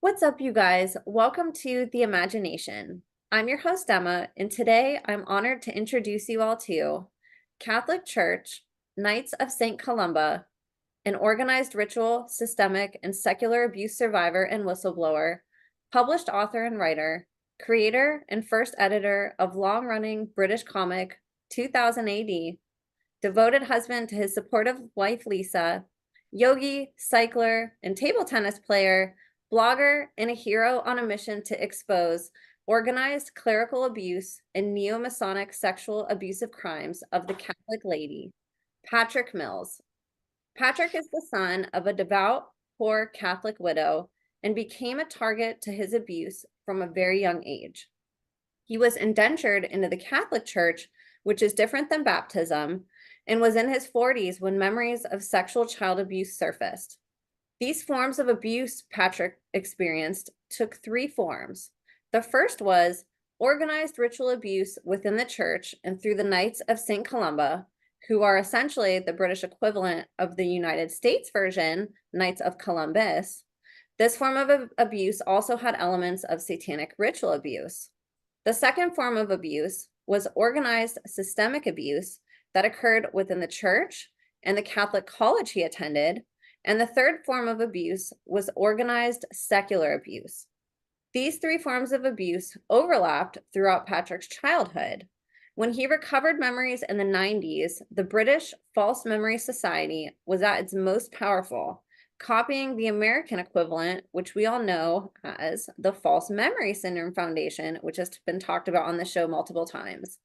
What's up, you guys? Welcome to The Imagination. I'm your host, Emma, and today I'm honored to introduce you all to Catholic Church, Knights of St Columba, an organized ritual, systemic, and secular abuse survivor and whistleblower, published author and writer, creator and first editor of long-running British comic 2000 AD, devoted husband to his supportive wife, Lisa, yogi, cycler, and table tennis player, blogger, and a hero on a mission to expose organized clerical abuse and neo-Masonic sexual abusive crimes of the Catholic laity, Patrick Mills. Patrick is the son of a devout, poor Catholic widow and became a target to his abuse from a very young age. He was indentured into the Catholic Church, which is different than baptism, and was in his 40s when memories of sexual child abuse surfaced. These forms of abuse Patrick experienced took three forms. The first was organized ritual abuse within the church and through the Knights of St Columba, who are essentially the British equivalent of the United States version, Knights of Columbus. This form of abuse also had elements of satanic ritual abuse. The second form of abuse was organized systemic abuse that occurred within the church and the Catholic college he attended. And the third form of abuse was organized secular abuse. These three forms of abuse overlapped throughout Patrick's childhood. When he recovered memories in the 90s, the British False Memory Society was at its most powerful, copying the American equivalent, which we all know as the False Memory Syndrome Foundation, which has been talked about on the show multiple times.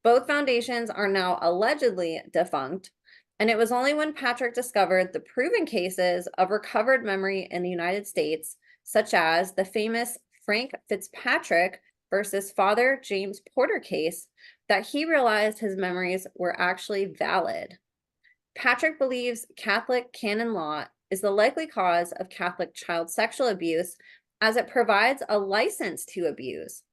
Both foundations are now allegedly defunct, and it was only when Patrick discovered the proven cases of recovered memory in the United States, such as the famous Frank Fitzpatrick versus Father James Porter case, that he realized his memories were actually valid. Patrick believes Catholic canon law is the likely cause of Catholic child sexual abuse, as it provides a license to abuse.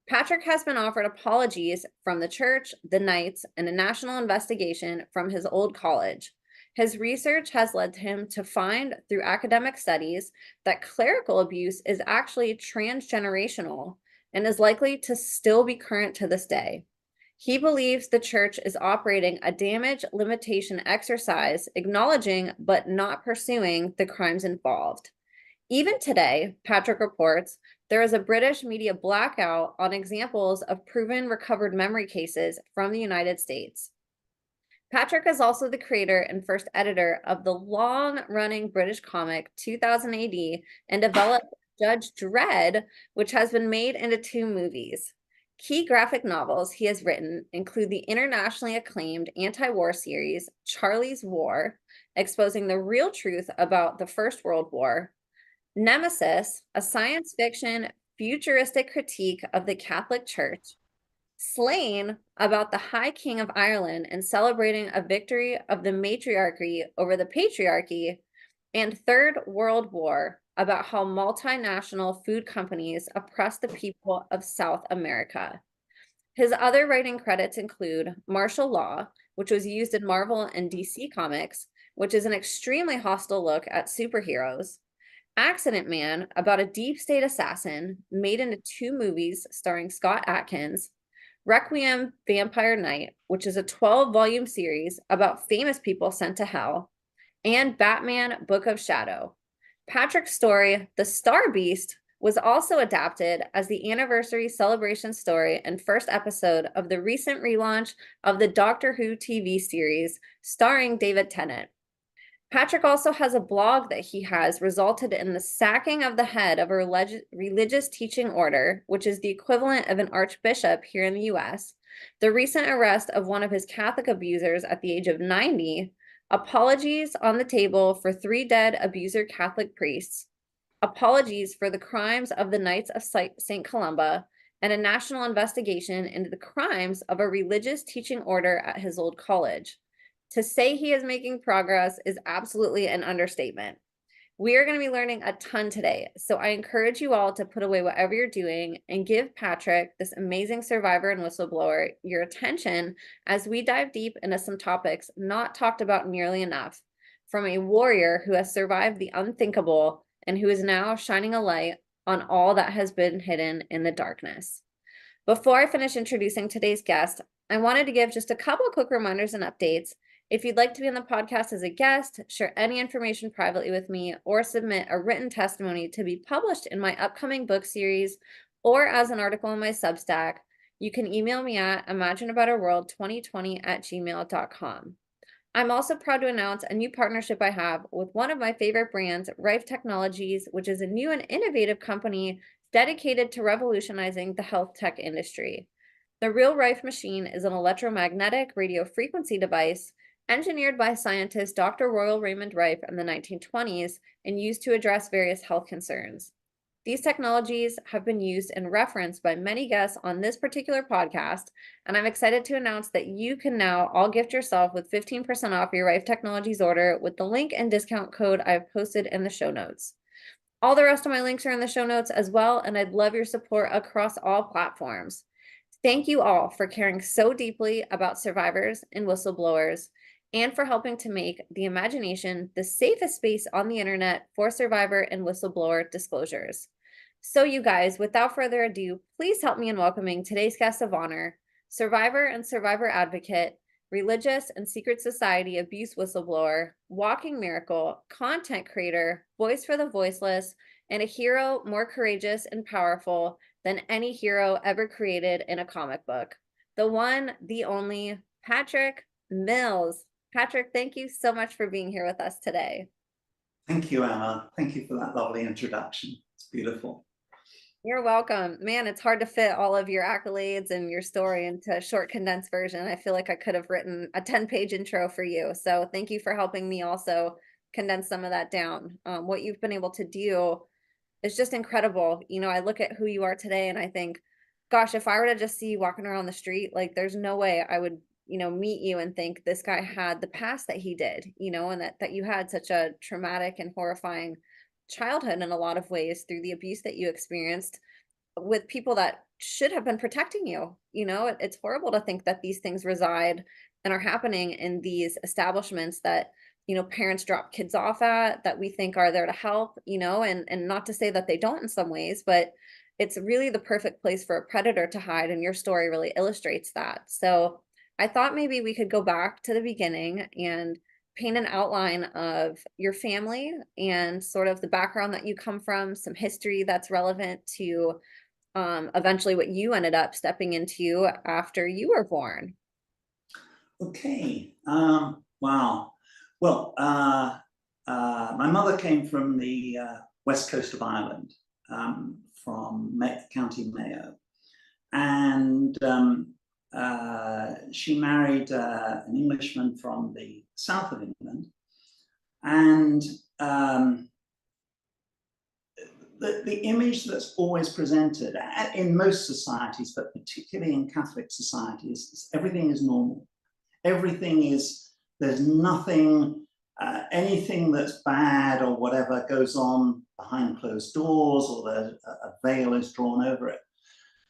Patrick has been offered apologies from the church, the Knights, and a national investigation from his old college. His research has led him to find through academic studies that clerical abuse is actually transgenerational and is likely to still be current to this day. He believes the church is operating a damage limitation exercise, acknowledging but not pursuing the crimes involved. Even today, Patrick reports, there is a British media blackout on examples of proven recovered memory cases from the United States. Patrick is also the creator and first editor of the long-running British comic 2000 AD and developed Judge Dredd, which has been made into 2 movies. Key graphic novels he has written include the internationally acclaimed anti-war series Charlie's War, exposing the real truth about the First World War, Nemesis, a science fiction futuristic critique of the Catholic Church, Slain, about the High King of Ireland and celebrating a victory of the matriarchy over the patriarchy, and Third World War, about how multinational food companies oppress the people of South America. His other writing credits include Martial Law, which was used in Marvel and DC Comics, which is an extremely hostile look at superheroes, Accident Man, about a deep state assassin, made into 2 movies starring Scott Adkins, Requiem Vampire Knight, which is a 12-volume series about famous people sent to hell, and Batman Book of Shadow. Patrick's story, The Star Beast, was also adapted as the anniversary celebration story and first episode of the recent relaunch of the Doctor Who TV series starring David Tennant. Patrick also has a blog that he has resulted in the sacking of the head of a religious teaching order, which is the equivalent of an archbishop here in the US, the recent arrest of one of his Catholic abusers at the age of 90, apologies on the table for 3 dead abuser Catholic priests, apologies for the crimes of the Knights of St Columba, and a national investigation into the crimes of a religious teaching order at his old college. To say he is making progress is absolutely an understatement. We are going to be learning a ton today, so I encourage you all to put away whatever you're doing and give Patrick, this amazing survivor and whistleblower, your attention as we dive deep into some topics not talked about nearly enough, from a warrior who has survived the unthinkable and who is now shining a light on all that has been hidden in the darkness. Before I finish introducing today's guest, I wanted to give just a couple quick reminders and updates. If you'd like to be on the podcast as a guest, share any information privately with me, or submit a written testimony to be published in my upcoming book series or as an article in my Substack, you can email me at imagineabouterworld2020@gmail.com. I'm also proud to announce a new partnership I have with one of my favorite brands, Rife Technologies, which is a new and innovative company dedicated to revolutionizing the health tech industry. The Real Rife machine is an electromagnetic radio frequency device engineered by scientist Dr. Royal Raymond Rife in the 1920s and used to address various health concerns. These technologies have been used and referenced by many guests on this particular podcast, and I'm excited to announce that you can now all gift yourself with 15% off your Rife Technologies order with the link and discount code I've posted in the show notes. All the rest of my links are in the show notes as well, and I'd love your support across all platforms. Thank you all for caring so deeply about survivors and whistleblowers, and for helping to make the imagination the safest space on the internet for survivor and whistleblower disclosures. So you guys, without further ado, please help me in welcoming today's guest of honor, survivor and survivor advocate, religious and secret society abuse whistleblower, walking miracle, content creator, voice for the voiceless, and a hero more courageous and powerful than any hero ever created in a comic book. The one, the only, Patrick Mills. Patrick, thank you so much for being here with us today. Thank you, Emma. Thank you for that lovely introduction. It's beautiful. You're welcome. Man, it's hard to fit all of your accolades and your story into a short, condensed version. I feel like I could have written a 10-page intro for you. So thank you for helping me also condense some of that down. What you've been able to do is just incredible. You know, I look at who you are today and I think, gosh, if I were to just see you walking around the street, like there's no way I would, meet you and think this guy had the past that he did, and that you had such a traumatic and horrifying childhood in a lot of ways through the abuse that you experienced with people that should have been protecting you. It's horrible to think that these things reside and are happening in these establishments that parents drop kids off at, that we think are there to help, and not to say that they don't in some ways, but it's really the perfect place for a predator to hide, and your story really illustrates that. So I thought maybe we could go back to the beginning and paint an outline of your family and sort of the background that you come from, some history that's relevant to eventually what you ended up stepping into after you were born. Okay. Wow. Well, my mother came from the west coast of Ireland, from County Mayo, and she married an Englishman from the south of England, and the image that's always presented in most societies, but particularly in Catholic societies, is everything is normal. Everything is, there's nothing, anything that's bad or whatever goes on behind closed doors, or a veil is drawn over it.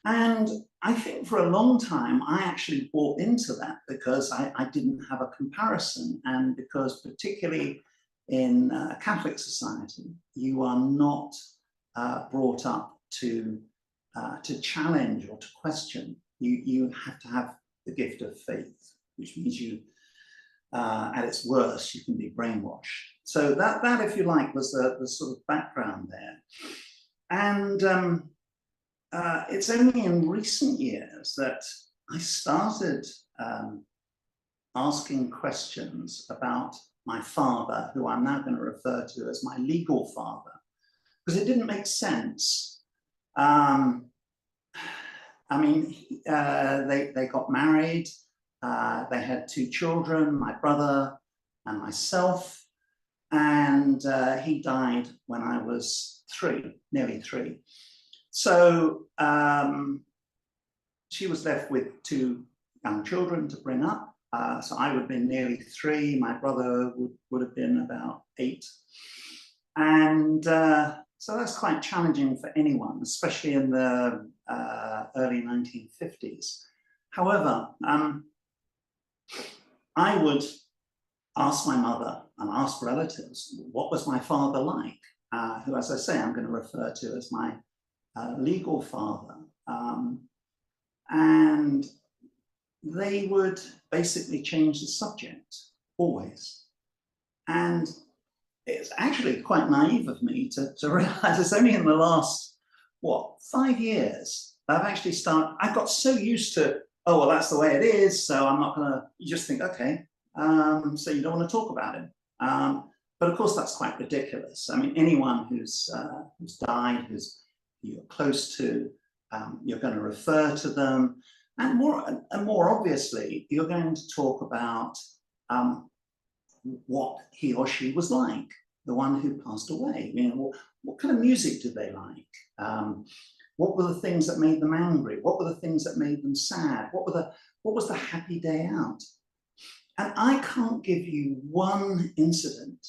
And I think for a long time, I actually bought into that because I didn't have a comparison, and because particularly in Catholic society, you are not brought up to challenge or to question. You have to have the gift of faith, which means you, at its worst, you can be brainwashed. So that if you like, was the sort of background there. And it's only in recent years that I started asking questions about my father, who I'm now going to refer to as my legal father, because it didn't make sense. I mean, they got married, they had 2 children, my brother and myself, and he died when I was 3, nearly 3. So she was left with 2 young children to bring up. So I would have been nearly 3, my brother would have been about 8. And so that's quite challenging for anyone, especially in the early 1950s. However, I would ask my mother and ask relatives, what was my father like? who, as I say, I'm going to refer to as my legal father. And they would basically change the subject, always. And it's actually quite naive of me to realize it's only in the last, 5 years, I've got so used to, oh, well, that's the way it is, so I'm not gonna, you just think, okay, so you don't want to talk about him. But of course, that's quite ridiculous. I mean, anyone who's died, who's you're close to, you're going to refer to them, and more obviously, you're going to talk about what he or she was like, the one who passed away. You know, what kind of music did they like? What were the things that made them angry? What were the things that made them sad? What was the happy day out? And I can't give you one incident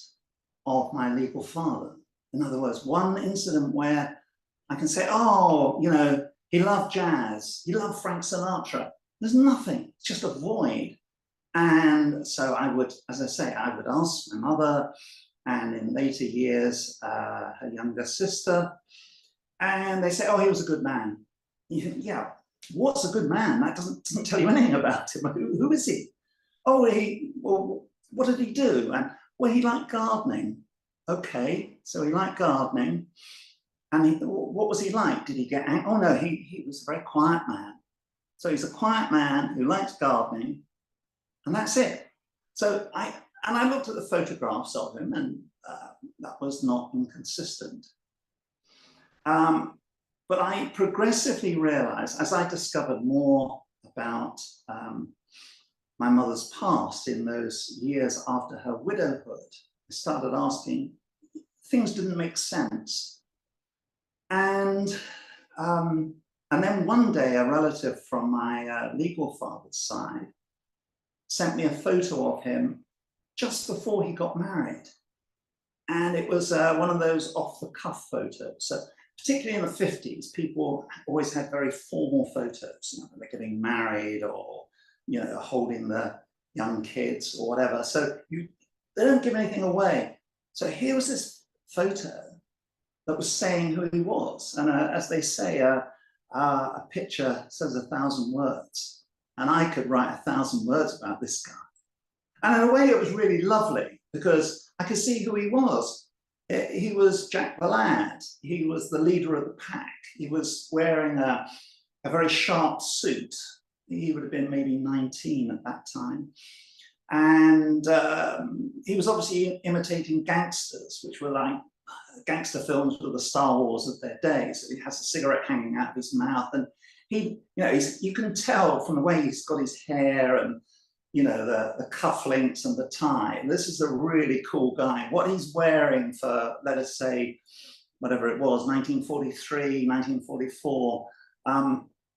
of my legal father. In other words, one incident where I can say, oh, you know, he loved jazz, he loved Frank Sinatra. There's nothing, it's just a void. And so I would, as I say, I would ask my mother, and in later years, her younger sister, and they say, oh, he was a good man. You think, yeah, what's a good man? That doesn't tell you anything about him. Who is he? Oh, well, what did he do? And well, he liked gardening. Okay, so he liked gardening. And what was he like? Did he get angry? Oh no, he was a very quiet man. So he's a quiet man who likes gardening, and that's it. So I looked at the photographs of him, and that was not inconsistent. But I progressively realized, as I discovered more about my mother's past in those years after her widowhood, I started asking, things didn't make sense. And then one day, a relative from my legal father's side sent me a photo of him just before he got married. And it was one of those off-the-cuff photos. So particularly in the 50s, people always had very formal photos. You know, they're getting married, or you know, holding the young kids or whatever. So they don't give anything away. So here was this photo that was saying who he was. And as they say, a picture says 1,000 words. And I could write 1,000 words about this guy. And in a way, it was really lovely because I could see who he was. He was Jack the Lad. He was the leader of the pack. He was wearing a very sharp suit. He would have been maybe 19 at that time. And he was obviously imitating gangsters, which were like gangster films were the Star Wars of their day. So he has a cigarette hanging out of his mouth. And he, you know, you can tell from the way he's got his hair and, you know, the cufflinks and the tie. This is a really cool guy. What he's wearing for, let us say, whatever it was, 1943, 1944,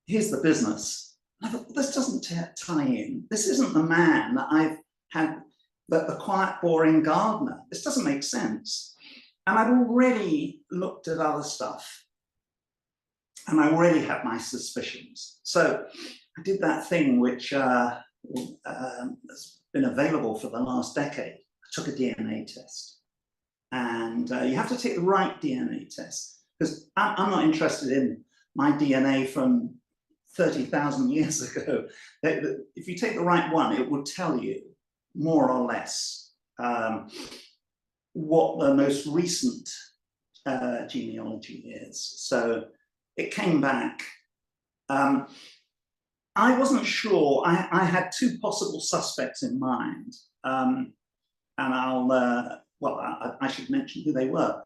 here's the business. I thought, this doesn't tie in. This isn't the man that I've had, the quiet, boring gardener. This doesn't make sense. And I'd already looked at other stuff. And I already had my suspicions. So I did that thing which has been available for the last decade. I took a DNA test. And you have to take the right DNA test, because I'm not interested in my DNA from 30,000 years ago. If you take the right one, it will tell you more or less what the most recent genealogy is. So it came back. I wasn't sure. I had two possible suspects in mind, and I should mention who they were.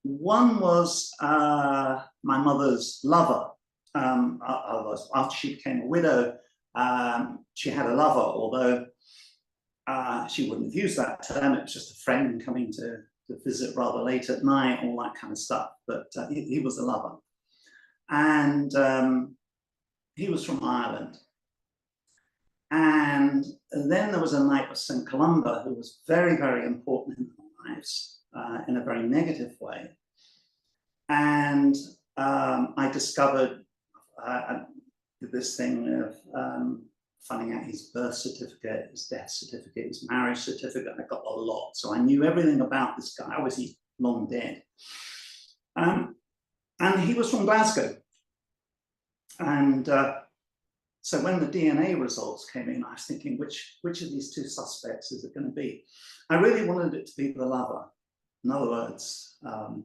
One was my mother's lover. After she became a widow, she had a lover, although she wouldn't have used that term. It was just a friend coming to visit rather late at night, all that kind of stuff. But he was a lover. And he was from Ireland. And then there was a Knight of St Columba who was very, very important in our lives in a very negative way. And I discovered this thing of finding out his birth certificate, his death certificate, his marriage certificate. I got a lot. So I knew everything about this guy. Obviously, long dead. And he was from Glasgow. And so when the DNA results came in, I was thinking, which of these two suspects is it going to be? I really wanted it to be the lover. In other words, I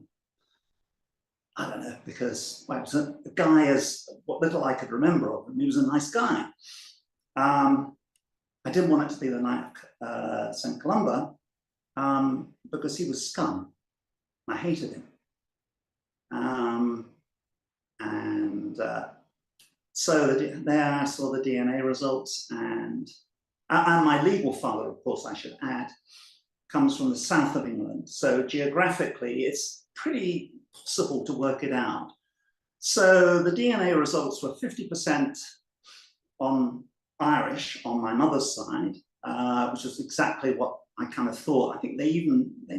don't know, because well, it was a guy, as what little I could remember of him, he was a nice guy. I didn't want it to be the Knight of St Columba because he was scum. I hated him. So there I saw the DNA results, and my legal father, of course, I should add, comes from the south of England. So geographically, it's pretty possible to work it out. So the DNA results were 50% on Irish on my mother's side, which was exactly what I kind of thought. I think they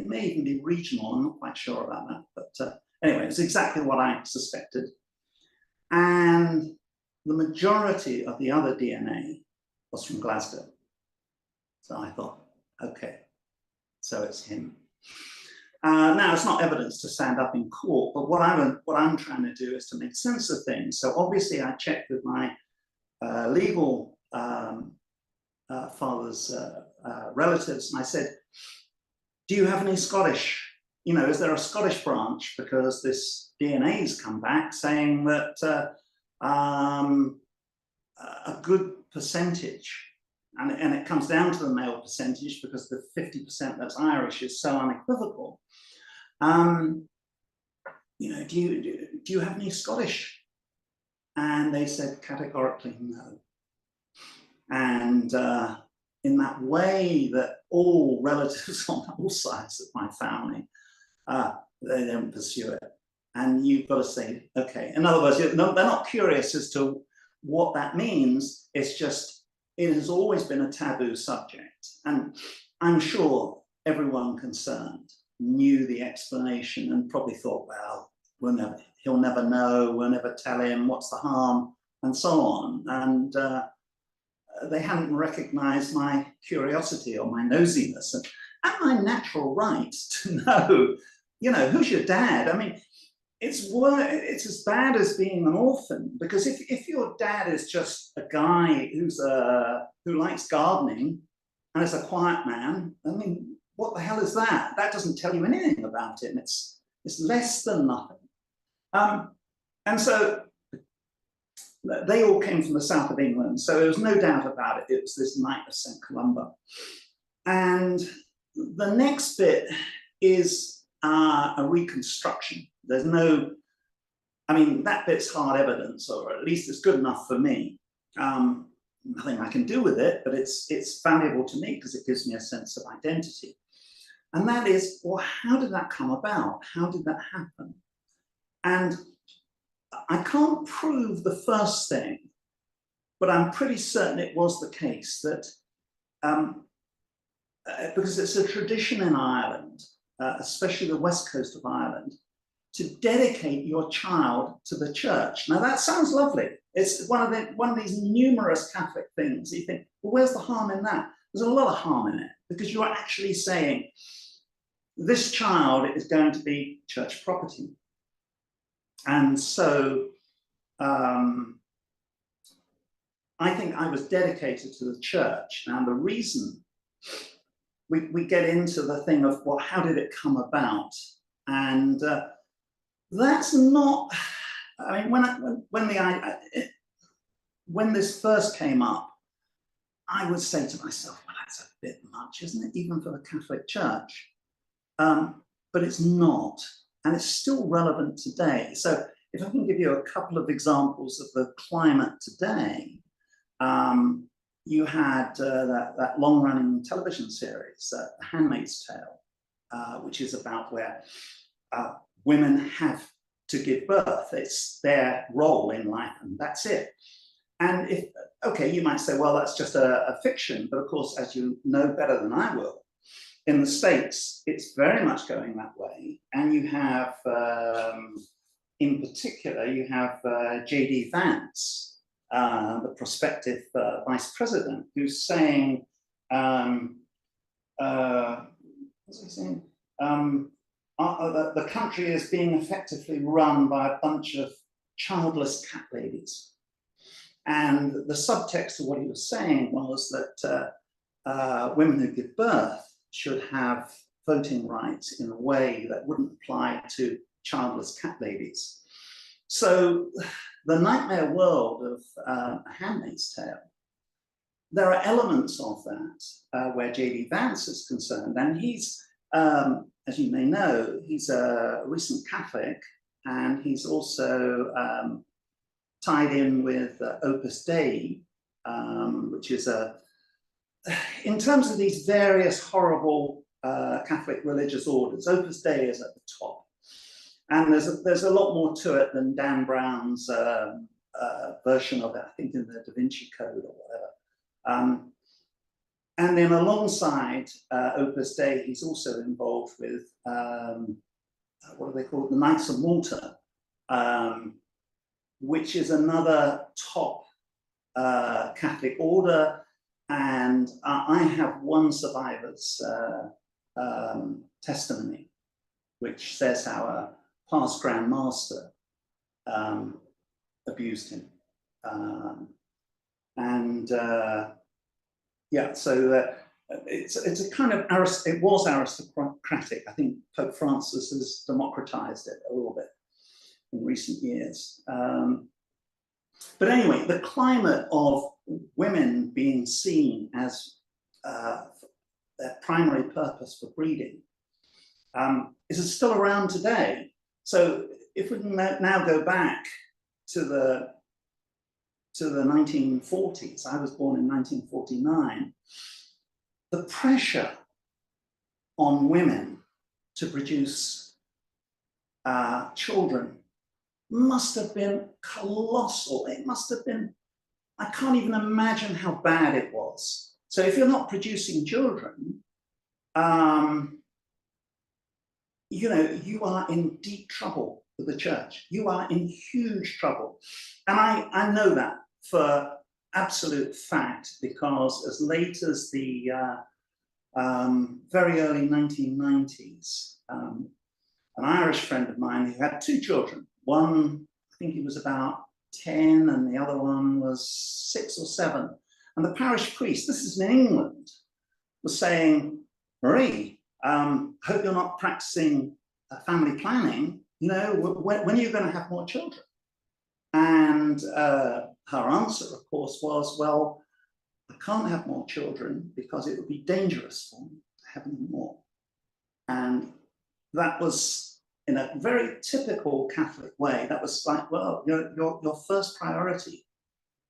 may even be regional. I'm not quite sure about that, but anyway, it's exactly what I suspected. And the majority of the other DNA was from Glasgow. So I thought, okay, so it's him. Now, it's not evidence to stand up in court, but what I'm trying to do is to make sense of things. So obviously I checked with my legal father's relatives, and I said, do you have any Scottish? You know, is there a Scottish branch? Because this DNA's come back saying that a good percentage, and it comes down to the male percentage because the 50% that's Irish is so unequivocal. You know, do you have any Scottish? And they said categorically no. And in that way that all relatives on all sides of my family, they don't pursue it. And you've got to say, okay. In other words, they're not curious as to what that means. It's just, it has always been a taboo subject. And I'm sure everyone concerned knew the explanation and probably thought, well, he'll never know, we'll never tell him, what's the harm, and so on. And they hadn't recognized my curiosity or my nosiness and my natural right to know, you know, who's your dad? I mean, it's as bad as being an orphan, because if your dad is just a guy who likes gardening and is a quiet man, I mean, what the hell is that? That doesn't tell you anything about it, and it's less than nothing. And so they all came from the south of England, so there was no doubt about it. It was this Knight of St Columba. And the next bit is a reconstruction. There's no, I mean, that bit's hard evidence, or at least it's good enough for me. Nothing I can do with it, but it's valuable to me because it gives me a sense of identity. And that is, well, how did that come about? How did that happen? And I can't prove the first thing, but I'm pretty certain it was the case that, because it's a tradition in Ireland, especially the west coast of Ireland, to dedicate your child to the church. Now that sounds lovely. It's one of these numerous Catholic things. You think, well, where's the harm in that? There's a lot of harm in it, because you're actually saying, this child is going to be church property. And so I think I was dedicated to the church. Now the reason we get into the thing of, well, how did it come about? And that's not, I mean, when this first came up, I would say to myself, well, that's a bit much, isn't it? Even for the Catholic Church. But it's not, and it's still relevant today. So if I can give you a couple of examples of the climate today, you had that long-running television series, The Handmaid's Tale, which is about where women have to give birth. It's their role in life, and that's it. And okay, you might say, well, that's just a fiction, but of course, as you know better than I will, in the States, it's very much going that way. And you have, in particular, you have J.D. Vance, the prospective vice president, who's saying, what's he saying? the country is being effectively run by a bunch of childless cat ladies. And the subtext of what he was saying was that women who give birth should have voting rights in a way that wouldn't apply to childless cat ladies. So the nightmare world of A Handmaid's Tale, there are elements of that where J.D. Vance is concerned, and he's, as you may know, he's a recent Catholic, and he's also tied in with Opus Dei, which is in terms of these various horrible Catholic religious orders, Opus Dei is at the top. And there's a lot more to it than Dan Brown's version of it, I think in the Da Vinci Code or whatever. And then alongside Opus Dei, he's also involved with, what do they call it? The Knights of Malta, which is another top Catholic order. And I have one survivor's testimony, which says how a past Grand Master abused him. Yeah, so it's a kind of, it was aristocratic. I think Pope Francis has democratized it a little bit in recent years. But anyway, the climate of women being seen as their primary purpose for breeding is still around today. So if we can now go back to the 1940s, I was born in 1949, the pressure on women to produce children must have been colossal. It must have been, I can't even imagine how bad it was. So if you're not producing children, you know, you are in deep trouble with the church. You are in huge trouble. And I know that for absolute fact, because as late as the very early 1990s, an Irish friend of mine who had two children, one, I think he was about 10 and the other one was 6 or 7. And the parish priest, this is in England, was saying, Marie, hope you're not practicing family planning. You know, when are you going to have more children? And her answer, of course, was, well, I can't have more children because it would be dangerous for me to have any more. And that was, in a very typical Catholic way, that was like, well, your first priority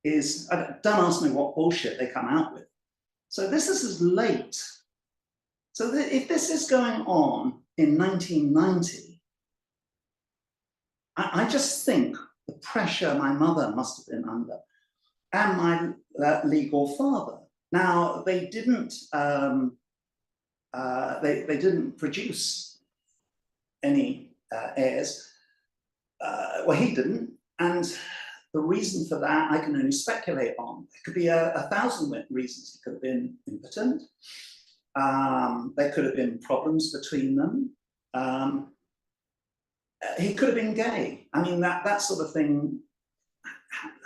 is, don't ask me what bullshit they come out with. So this is as late. So if this is going on in 1990, I just think the pressure my mother must have been under, and my legal father. Now, they didn't produce any heirs. Well, he didn't, and the reason for that I can only speculate on. There could be 1,000 reasons. He could have been impotent. There could have been problems between them. He could have been gay. I mean, that sort of thing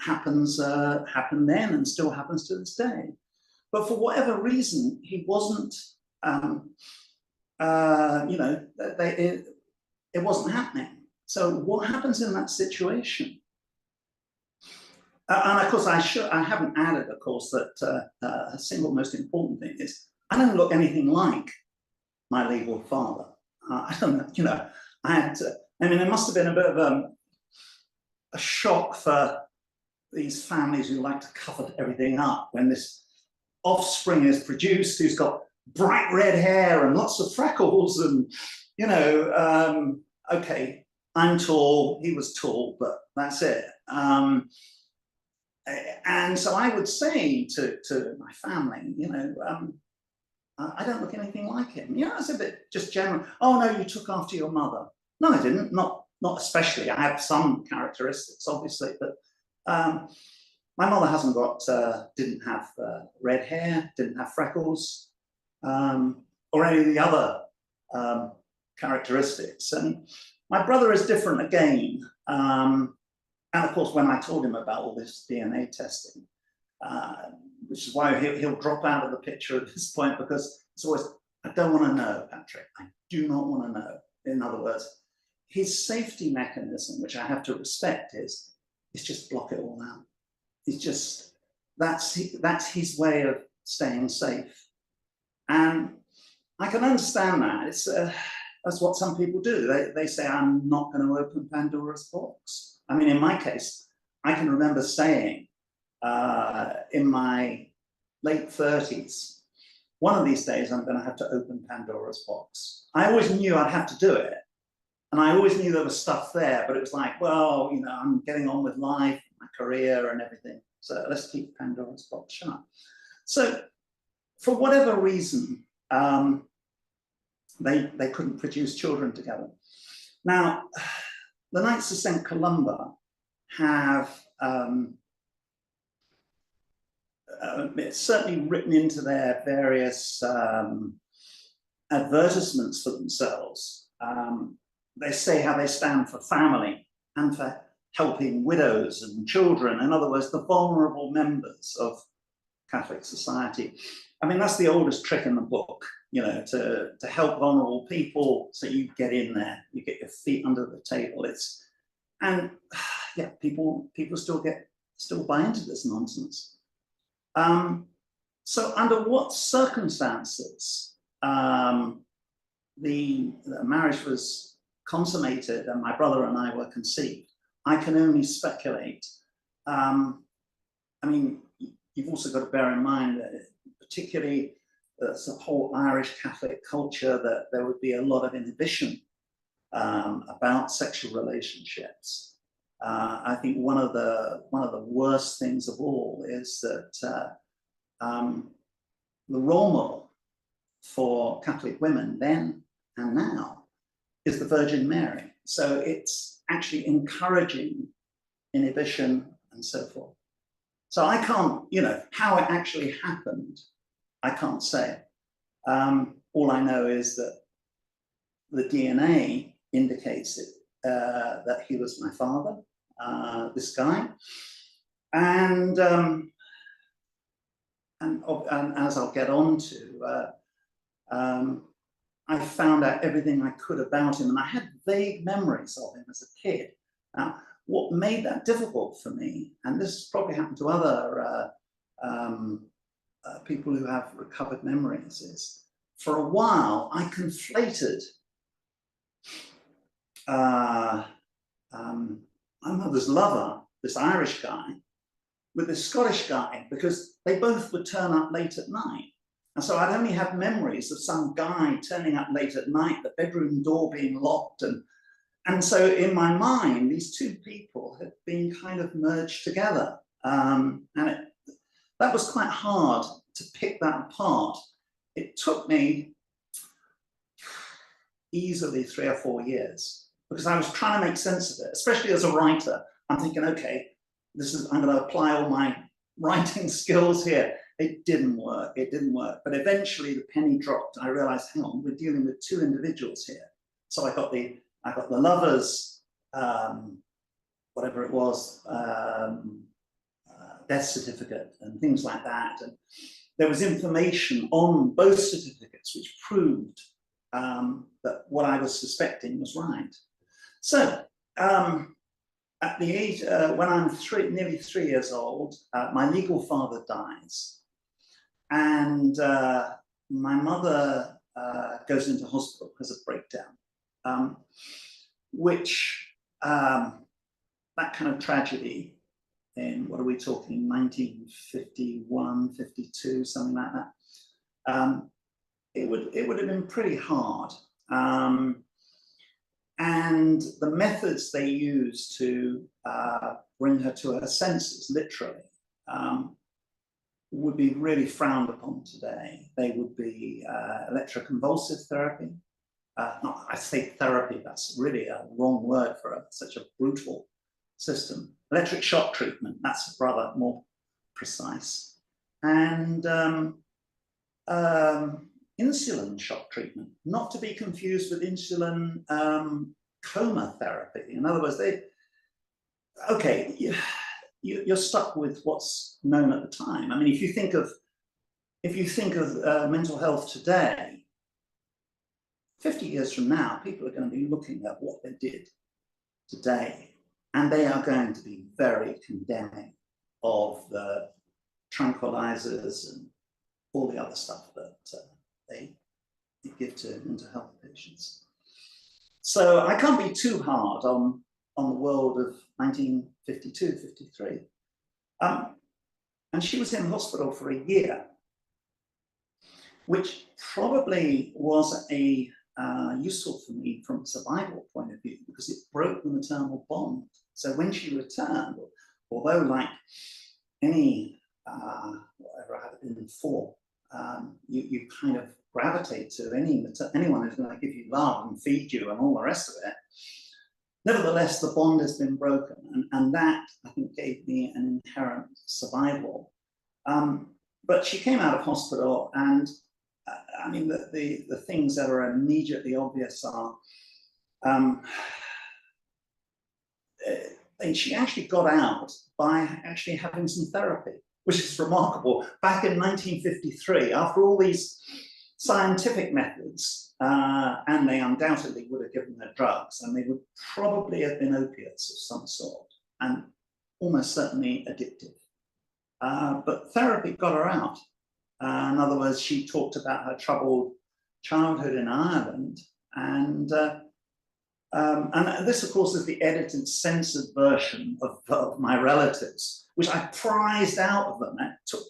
happened then and still happens to this day. But for whatever reason, he wasn't, you know, it wasn't happening. So what happens in that situation? And of course, I haven't added, of course, that the single most important thing is I don't look anything like my legal father. I don't, you know, I mean, it must have been a bit of a shock for these families who like to cover everything up when this offspring is produced who's got bright red hair and lots of freckles and, you know, okay, I'm tall, he was tall, but that's it. And so I would say to my family, you know, I don't look anything like him. You know, it's a bit just general. Oh no, you took after your mother. No, I didn't. Not especially. I have some characteristics, obviously, but my mother hasn't got, didn't have red hair, didn't have freckles, or any of the other characteristics. And my brother is different again. And of course, when I told him about all this DNA testing, which is why he'll drop out of the picture at this point, because it's always, I don't want to know, Patrick. I do not want to know. In other words, his safety mechanism, which I have to respect, is just block it all out. It's just, that's his way of staying safe. And I can understand that. It's that's what some people do. They say, I'm not going to open Pandora's box. I mean, in my case, I can remember saying in my late 30s, one of these days I'm going to have to open Pandora's box. I always knew I'd have to do it. And I always knew there was stuff there, but it was like, well, you know, I'm getting on with life, my career and everything. So let's keep Pandora's box shut. So for whatever reason, they couldn't produce children together. Now, the Knights of St Columba have it's certainly written into their various advertisements for themselves. They say how they stand for family and for helping widows and children. In other words, the vulnerable members of Catholic society. I mean, that's the oldest trick in the book, you know, to help vulnerable people so you get in there, you get your feet under the table. And yeah, people still buy into this nonsense. So under what circumstances the marriage was consummated and my brother and I were conceived, I can only speculate. I mean, you've also got to bear in mind that particularly the whole Irish Catholic culture, that there would be a lot of inhibition about sexual relationships. I think one of the worst things of all is that the role model for Catholic women then and now is the Virgin Mary. So it's actually encouraging inhibition and so forth. So I can't, you know, how it actually happened, I can't say. All I know is that the DNA indicates it, that he was my father, this guy. And as I'll get on to, I found out everything I could about him, and I had vague memories of him as a kid. Now, what made that difficult for me, and this probably happened to other people who have recovered memories, is for a while I conflated my mother's lover, this Irish guy, with this Scottish guy, because they both would turn up late at night. And so I'd only have memories of some guy turning up late at night, the bedroom door being locked. And so in my mind, these two people had been kind of merged together. That was quite hard to pick that apart. It took me easily 3 or 4 years because I was trying to make sense of it, especially as a writer. I'm thinking, okay, I'm going to apply all my writing skills here. It didn't work. It didn't work. But eventually the penny dropped. I realized, hang on, we're dealing with two individuals here. So I got the lover's, whatever it was, death certificate and things like that. And there was information on both certificates which proved that what I was suspecting was right. So at the age, when I'm nearly 3 years old, my legal father dies. And my mother goes into hospital because of breakdown, which that kind of tragedy in, what are we talking, 1951, 52, something like that. It would have been pretty hard. And the methods they used to bring her to her senses, literally, would be really frowned upon today. They would be electroconvulsive therapy. No, I say therapy, that's really a wrong word for such a brutal system. Electric shock treatment, that's rather more precise. And insulin shock treatment, not to be confused with insulin coma therapy. In other words, you're stuck with what's known at the time. I mean, if you think of mental health today, 50 years from now, people are going to be looking at what they did today, and they are going to be very condemning of the tranquilizers and all the other stuff that they give to mental health patients. So I can't be too hard on the world of 1952, 53. And she was in hospital for a year, which probably was useful for me from a survival point of view, because it broke the maternal bond. So when she returned, although like any, whatever I had been before, you kind of gravitate to anyone who's going to give you love and feed you and all the rest of it. Nevertheless, the bond has been broken, and that, I think, gave me an inherent survival. But she came out of hospital, and I mean, the things that are immediately obvious are, and she actually got out by actually having some therapy, which is remarkable. Back in 1953, after all these scientific methods, and they undoubtedly would have given her drugs, and they would probably have been opiates of some sort, and almost certainly addictive. But therapy got her out. In other words, she talked about her troubled childhood in Ireland, and this, of course, is the edited, censored version of my relatives, which I prized out of them. It took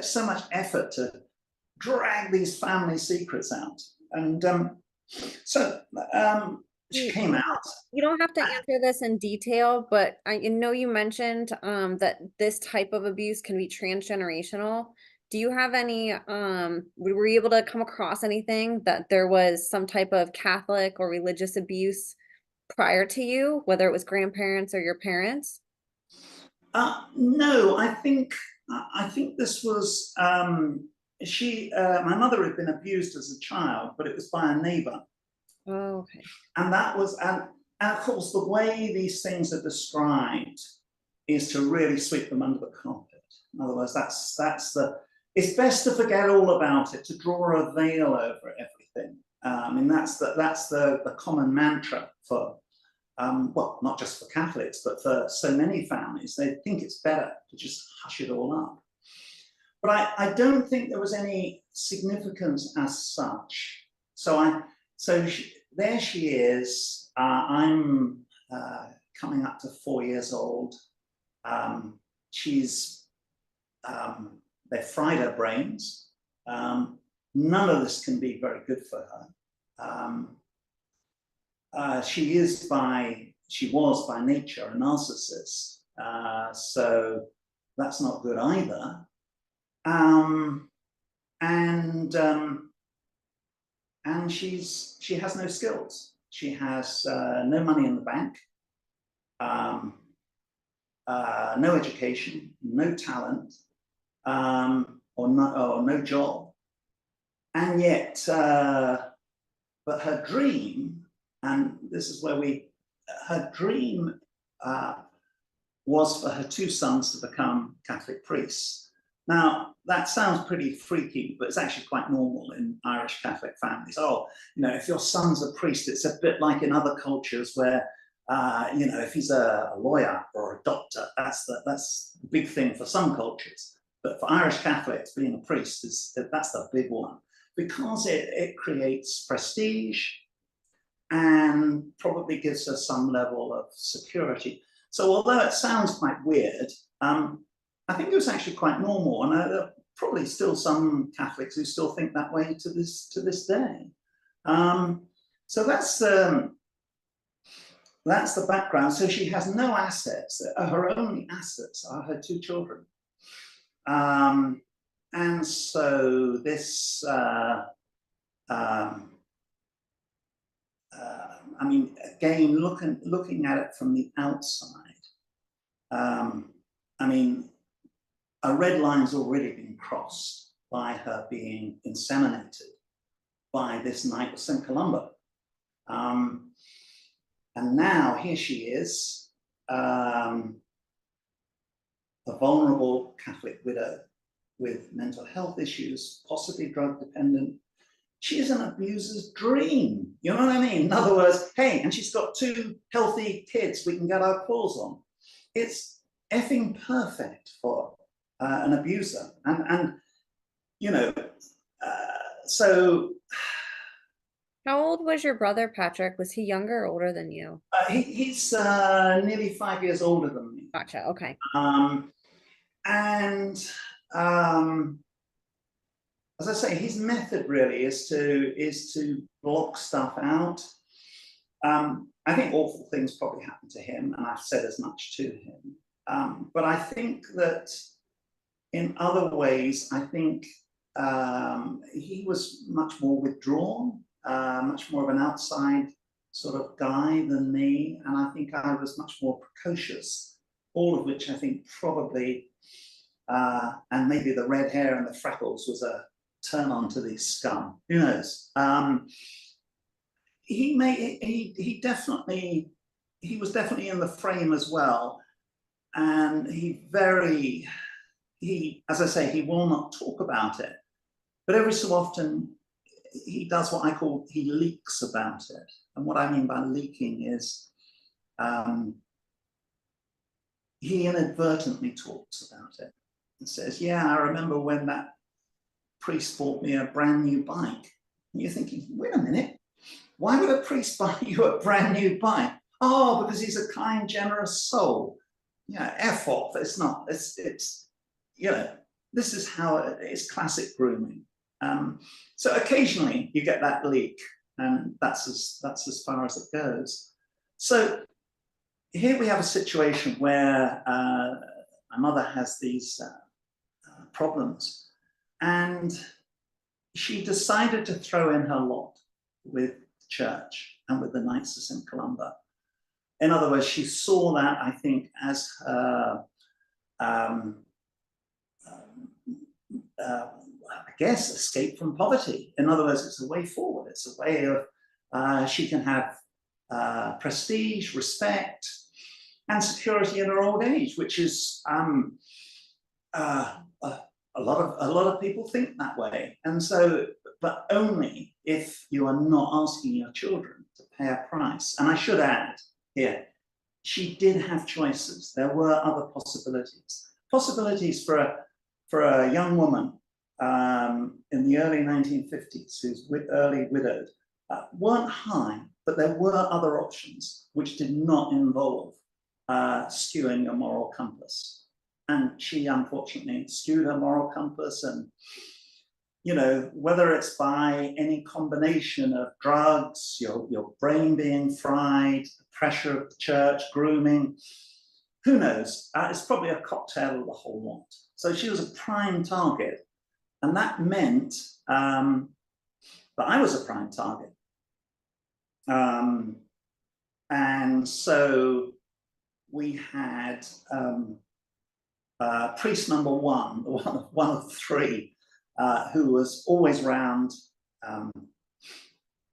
so much effort to drag these family secrets out, and she came out. You don't have to answer this in detail, but I know you mentioned that this type of abuse can be transgenerational. Do you have any, were you able to come across anything that there was some type of Catholic or religious abuse prior to you, whether it was grandparents or your parents? No, I think this was, my mother had been abused as a child, but it was by a neighbor. Oh, okay. And that was, and of course, the way these things are described is to really sweep them under the carpet. In other words, it's best to forget all about it, to draw a veil over everything. And that's the common mantra for, well, not just for Catholics, but for so many families. They think it's better to just hush it all up. But I don't think there was any significance as such. There she is. I'm coming up to 4 years old. They fried her brains. None of this can be very good for her. She was by nature a narcissist, so that's not good either. And she has no skills. She has no money in the bank, no education, no talent, or no job. And yet, but her dream, and this is where her dream was for her 2 sons to become Catholic priests. Now, that sounds pretty freaky, but it's actually quite normal in Irish Catholic families. Oh, if your son's a priest, it's a bit like in other cultures where, if he's a lawyer or a doctor, that's the big thing for some cultures. But for Irish Catholics, being a priest, that's the big one, because it creates prestige and probably gives us some level of security. So although it sounds quite weird, I think it was actually quite normal, and there are probably still some Catholics who still think that way to this day. So that's the background. So she has no assets. Her only assets are her 2 children. And so this, I mean, again, looking at it from the outside, I mean, a red line's already been crossed by her being inseminated by this Knight of St Columba. And now here she is, a vulnerable Catholic widow with mental health issues, possibly drug dependent. She's an abuser's dream. You know what I mean? In other words, hey, and she's got 2 healthy kids we can get our claws on. It's effing perfect for an abuser. And you know, so. How old was your brother, Patrick? Was he younger or older than you? He's nearly 5 years older than me. Gotcha, okay. As I say, his method really is to block stuff out. I think awful things probably happened to him, and I've said as much to him. But I think that in other ways, I think he was much more withdrawn, much more of an outside sort of guy than me, and I think I was much more precocious, all of which I think probably, and maybe the red hair and the freckles was a turn on to these scum, who knows. He was definitely in the frame as well, and as I say, he will not talk about it, but every so often he does what I call, he leaks about it. And what I mean by leaking is he inadvertently talks about it and says, yeah, I remember when that priest bought me a brand new bike. And you're thinking, wait a minute, why would a priest buy you a brand new bike? Oh, because he's a kind, generous soul. Yeah, F off. It's not, it's you know, this is how it's classic grooming. So occasionally you get that leak, and that's as far as it goes. So here we have a situation where my mother has these problems, and she decided to throw in her lot with the church and with the Knights of St Columba. In other words, she saw that, I think, as her I guess, escape from poverty. In other words, it's a way forward. It's a way of, she can have prestige, respect, and security in her old age, which is, a lot of people think that way. And so, but only if you are not asking your children to pay a price. And I should add here, she did have choices. There were other possibilities. Possibilities for a young woman in the early 1950s who's early widowed weren't high, but there were other options which did not involve skewing your moral compass. And she unfortunately skewed her moral compass, and you know, whether it's by any combination of drugs, your brain being fried, the pressure of the church, grooming, who knows? It's probably a cocktail of the whole lot. So she was a prime target, and that meant that I was a prime target. And so we had priest number one, one of 3, who was always round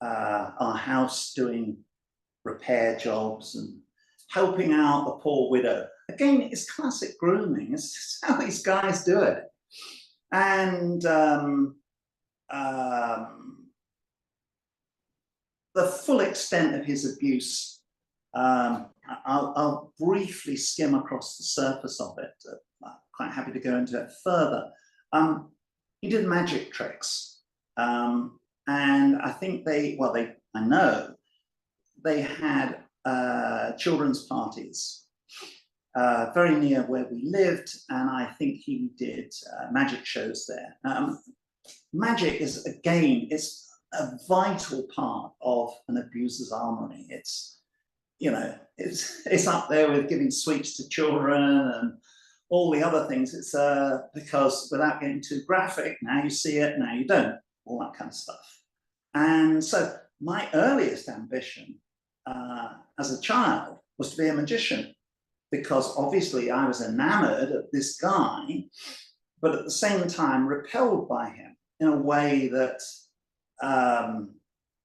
our house doing repair jobs and helping out the poor widow. Again, it's classic grooming. It's just how these guys do it. And the full extent of his abuse, I'll briefly skim across the surface of it. I'm quite happy to go into it further. He did magic tricks. And I think I know they had children's parties very near where we lived, and I think he did magic shows there. Magic is, again, it's a vital part of an abuser's armory. It's, you know, it's up there with giving sweets to children and all the other things. It's because, without getting too graphic, now you see it, now you don't, all that kind of stuff. And so my earliest ambition as a child was to be a magician, because obviously I was enamored of this guy, but at the same time repelled by him in a way that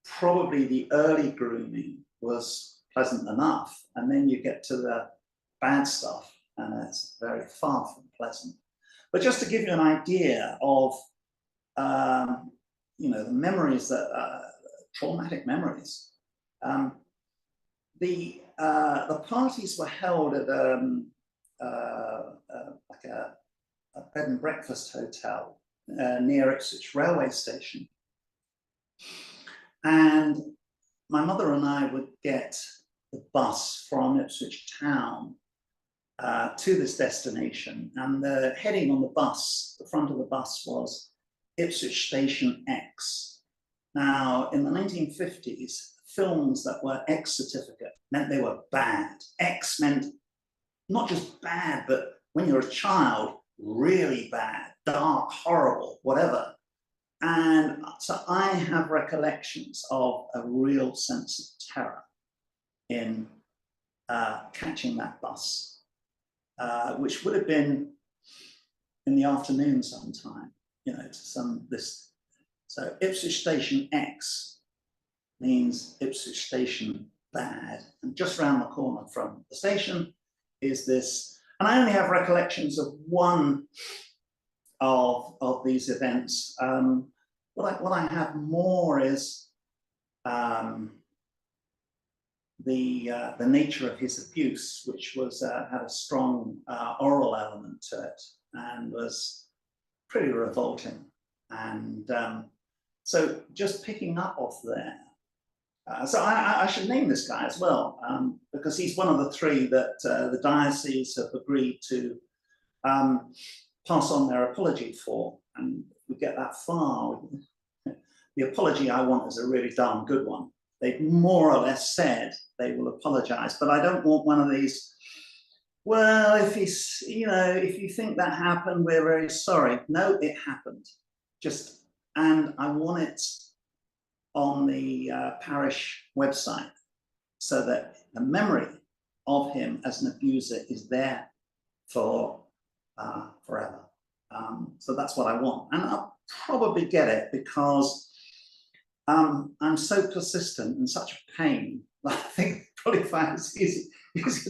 probably the early grooming was pleasant enough, and then you get to the bad stuff, and it's very far from pleasant. But just to give you an idea of, you know, the memories that traumatic memories. The parties were held at like a bed and breakfast hotel near Ipswich railway station, and my mother and I would get the bus from Ipswich town to this destination, and the heading on the bus, the front of the bus, was Ipswich Station X. Now, in the 1950s, films that were X certificate meant they were bad. X meant not just bad, but when you're a child, really bad, dark, horrible, whatever. And so I have recollections of a real sense of terror in catching that bus, which would have been in the afternoon sometime, you know, to this. So Ipswich Station X means Ipswich Station bad. And just round the corner from the station is this, and I only have recollections of one of these events. What I have more is the nature of his abuse, which was had a strong oral element to it and was pretty revolting. And so just picking up off there, so I should name this guy as well, because he's one of the three that the diocese have agreed to pass on their apology for. And if we get that far, the apology I want is a really darn good one. They've more or less said they will apologize, but I don't want one of these, well, if he's, you know, if you think that happened, we're very sorry. No, it happened. Just, and I want it on the parish website so that the memory of him as an abuser is there for forever. So that's what I want. And I'll probably get it because I'm so persistent and such a pain that I think probably find it's easy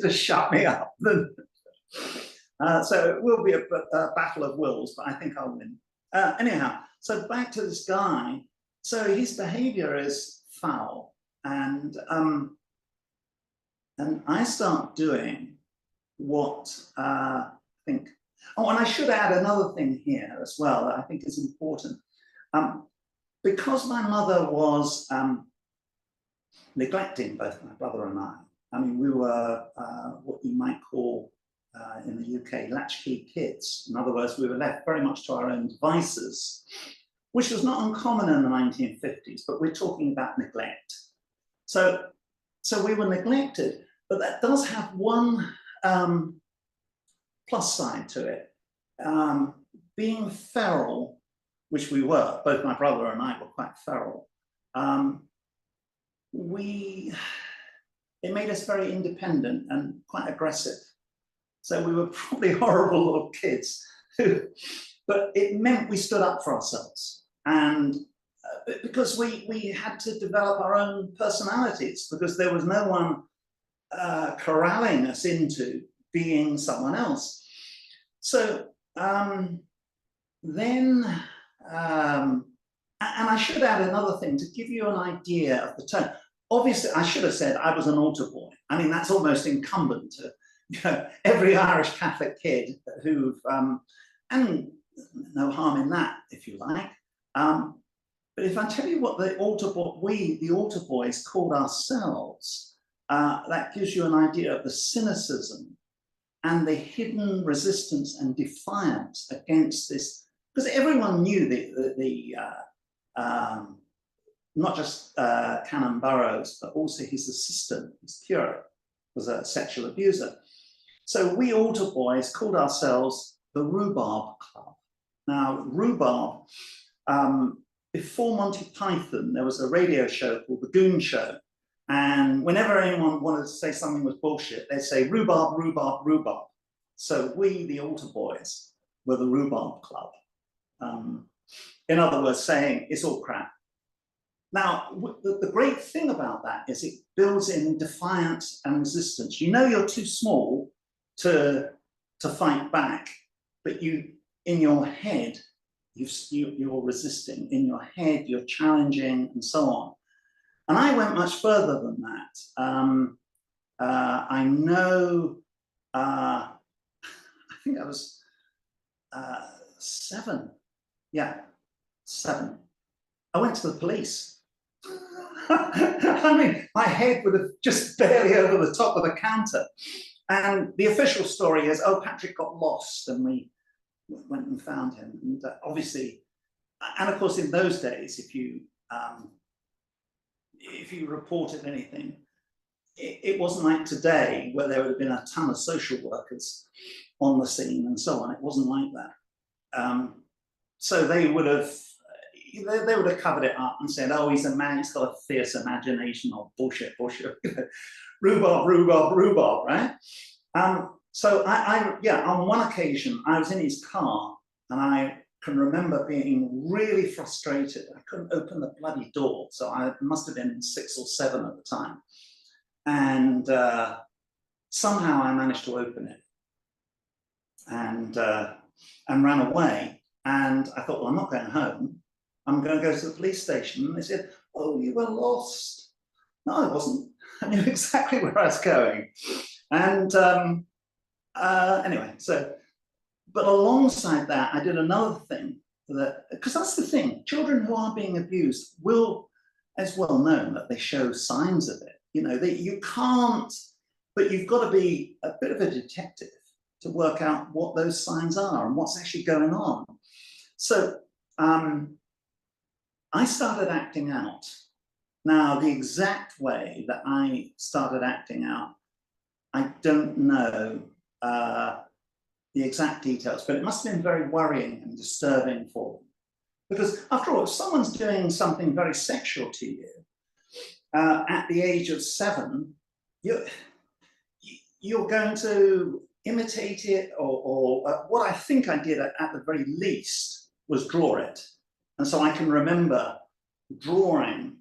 to shut me up. So it will be a battle of wills, but I think I'll win. Anyhow, so back to this guy. So his behavior is foul, and I start doing what I think. Oh, and I should add another thing here as well that I think is important. Because my mother was neglecting both my brother and I. I mean, we were what you might call in the UK latchkey kids. In other words, we were left very much to our own devices, which was not uncommon in the 1950s, but we're talking about neglect. So we were neglected, but that does have one plus side to it. Being feral, which we were, both my brother and I were quite feral, it made us very independent and quite aggressive. So we were probably horrible little kids, but it meant we stood up for ourselves. And because we had to develop our own personalities, because there was no one corralling us into being someone else. So then, and I should add another thing to give you an idea of the tone. Obviously, I should have said I was an altar boy. I mean, that's almost incumbent to, you know, every Irish Catholic kid who've, and no harm in that, if you like. But if I tell you what the altar boys called ourselves, that gives you an idea of the cynicism and the hidden resistance and defiance against this, because everyone knew not just Canon Burrows, but also his assistant, his curate, was a sexual abuser. So we altar boys called ourselves the Rhubarb Club. Now, rhubarb, before Monty Python, there was a radio show called The Goon Show. And whenever anyone wanted to say something was bullshit, they'd say rhubarb, rhubarb, rhubarb. So we, the altar boys, were the Rhubarb Club. In other words, saying it's all crap. Now, the great thing about that is it builds in defiance and resistance. You know you're too small to fight back, but in your head, you're resisting. In your head, you're challenging, and so on. And I went much further than that. I know, I think I was 7. Yeah, 7. I went to the police. I mean, my head would have just barely over the top of the counter. And the official story is, oh, Patrick got lost and we went and found him. And obviously, and of course, in those days, if you reported anything, it wasn't like today where there would have been a ton of social workers on the scene and so on. It wasn't like that. So they would have covered it up and said, oh, he's a man, he's got a fierce imagination, or bullshit, rhubarb, right? So on one occasion, I was in his car and I can remember being really frustrated. I couldn't open the bloody door. So I must have been 6 or 7 at the time. And somehow I managed to open it and ran away. And I thought, well, I'm not going home. I'm going to go to the police station. And they said, oh, you were lost. No, I wasn't. I knew exactly where I was going. And anyway, so, but alongside that, I did another thing because that's the thing, children who are being abused will, it's well known that they show signs of it. You know, you can't, but you've got to be a bit of a detective to work out what those signs are and what's actually going on. So I started acting out. Now, the exact way that I started acting out, I don't know the exact details, but it must have been very worrying and disturbing for them. Because after all, if someone's doing something very sexual to you at the age of 7, you're going to imitate it, or what I think I did at the very least was draw it. And so I can remember drawing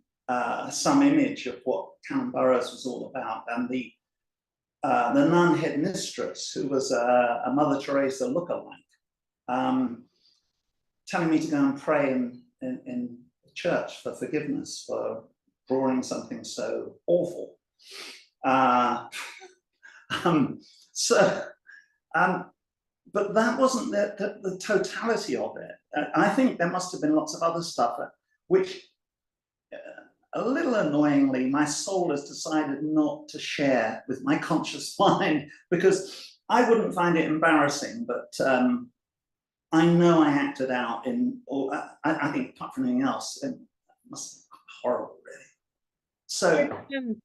some image of what Canon was all about, and the nun headmistress, who was a Mother Teresa lookalike, telling me to go and pray in the church for forgiveness for drawing something so awful. But that wasn't the totality of it. I think there must have been lots of other stuff, which, a little annoyingly, my soul has decided not to share with my conscious mind, because I wouldn't find it embarrassing, but I know I acted out in, or I think apart from anything else, it must have been horrible, really. So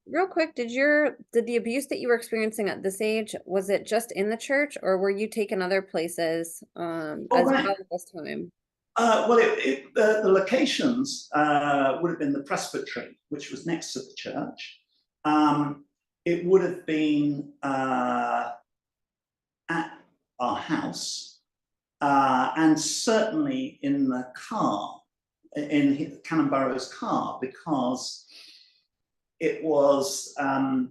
real quick, did the abuse that you were experiencing at this age, was it just in the church, or were you taken other places as well at this time? Well, the locations would have been the presbytery, which was next to the church. It would have been at our house, and certainly in the car, in Canon Burroughs' car, because it was a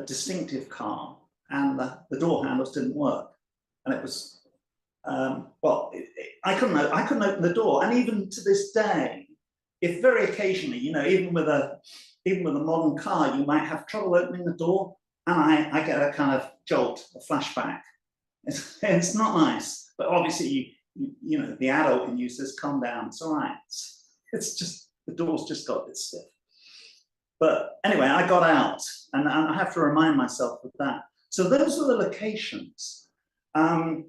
distinctive car, and the door handles didn't work, and it was. Well, I couldn't open the door, and even to this day, if very occasionally, you know, even with a modern car, you might have trouble opening the door, and I get a kind of jolt, a flashback. It's not nice, but obviously, you know, the adult can use this. Calm down, it's all right. It's just the door's just got a bit stiff. But anyway, I got out, and I have to remind myself of that. So those were the locations. And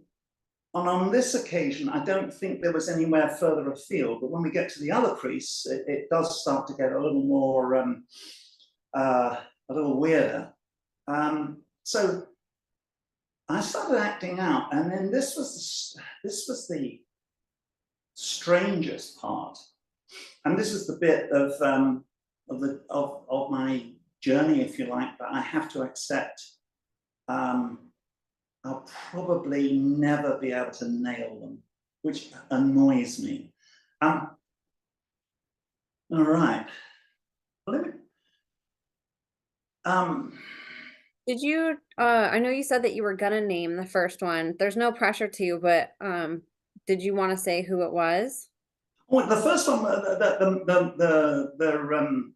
on this occasion, I don't think there was anywhere further afield, but when we get to the other priests, it does start to get a little more, a little weirder. So I started acting out, and then this was the strangest part, and this is the bit of my journey, if you like, that I have to accept. I'll probably never be able to nail them, which annoys me. All right. Let me, Did you, I know you said that you were gonna name the first one. There's no pressure to, but did you want to say who it was? well, the first one, the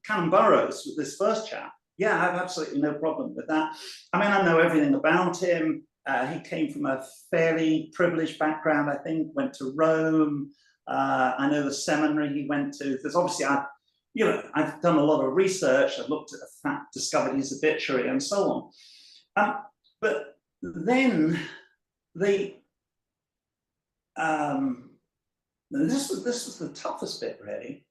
Canon Burrows, with this first chap. Yeah, I have absolutely no problem with that. I mean, I know everything about him. He came from a fairly privileged background, I think, went to Rome. I know the seminary he went to. There's obviously, I've done a lot of research. I've looked at the fact, discovered his obituary and so on. But then this was the toughest bit, really.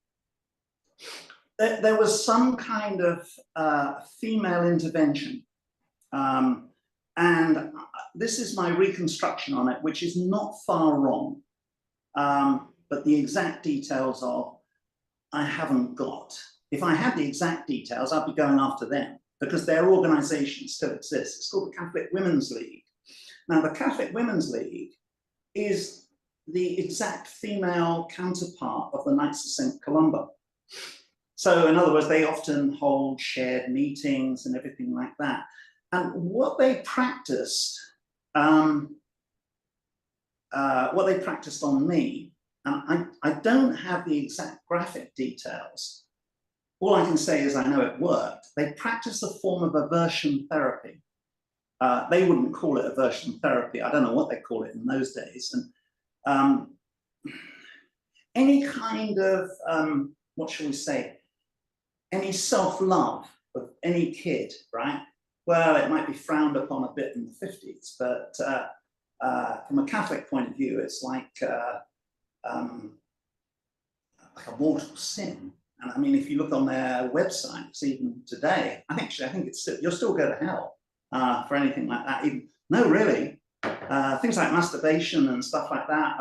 There was some kind of female intervention. And this is my reconstruction on it, which is not far wrong. But the exact details of, I haven't got. If I had the exact details, I'd be going after them, because their organization still exists. It's called the Catholic Women's League. Now, the Catholic Women's League is the exact female counterpart of the Knights of St Columba. So in other words, they often hold shared meetings and everything like that. And what they practiced on me, and I don't have the exact graphic details. All I can say is I know it worked. They practiced a form of aversion therapy. They wouldn't call it aversion therapy. I don't know what they call it in those days. And any kind of, what shall we say, any self-love of any kid, right? Well, it might be frowned upon a bit in the 50s, but from a Catholic point of view, it's like a mortal sin. And I mean, if you look on their websites, even today, I think it's still, you'll still go to hell for anything like that. Even, no, really, things like masturbation and stuff like that.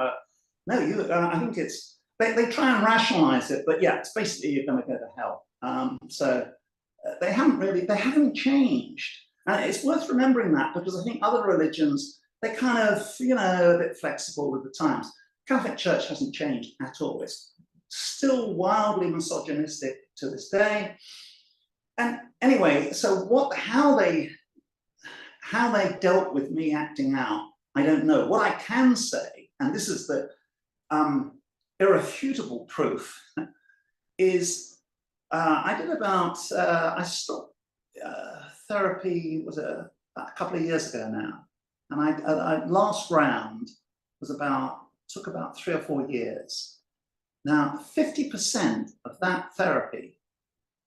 No, I think it's, they try and rationalize it, but yeah, it's basically you're going to go to hell. So they haven't changed. And it's worth remembering that, because I think other religions, they kind of, a bit flexible with the times. Catholic Church hasn't changed at all. It's still wildly misogynistic to this day. And anyway, so how they dealt with me acting out, I don't know. What I can say, and this is the irrefutable proof, is I stopped therapy was a couple of years ago now, and I last round was took about 3 or 4 years. Now, 50% of that therapy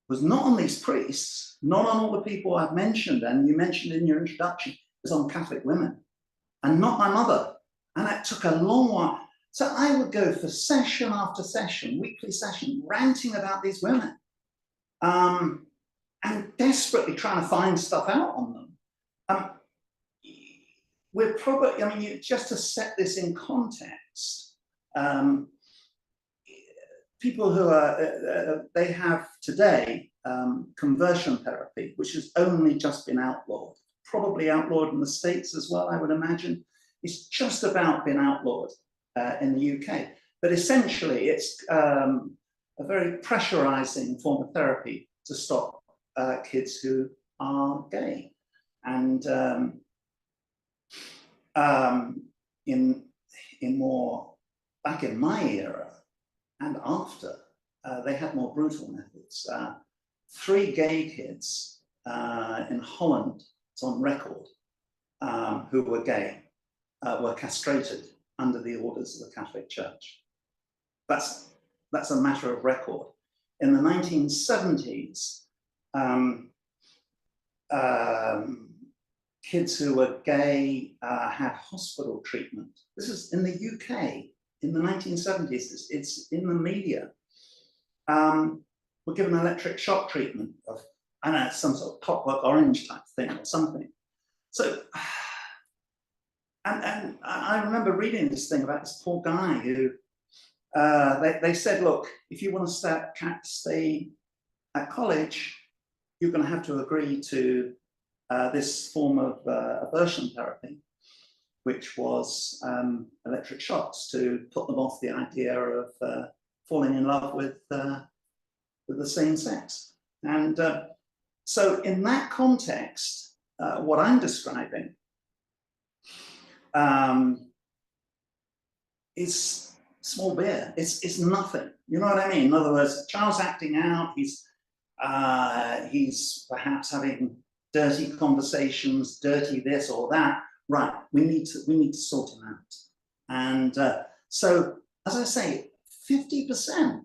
was not on these priests, not on all the people I've mentioned, and you mentioned in your introduction, it was on Catholic women, and not my mother. And it took a long while. So I would go for session after session, weekly session, ranting about these women, and desperately trying to find stuff out on them. We're probably, I mean, just to set this in context, people who are, they have today conversion therapy, which has only just been outlawed, probably outlawed in the States as well, I would imagine. It's just about been outlawed in the UK. But essentially, it's a very pressurizing form of therapy to stop kids who are gay. And back in my era and after, they had more brutal methods. 3 gay kids in Holland, it's on record, who were gay, were castrated under the orders of the Catholic Church. That's a matter of record. In the 1970s, kids who were gay had hospital treatment. This is in the UK in the 1970s. It's in the media. Were given electric shock treatment of, I don't know, some sort of Clockwork Orange type thing or something. So, and I remember reading this thing about this poor guy who, they said, look, if you want to stay at college, you're going to have to agree to this form of aversion therapy, which was electric shocks to put them off the idea of falling in love with with the same sex. And so in that context, what I'm describing is small beer. It's nothing. You know what I mean? In other words, a child's acting out. He's perhaps having dirty conversations, dirty this or that. Right. We need to sort him out. And so, as I say, 50%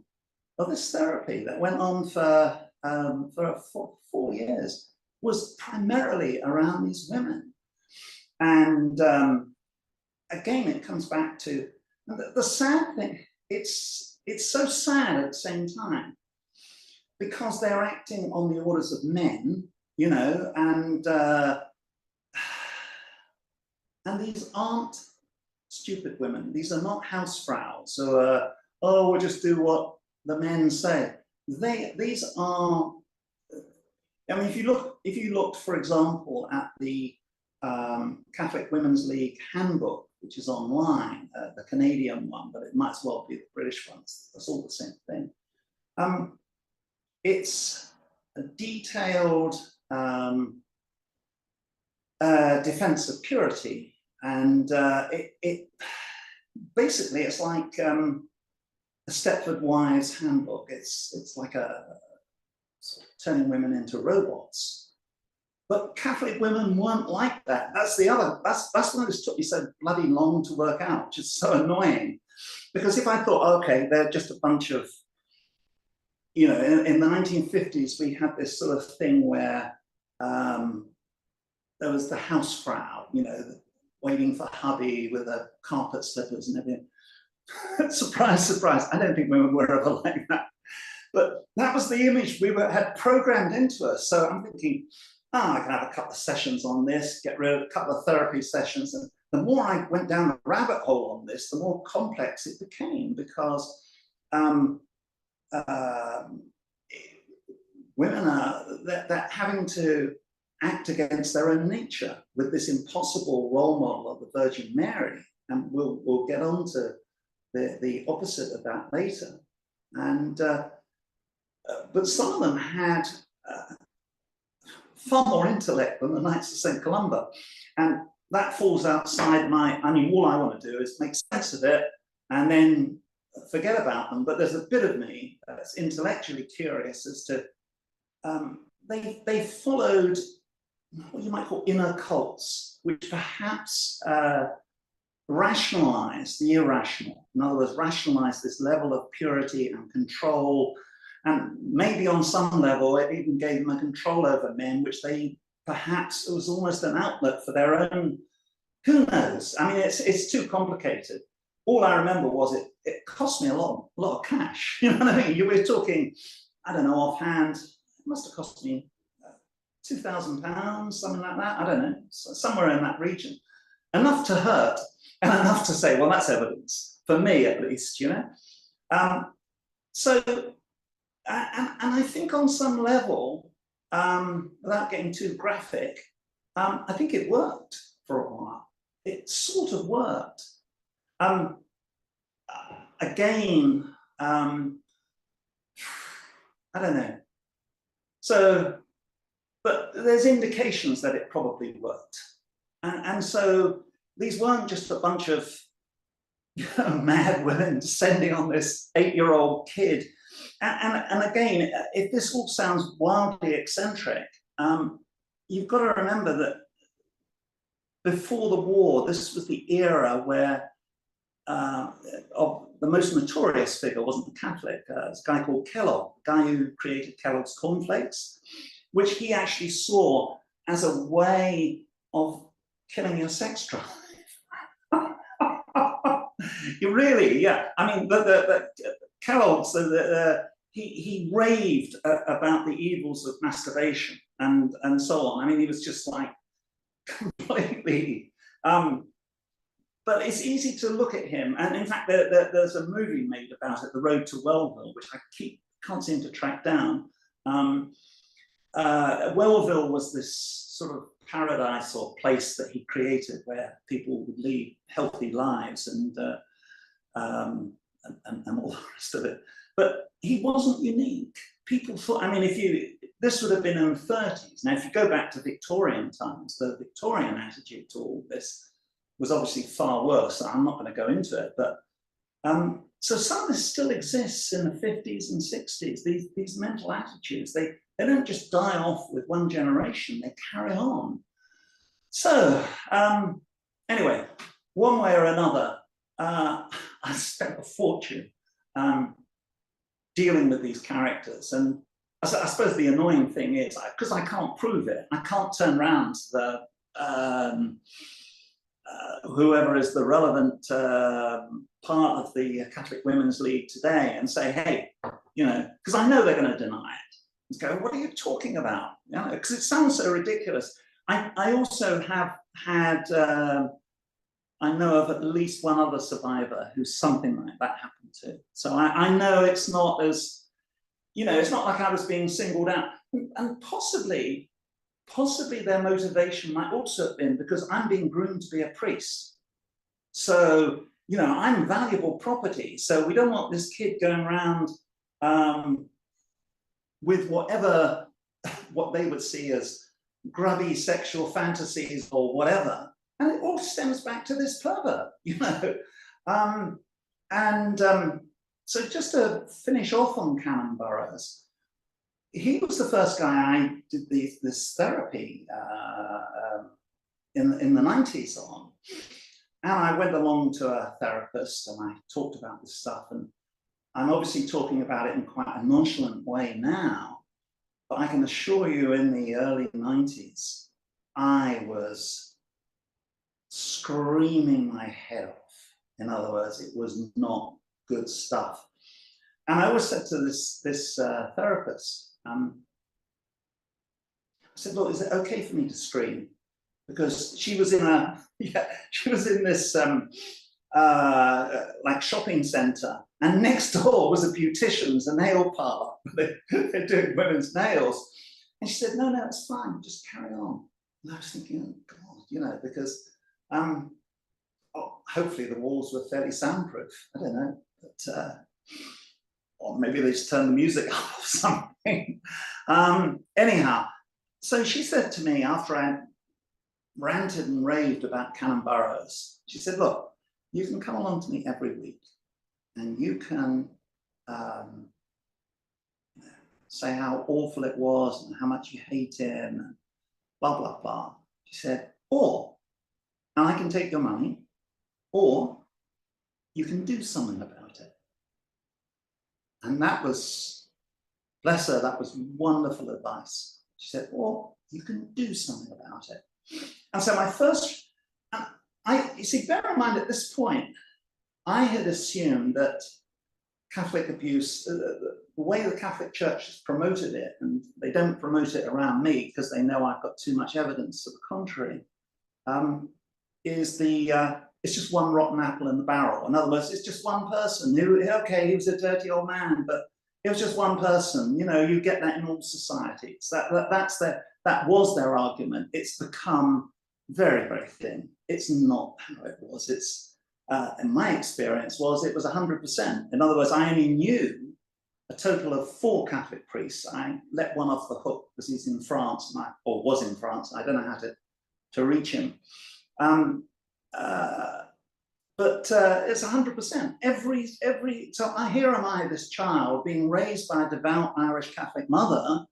of this therapy that went on for 4 years was primarily around these women. And again, it comes back to the sad thing. It's so sad at the same time, because they're acting on the orders of men, you know, and these aren't stupid women. These are not housefrauds. So, oh, we'll just do what the men say. These are. I mean, if you looked, for example, at the Catholic Women's League handbook, which is online, the Canadian one, but it might as well be the British one. That's all the same thing. It's a detailed defense of purity, and it basically, it's like a Stepford Wives handbook. It's like a sort of turning women into robots. But Catholic women weren't like that. That's why this took me so bloody long to work out, which is so annoying. Because if I thought, okay, they're just a bunch of, you know, in the 1950s, we had this sort of thing where there was the housefrau, you know, waiting for hubby with the carpet slippers and everything. Surprise, surprise. I don't think women were ever like that. But that was the image we had programmed into us. So I'm thinking, I can have a couple of sessions on this, get rid of a couple of therapy sessions. And the more I went down the rabbit hole on this, the more complex it became, because women are they're having to act against their own nature with this impossible role model of the Virgin Mary. And we'll get on to the opposite of that later. And but some of them had far more intellect than the Knights of St Columba. And that falls outside I mean, all I want to do is make sense of it and then forget about them. But there's a bit of me that's intellectually curious as to, they followed what you might call inner cults, which perhaps rationalize the irrational. In other words, rationalize this level of purity and control. And maybe on some level, it even gave them a control over men, which they perhaps, it was almost an outlet for their own, who knows? I mean, it's too complicated. All I remember was it cost me a lot of cash. You know what I mean? You were talking, I don't know, offhand, it must have cost me £2,000, something like that. I don't know, somewhere in that region. Enough to hurt and enough to say, well, that's evidence, for me at least, you know? So, and I think on some level, without getting too graphic, I think it worked for a while. It sort of worked. Again, I don't know. So, but there's indications that it probably worked. And so these weren't just a bunch of mad women descending on this 8-year-old kid. And again, if this all sounds wildly eccentric, you've got to remember that before the war, this was the era where of the most notorious figure wasn't a Catholic, it's a guy called Kellogg, the guy who created Kellogg's cornflakes, which he actually saw as a way of killing your sex drive. You really, yeah. I mean, the Kellogg's, he raved about the evils of masturbation and so on. I mean, he was just like completely. But it's easy to look at him, and in fact, there's a movie made about it, The Road to Wellville, which I can't seem to track down. Wellville was this sort of paradise or place that he created where people would lead healthy lives and all the rest of it. But he wasn't unique. people thought, I mean, this would have been in the 30s. Now, if you go back to Victorian times, the Victorian attitude to all this was obviously far worse. I'm not going to go into it, but so some of this still exists in the 50s and 60s. These mental attitudes, they don't just die off with one generation, they carry on. So anyway, one way or another, I spent a fortune dealing with these characters. And I suppose the annoying thing is, because I can't prove it, I can't turn around to the whoever is the relevant part of the Catholic Women's League today and say, hey, you know, because I know they're going to deny it. And go, what are you talking about? You know, because it sounds so ridiculous. I also have had, I know of at least one other survivor who something like that happened to. So I know it's not as, you know, it's not like I was being singled out. And possibly their motivation might also have been because I'm being groomed to be a priest. So, you know, I'm valuable property. So we don't want this kid going around with what they would see as grubby sexual fantasies or whatever. And it all stems back to this pervert, you know. So just to finish off on Canon Burroughs, he was the first guy I did this therapy in the 90s on. And I went along to a therapist and I talked about this stuff. And I'm obviously talking about it in quite a nonchalant way now, but I can assure you in the early 90s, I was screaming my head off. In other words, it was not good stuff. And I always said to this therapist, I said, look, is it okay for me to scream? Because she was in this like shopping center, and next door was a beautician's, a nail parlor. They're doing women's nails. And she said, no, it's fine, just carry on. And I was thinking, oh God, you know, because hopefully the walls were fairly soundproof. I don't know, but or maybe they just turned the music up or something. Anyhow, so she said to me after I ranted and raved about Canon Burroughs, she said, look, you can come along to me every week and you can say how awful it was and how much you hate him and blah, blah, blah. She said, or, and I can take your money, or you can do something about it. And that was, bless her, that was wonderful advice. She said, or you can do something about it. And so my first, you see, bear in mind at this point, I had assumed that Catholic abuse, the way the Catholic Church has promoted it, and they don't promote it around me because they know I've got too much evidence to the contrary, is it's just one rotten apple in the barrel. In other words, it's just one person who, okay, he was a dirty old man, but it was just one person. You know, you get that in all societies. That was their argument. It's become very, very thin. It's not how it was. It's, in my experience, it was 100%. In other words, I only knew a total of 4 Catholic priests. I let one off the hook because he's in France, or was in France. I don't know how to reach him. But it's 100%. So here am I, this child, being raised by a devout Irish Catholic mother,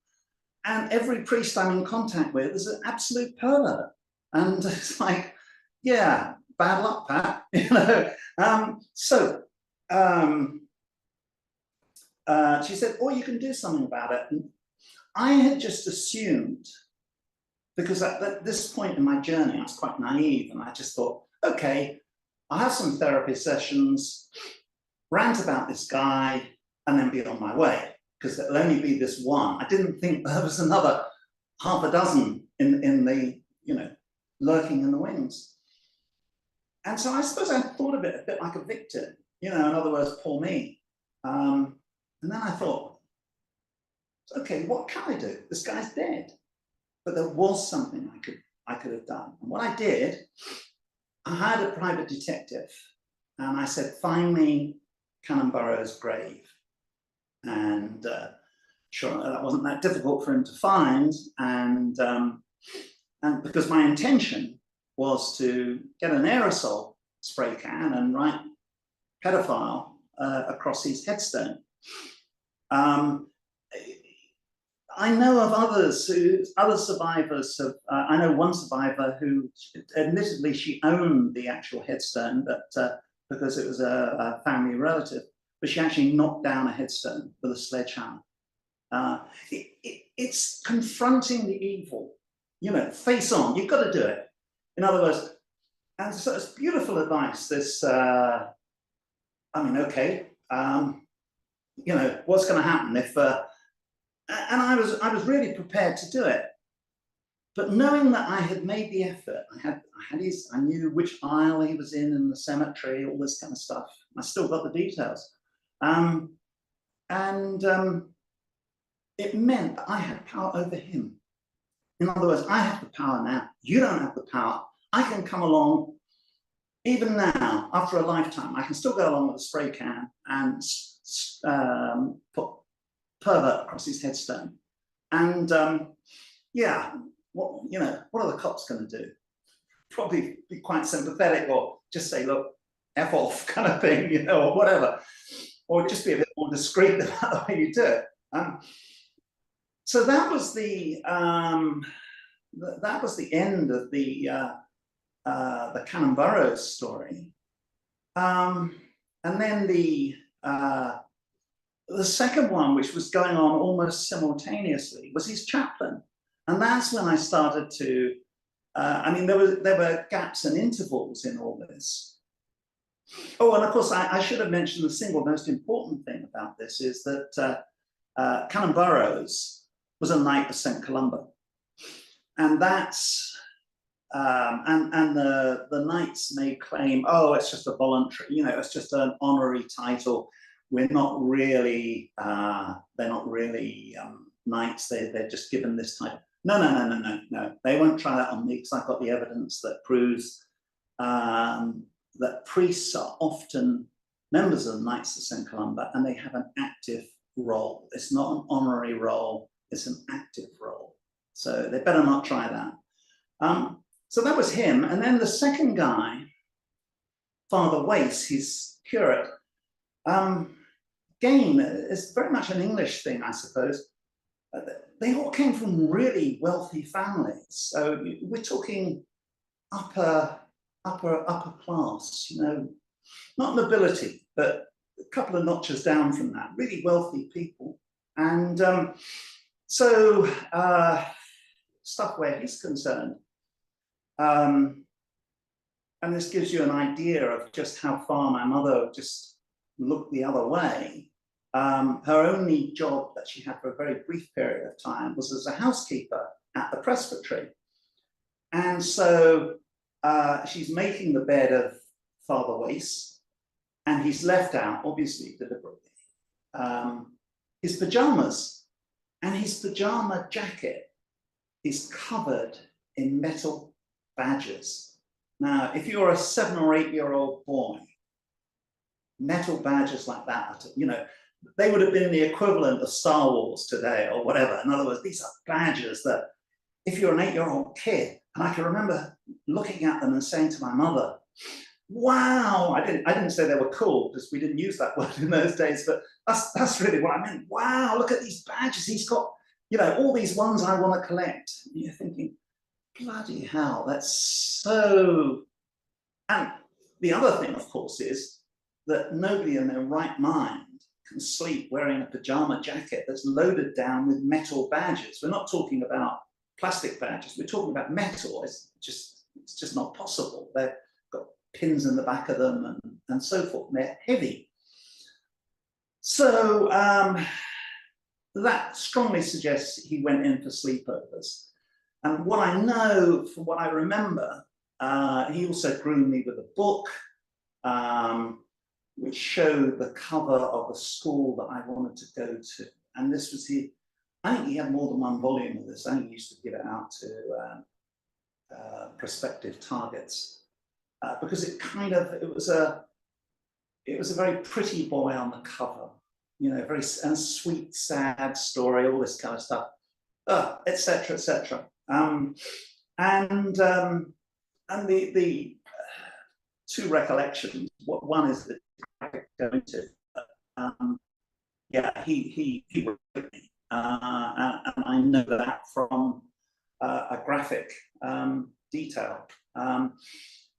and every priest I'm in contact with is an absolute pervert. And it's like, yeah, bad luck, Pat. You know. She said, "Oh, you can do something about it." And I had just assumed, because at this point in my journey, I was quite naive, and I just thought, okay, I'll have some therapy sessions, rant about this guy, and then be on my way, because there'll only be this one. I didn't think there was another half a dozen in the, you know, lurking in the wings. And so I suppose I thought of it a bit like a victim, you know, in other words, poor me. And then I thought, okay, what can I do? This guy's dead. But there was something I could have done. And what I did, I hired a private detective, and I said, find me Canon Burroughs' grave. And sure that wasn't that difficult for him to find, and because my intention was to get an aerosol spray can and write pedophile across his headstone. I know of others other survivors have, I know one survivor who, admittedly, she owned the actual headstone, but because it was a family relative, but she actually knocked down a headstone with a sledgehammer. It's confronting the evil, you know, face on. You've got to do it. In other words, and so it's beautiful advice. This, I mean, okay, you know, what's going to happen if? And I was really prepared to do it, but knowing that I had made the effort, I knew which aisle he was in the cemetery, all this kind of stuff. I still got the details, it meant that I had power over him. In other words, I have the power now. You don't have the power. I can come along, even now, after a lifetime. I can still go along with a spray can and put pervert across his headstone. And yeah, what, you know, what are the cops going to do? Probably be quite sympathetic, or just say, look, F off, kind of thing, you know, or whatever, or just be a bit more discreet about the way you do it. So that was the end of the Canon Burrows story, and then the second one, which was going on almost simultaneously, was his chaplain, and that's when I started to. I mean, there were gaps and intervals in all this. Oh, and of course, I should have mentioned the single most important thing about this is that Canon Burrows was a Knight of St Columba, and that's and the knights may claim, oh, it's just a voluntary, you know, it's just an honorary title. We're not really, they're not really knights. They're just given this title. No. They won't try that on me because I've got the evidence that proves that priests are often members of the Knights of St Columba, and they have an active role. It's not an honorary role. It's an active role. So they better not try that. So that was him. And then the second guy, Father Wace, his curate, again, it's very much an English thing, I suppose. They all came from really wealthy families. So we're talking upper class, you know, not nobility, but a couple of notches down from that, really wealthy people. And so stuff where he's concerned, and this gives you an idea of just how far my mother just looked the other way. Her only job that she had for a very brief period of time was as a housekeeper at the presbytery. And so she's making the bed of Father Wace, and he's left out, obviously deliberately, his pajamas. And his pajama jacket is covered in metal badges. Now, if you're a 7 or 8-year-old boy, metal badges like that, you know, they would have been the equivalent of Star Wars today or whatever. In other words, these are badges that if you're an 8-year-old kid, and I can remember looking at them and saying to my mother, wow, I didn't say they were cool because we didn't use that word in those days, but that's really what I meant. Wow, look at these badges. He's got, you know, all these ones I want to collect. And you're thinking, bloody hell, that's so. And the other thing, of course, is that nobody in their right mind can sleep wearing a pajama jacket that's loaded down with metal badges. We're not talking about plastic badges. We're talking about metal. It's just not possible. They've got pins in the back of them and so forth. They're heavy. So that strongly suggests he went in for sleepovers. And what I know, from what I remember, he also groomed me with a book which showed the cover of a school that I wanted to go to. And this was I think he had more than one volume of this. I think he used to give it out to prospective targets because it was a very pretty boy on the cover. you know, very sweet, sad story, all this kind of stuff, etc., etc. And the two recollections. One is that going to, yeah, he wrote me, and I know that from a graphic detail.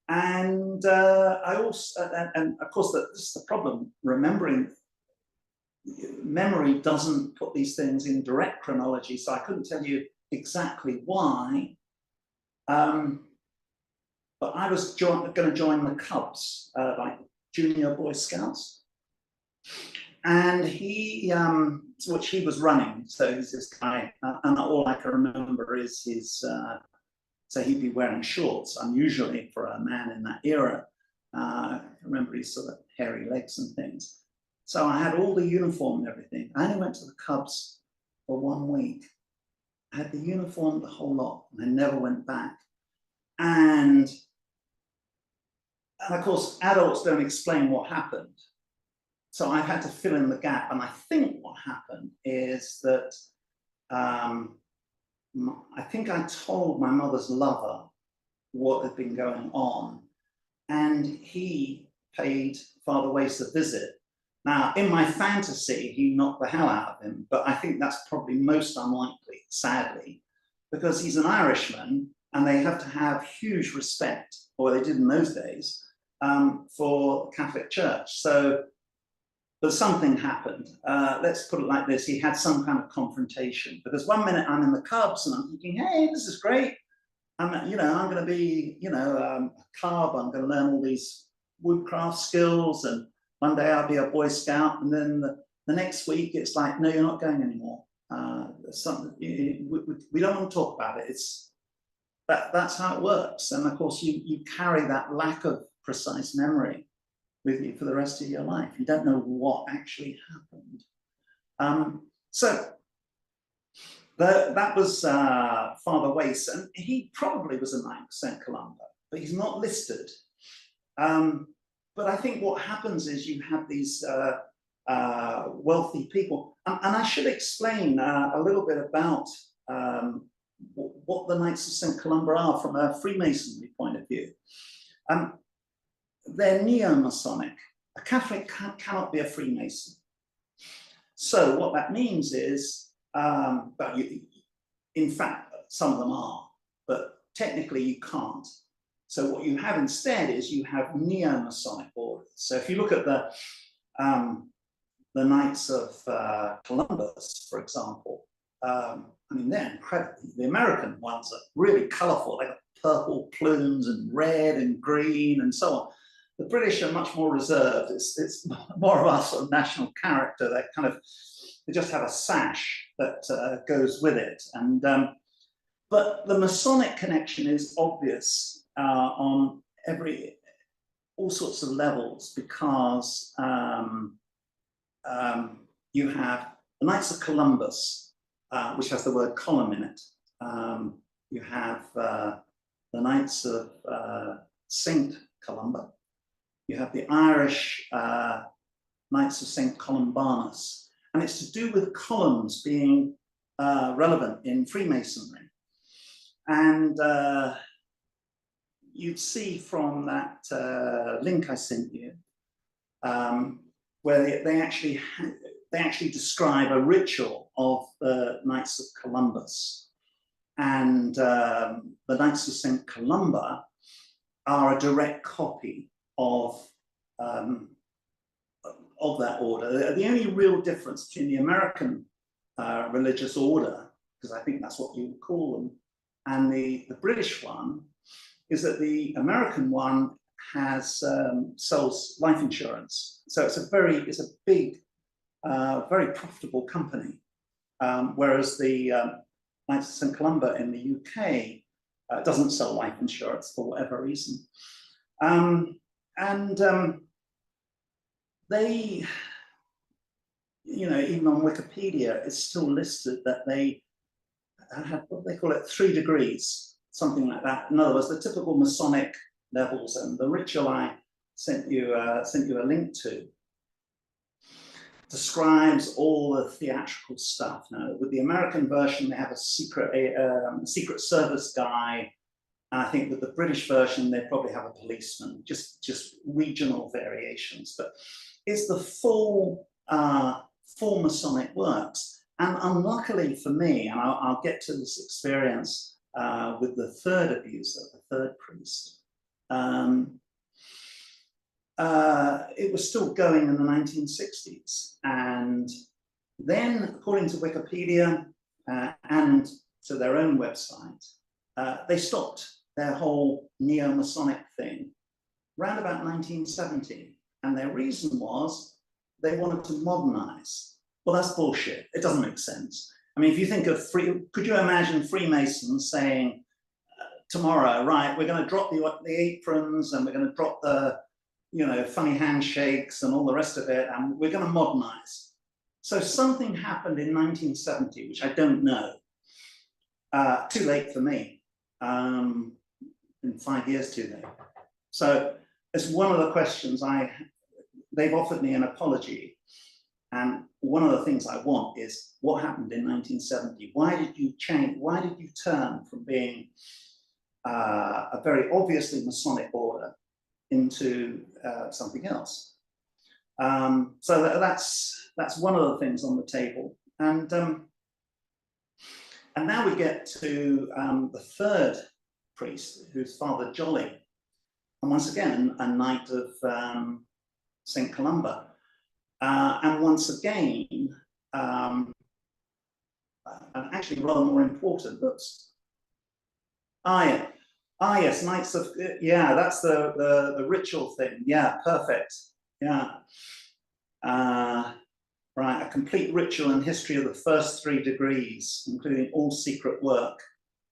And I also, and of course, this is the problem, remembering. Memory doesn't put these things in direct chronology, so I couldn't tell you exactly why. But I was going to join the Cubs, like junior Boy Scouts, and he, which he was running. So he's this guy, and all I can remember is his. So he'd be wearing shorts, unusually for a man in that era. I remember his sort of hairy legs and things. So I had all the uniform and everything. I only went to the Cubs for 1 week. I had the uniform, the whole lot, and I never went back. And of course, adults don't explain what happened. So I've had to fill in the gap. And I think what happened is that I think I told my mother's lover what had been going on, and he paid Father Wace a visit. Now, in my fantasy, he knocked the hell out of him, but I think that's probably most unlikely, sadly, because he's an Irishman and they have to have huge respect, or they did in those days, for the Catholic Church. So, but something happened. Let's put it like this: he had some kind of confrontation, because 1 minute I'm in the Cubs and I'm thinking, hey, this is great. I'm going to be, a Cub. I'm going to learn all these woodcraft skills, and one day I'll be a Boy Scout, and then the next week it's like, no, you're not going anymore. We don't want to talk about it. That's how it works. And of course, you carry that lack of precise memory with you for the rest of your life. You don't know what actually happened. So that was Father Wace, and he probably was a Knight of St Columba, but he's not listed. But I think what happens is you have these wealthy people, and I should explain a little bit about what the Knights of St Columba are from a Freemasonry point of view. They're neo-Masonic. A Catholic cannot be a Freemason. So what that means is, in fact, some of them are, but technically you can't. So what you have instead is you have neo-Masonic orders. So if you look at the Knights of Columbus, for example, I mean, they're incredible. The American ones are really colorful. They got purple plumes and red and green and so on. The British are much more reserved. It's more of a sort of national character. They just have a sash that goes with it. And but the Masonic connection is obvious on all sorts of levels, because you have the Knights of Columbus, which has the word column in it. You have the Knights of St Columba. You have the Irish Knights of St Columbanus, and it's to do with columns being relevant in Freemasonry. And you'd see from that link I sent you, where they actually describe a ritual of the Knights of Columbus, and the Knights of St Columba are a direct copy of that order. The only real difference between the American religious order, because I think that's what you would call them, and the British one, is that the American one sells life insurance. So it's a big, very profitable company. Whereas the Knights of St Columba in the UK doesn't sell life insurance for whatever reason. They, even on Wikipedia, it's still listed that they have, what they call it, 3 degrees, something like that. In other words, the typical Masonic levels, and the ritual I sent you a link to. describes all the theatrical stuff. Now, with the American version, they have a secret service guy. And I think with the British version, they probably have a policeman, just regional variations. But it's the full Masonic works. And unluckily for me, and I'll get to this experience with the third abuser, the third priest, it was still going in the 1960s. And then, according to Wikipedia and to their own website, they stopped their whole neo-Masonic thing around about 1970. And their reason was they wanted to modernize. Well, that's bullshit. It doesn't make sense. I mean, if you think of could you imagine Freemasons saying tomorrow, right, we're going to drop the aprons and we're going to drop the, you know, funny handshakes and all the rest of it, and we're going to modernize. So something happened in 1970, which I don't know. Too late for me. In 5 years too late. So it's one of the questions they've offered me an apology. And one of the things I want is what happened in 1970? Why did you change? Why did you turn from being a very obviously Masonic order into something else? So that's one of the things on the table. And now we get to the third priest, who's Father Jolly, and once again a Knight of St Columba, and once again, and actually rather more important, oops. Yes, Knights of, yeah, that's the ritual thing. Yeah, perfect. Yeah. Right, a complete ritual and history of the first 3 degrees, including all secret work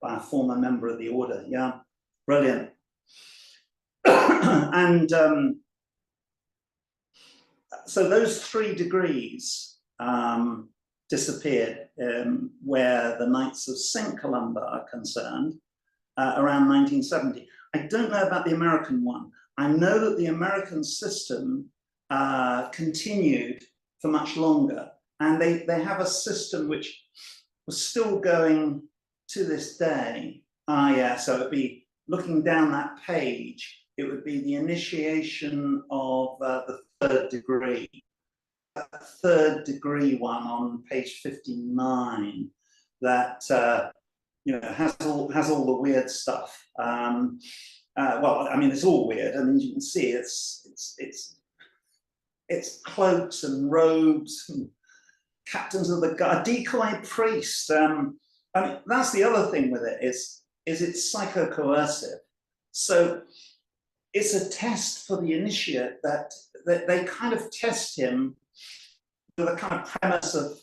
by a former member of the order. Yeah, brilliant. And so those 3 degrees disappeared where the Knights of St Columba are concerned around 1970. I don't know about the American one. I know that the American system continued for much longer, and they have a system which was still going to this day. Yeah, so it'd be looking down that page, it would be the initiation of the 3rd degree. That 3rd degree one on page 59 that you know, has all the weird stuff. Well, I mean, it's all weird. I mean, you can see it's cloaks and robes and captains of the guard, decoy priest. I mean, that's the other thing with it is it's psycho-coercive. So it's a test for the initiate that they kind of test him with a kind of premise of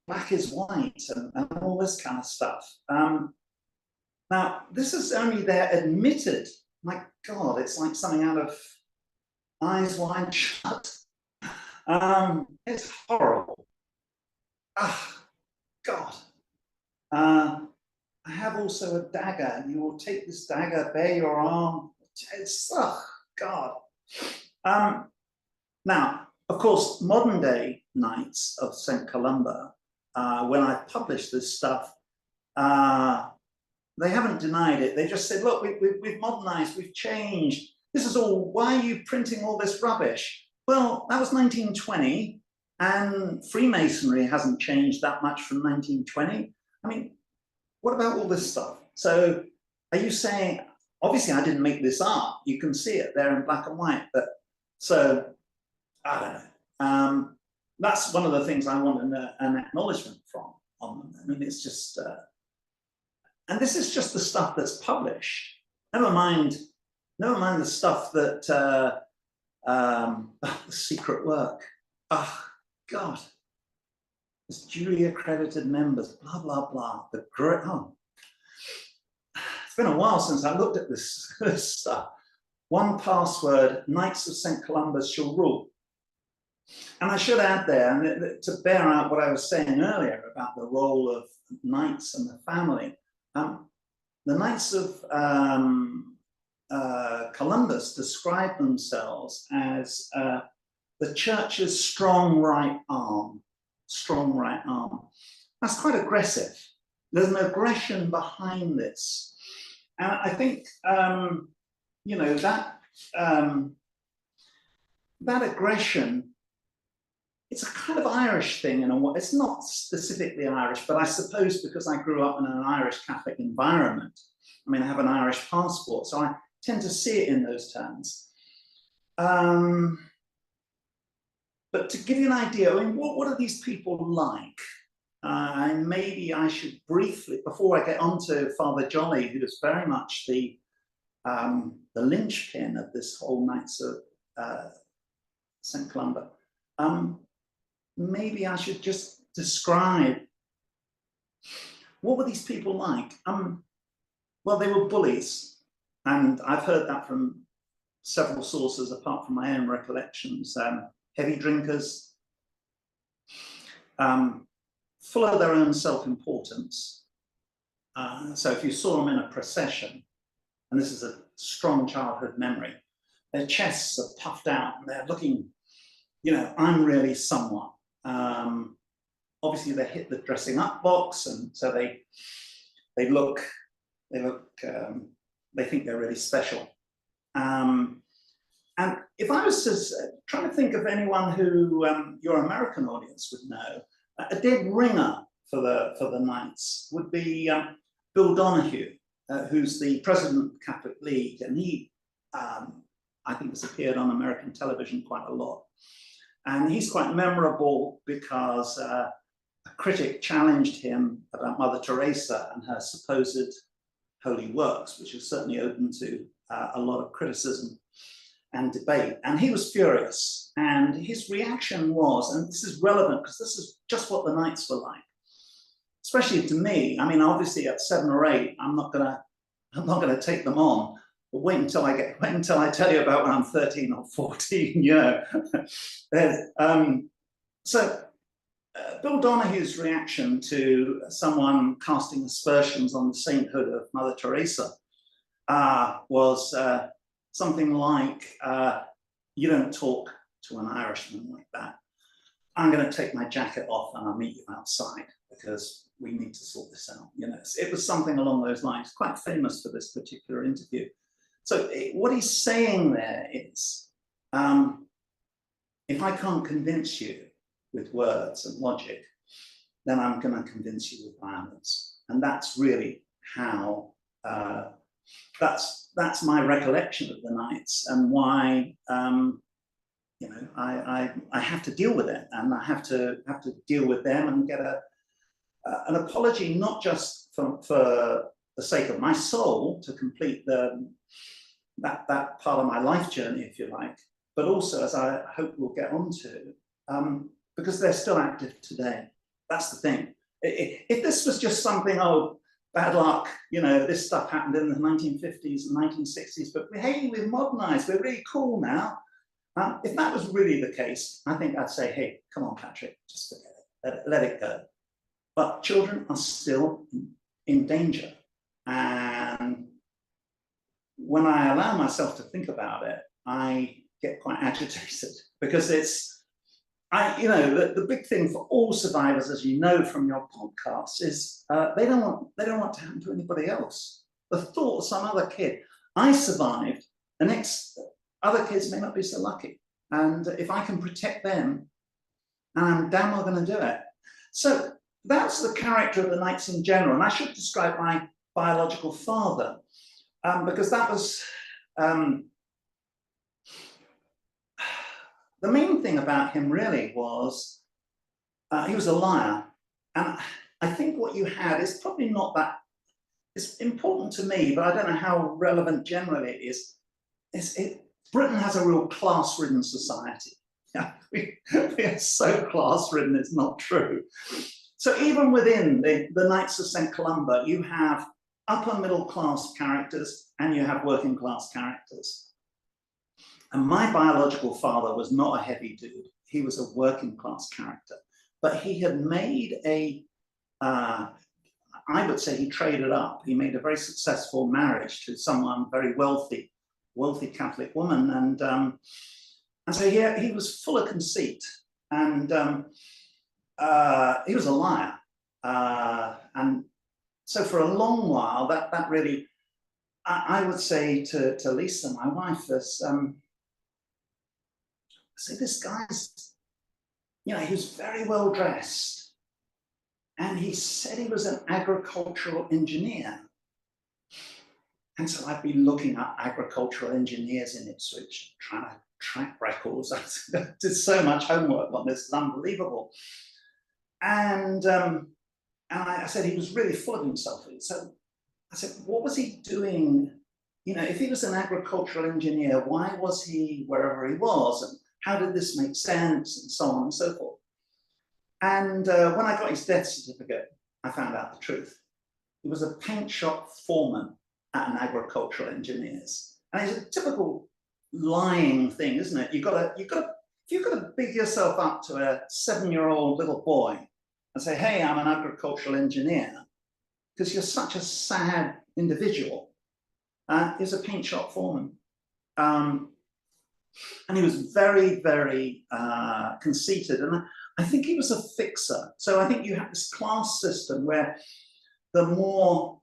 black is white and all this kind of stuff. Now, this is only their admitted, my God, it's like something out of Eyes Wide Shut. It's horrible. Ah, God. I have also a dagger, and you will take this dagger, bare your arm. It's, oh, God. Now, of course, modern day Knights of St Columba, when I published this stuff, they haven't denied it. They just said, look, we've modernized, we've changed. This is all, why are you printing all this rubbish? Well, that was 1920, and Freemasonry hasn't changed that much from 1920. I mean, what about all this stuff? So are you saying, obviously I didn't make this up, you can see it there in black and white, but so, I don't know. That's one of the things I want an acknowledgement from on them. I mean, it's just, and this is just the stuff that's published. Never mind the stuff that, the secret work. Oh, God. It's duly accredited members, blah, blah, blah. The great, oh. It's been a while since I looked at this stuff. One password, Knights of St Columba shall rule. And I should add there, and to bear out what I was saying earlier about the role of knights and the family, the Knights of Columbus describe themselves as the church's strong right arm. Strong right arm. That's quite aggressive. There's an aggression behind this. And I think, you know, that aggression, it's a kind of Irish thing in a way. It's not specifically Irish, but I suppose because I grew up in an Irish Catholic environment, I mean, I have an Irish passport, so I tend to see it in those terms. But to give you an idea, I mean, what are these people like? And maybe I should briefly, before I get on to Father Jolly, who is very much the linchpin of this whole Knights of St Columba, maybe I should just describe what were these people like. Well, they were bullies, and I've heard that from several sources apart from my own recollections. Heavy drinkers, full of their own self-importance. So if you saw them in a procession, and this is a strong childhood memory, their chests are puffed out and they're looking, you know, I'm really someone. Obviously they hit the dressing up box, and so they think they're really special. And if I was trying to think of anyone who your American audience would know, a dead ringer for the Knights would be Bill Donahue, who's the president of the Catholic League, and he, I think, has appeared on American television quite a lot. And he's quite memorable because a critic challenged him about Mother Teresa and her supposed holy works, which is certainly open to a lot of criticism and debate. And he was furious. And his reaction was, and this is relevant because this is just what the Knights were like, especially to me. I mean, obviously at 7 or 8, I'm not gonna take them on. But wait until I tell you about when I'm 13 or 14, you know. Bill Donahue's reaction to someone casting aspersions on the sainthood of Mother Teresa was something like, you don't talk to an Irishman like that. I'm going to take my jacket off and I'll meet you outside because we need to sort this out. You know, it was something along those lines, quite famous for this particular interview. So what he's saying there is, if I can't convince you with words and logic, then I'm going to convince you with violence. And that's really how, that's my recollection of the Knights, and why, you know, I have to deal with it, and I have to deal with them and get an apology, not just for the sake of my soul to complete that part of my life journey, if you like, but also, as I hope we'll get onto, because they're still active today. That's the thing. If this was just something, oh, bad luck, you know, this stuff happened in the 1950s and 1960s, but hey, we've modernized, we're really cool now. If that was really the case, I think I'd say, hey, come on, Patrick, just forget it, let it go. But children are still in danger. And when I allow myself to think about it, I get quite agitated, because it's, you know, the big thing for all survivors, as you know from your podcasts, is they don't want to happen to anybody else. The thought of some other kid, I survived, the next other kids may not be so lucky. And if I can protect them, I'm damn well going to do it. So that's the character of the Knights in general. And I should describe my biological father, because that was, the main thing about him really was, he was a liar. And I think what you had is probably not that, it's important to me, but I don't know how relevant generally it is. Britain has a real class-ridden society. Yeah, we are so class-ridden, it's not true. So even within the Knights of St Columba, you have upper middle class characters and you have working class characters. And my biological father was not a heavy dude. He was a working class character, but he had made I would say he traded up. He made a very successful marriage to someone very wealthy Catholic woman. And And so he was full of conceit, and he was a liar. And so for a long while, that really, I would say to Lisa, my wife, is, say this guy's, you know, he was very well dressed, and he said he was an agricultural engineer. And so I've been looking at agricultural engineers in Ipswich, trying to track records. I did so much homework on this, it's unbelievable. And I said he was really full of himself. So I said, what was he doing? You know, if he was an agricultural engineer, why was he wherever he was? And how did this make sense? And so on and so forth. And when I got his death certificate, I found out the truth. He was a paint shop foreman at an agricultural engineer's. And it's a typical lying thing, isn't it? You've got to big yourself up to a 7-year-old little boy and say, hey, I'm an agricultural engineer, because you're such a sad individual. He's a paint shop foreman. And he was very, very conceited. And I think he was a fixer. So I think you have this class system where the more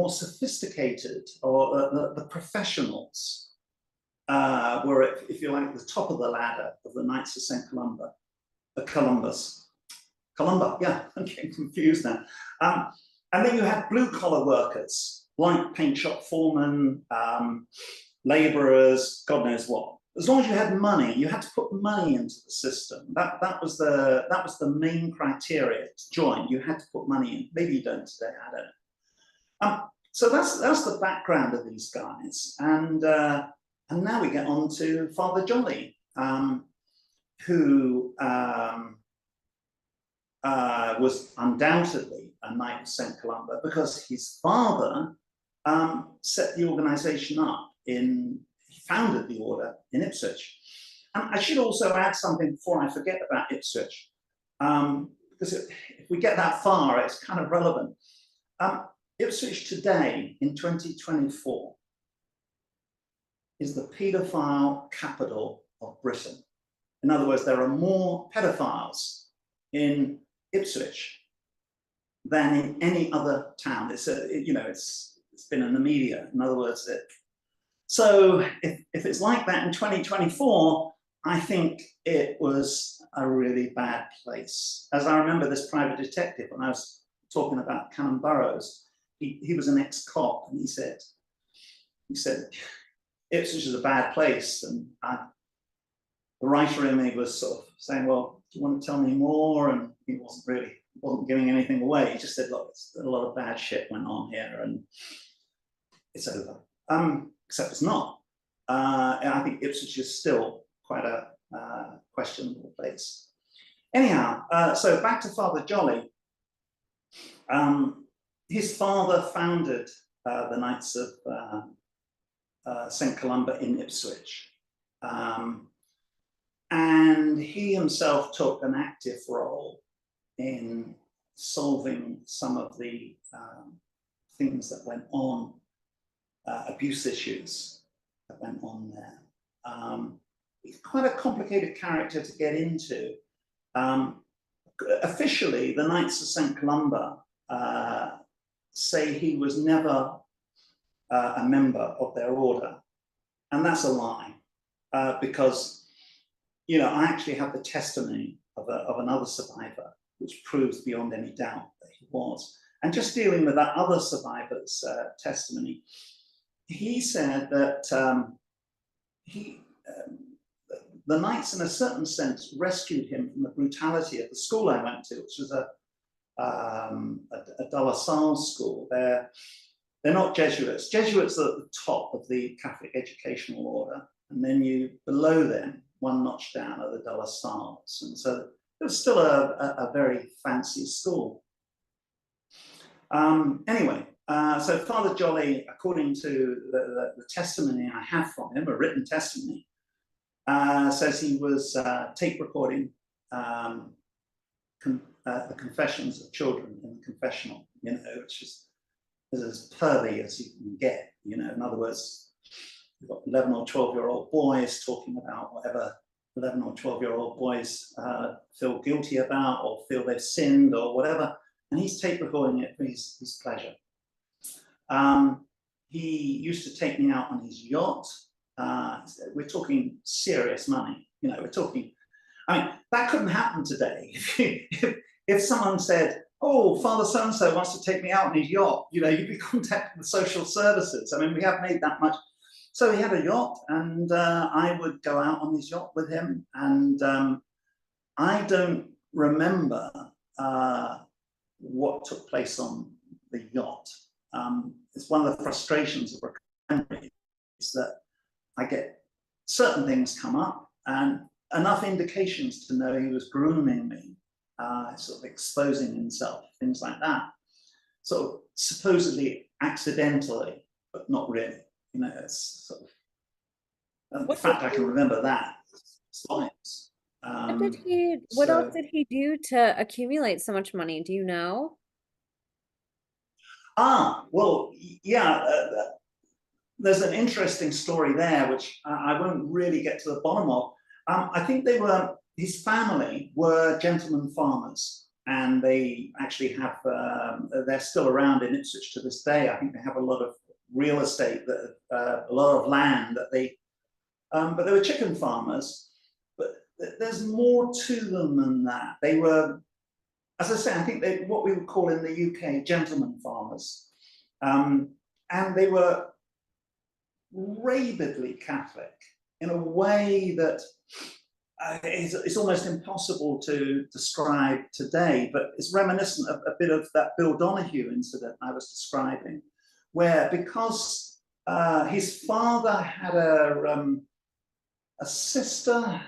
sophisticated, or the professionals, were, if you like, the top of the ladder of the Knights of St Columba, Columba, yeah, I'm getting confused now. And then you had blue-collar workers, like paint shop foremen, laborers, God knows what. As long as you had money, you had to put money into the system. That was the main criteria to join. You had to put money in. Maybe you don't today, I don't know. So that's the background of these guys. And now we get on to Father Jolly, who was undoubtedly a Knight of St Columba, because his father set the organization up he founded the order in Ipswich. And I should also add something before I forget about Ipswich, because if we get that far, it's kind of relevant. Ipswich today, in 2024, is the paedophile capital of Britain. In other words, there are more pedophiles in Ipswich than in any other town. It's been in the media. In other words, so if it's like that in 2024, I think it was a really bad place. As I remember this private detective, when I was talking about Canon Burrows, he was an ex-cop, and he said, Ipswich is a bad place. And the writer in me was sort of saying, well, do you want to tell me more? And he wasn't giving anything away. He just said, look, a lot of bad shit went on here, and it's over. Except it's not. And I think Ipswich is still quite a questionable place. Anyhow, so back to Father Jolly. His father founded the Knights of St Columba in Ipswich. And he himself took an active role in solving some of the things that went on, abuse issues that went on there. He's quite a complicated character to get into. Officially, the Knights of St Columba say he was never a member of their order. And that's a lie, because, you know, I actually have the testimony of another survivor, which proves beyond any doubt that he was. And just dealing with that other survivor's testimony, he said that the Knights, in a certain sense, rescued him from the brutality of the school I went to, which was a de la Salle school. They're not Jesuits. Jesuits are at the top of the Catholic educational order, and then below them, one notch down, are the de la Salles. And so it was still a very fancy school. Anyway, so Father Jolly, according to the testimony I have from him, a written testimony, says he was tape recording the confessions of children in the confessional, you know, which is as pervy as you can get, you know. In other words, we've got 11 or 12-year-old boys talking about whatever 11 or 12-year-old boys feel guilty about or feel they've sinned or whatever, and he's tape recording it for his pleasure. He used to take me out on his yacht. We're talking serious money, you know, we're talking, I mean, that couldn't happen today. If someone said, oh, Father so-and-so wants to take me out on his yacht, you know, you'd be contacting the social services. I mean, we have made that much. So he had a yacht, and I would go out on his yacht with him. And I don't remember what took place on the yacht. It's one of the frustrations of recovery is that I get certain things come up and enough indications to know he was grooming me, sort of exposing himself, things like that. So supposedly accidentally, but not really. You know, it's sort of, in fact, I can remember that. Science. What else did he do to accumulate so much money? Do you know? Well, yeah, there's an interesting story there, which I won't really get to the bottom of. I think his family were gentlemen farmers, and they actually have, they're still around in Ipswich to this day. I think they have a lot of real estate, a lot of land that but they were chicken farmers, but there's more to them than that. They were, as I say, I think they what we would call in the UK gentlemen farmers, and they were rabidly Catholic in a way that it's almost impossible to describe today, but it's reminiscent of a bit of that Bill Donahue incident I was describing, where because his father had a sister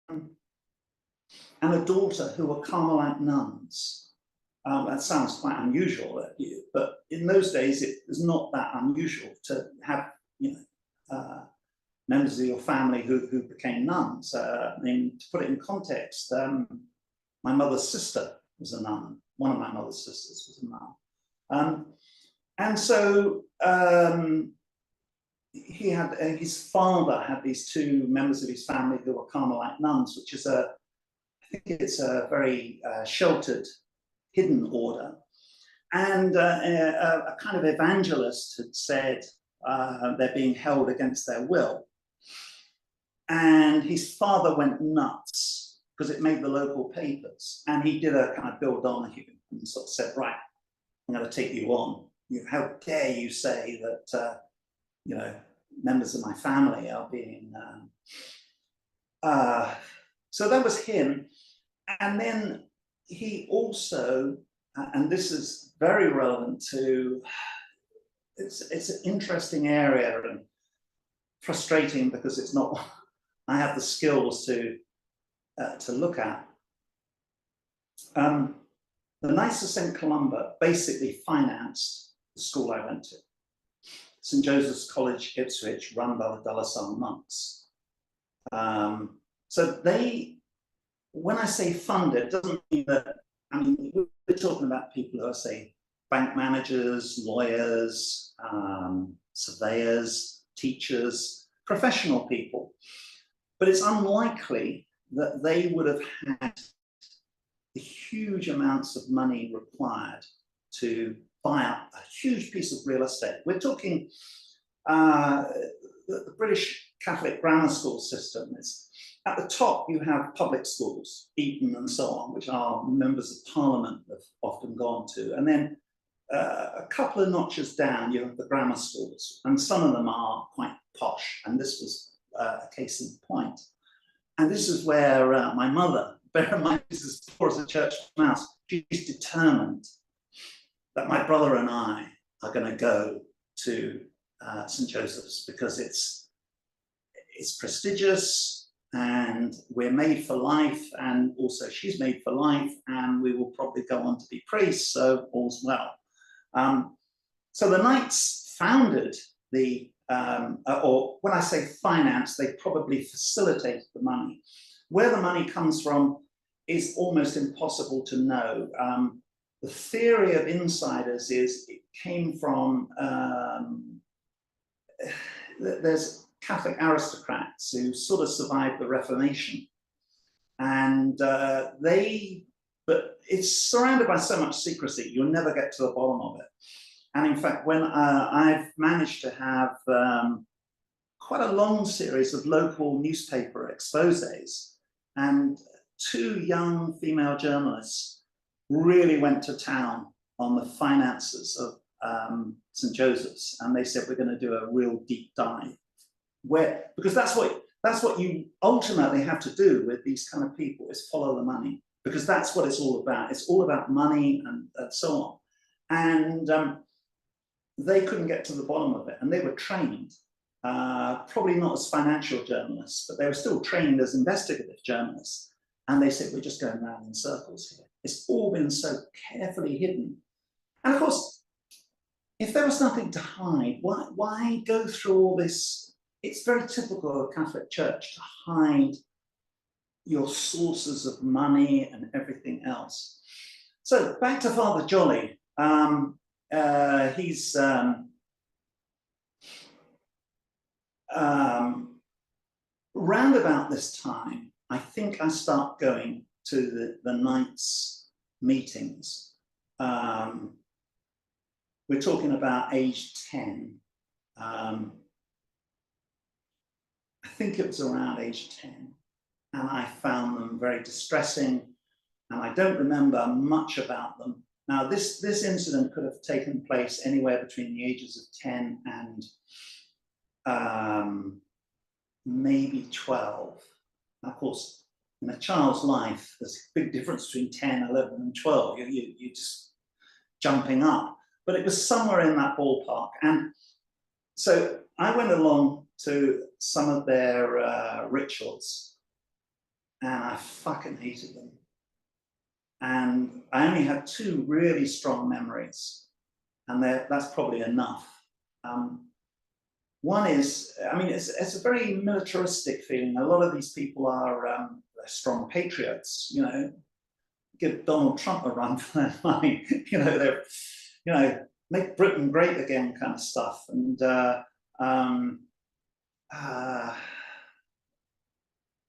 and a daughter who were Carmelite nuns. That sounds quite unusual, but in those days it was not that unusual to have, you know, members of your family who became nuns. I mean, to put it in context, my mother's sister was a nun. One of my mother's sisters was a nun. And so he had, his father had these two members of his family who were Carmelite nuns, which is I think it's a very sheltered, hidden order. And a kind of evangelist had said they're being held against their will. And his father went nuts because it made the local papers. And he did a kind of Bill Donahue and sort of said, right, I'm going to take you on. How dare you say that, you know, members of my family are being... So that was him. And then he also, and this is very relevant to, it's an interesting area and frustrating because it's not, I have the skills to look at. The Knights of St Columba basically financed the school I went to. St Joseph's College, Ipswich, run by the De La Salle monks. So they, when I say funded, it doesn't mean that, I mean, we're talking about people who are, say, bank managers, lawyers, surveyors, teachers, professional people. But it's unlikely that they would have had the huge amounts of money required to buy up a huge piece of real estate. We're talking the British Catholic grammar school system is, at the top you have public schools, Eton and so on, which our members of parliament have often gone to. And then a couple of notches down, you have the grammar schools, and some of them are quite posh. And this was a case in point. And this is where my mother, bear in mind, this is as poor as a church mouse, she's determined that my brother and I are going to go to St Joseph's because it's prestigious and we're made for life, and also she's made for life, and we will probably go on to be priests, so all's well. So the Knights founded the, or when I say finance, they probably facilitated the money. Where the money comes from is almost impossible to know. The theory of insiders is it came from there's Catholic aristocrats who sort of survived the Reformation, and but it's surrounded by so much secrecy, you'll never get to the bottom of it. And in fact, when I've managed to have quite a long series of local newspaper exposés, and 2 young female journalists really went to town on the finances of St. Joseph's, and they said, we're going to do a real deep dive, because that's what you ultimately have to do with these kind of people, is follow the money, because that's what it's all about. It's all about money and so on. And they couldn't get to the bottom of it, and they were trained, probably not as financial journalists, but they were still trained as investigative journalists. And they said, we're just going round in circles here. It's all been so carefully hidden. And of course, if there was nothing to hide, why go through all this? It's very typical of the Catholic Church to hide your sources of money and everything else. So back to Father Jolly. He's round about this time, I think I start going to the Knights meetings. We're talking about age 10. I think it was around age 10, and I found them very distressing, and I don't remember much about them. Now, this incident could have taken place anywhere between the ages of 10 and maybe 12. Of course, in a child's life, there's a big difference between 10, 11, and 12. You're just jumping up. But it was somewhere in that ballpark. And so I went along to some of their rituals, and I fucking hated them. And I only had 2 really strong memories, and that's probably enough. One is, I mean, it's a very militaristic feeling. A lot of these people are strong patriots, you know, give Donald Trump a run for their money, you know, they're, you know, make Britain great again kind of stuff. And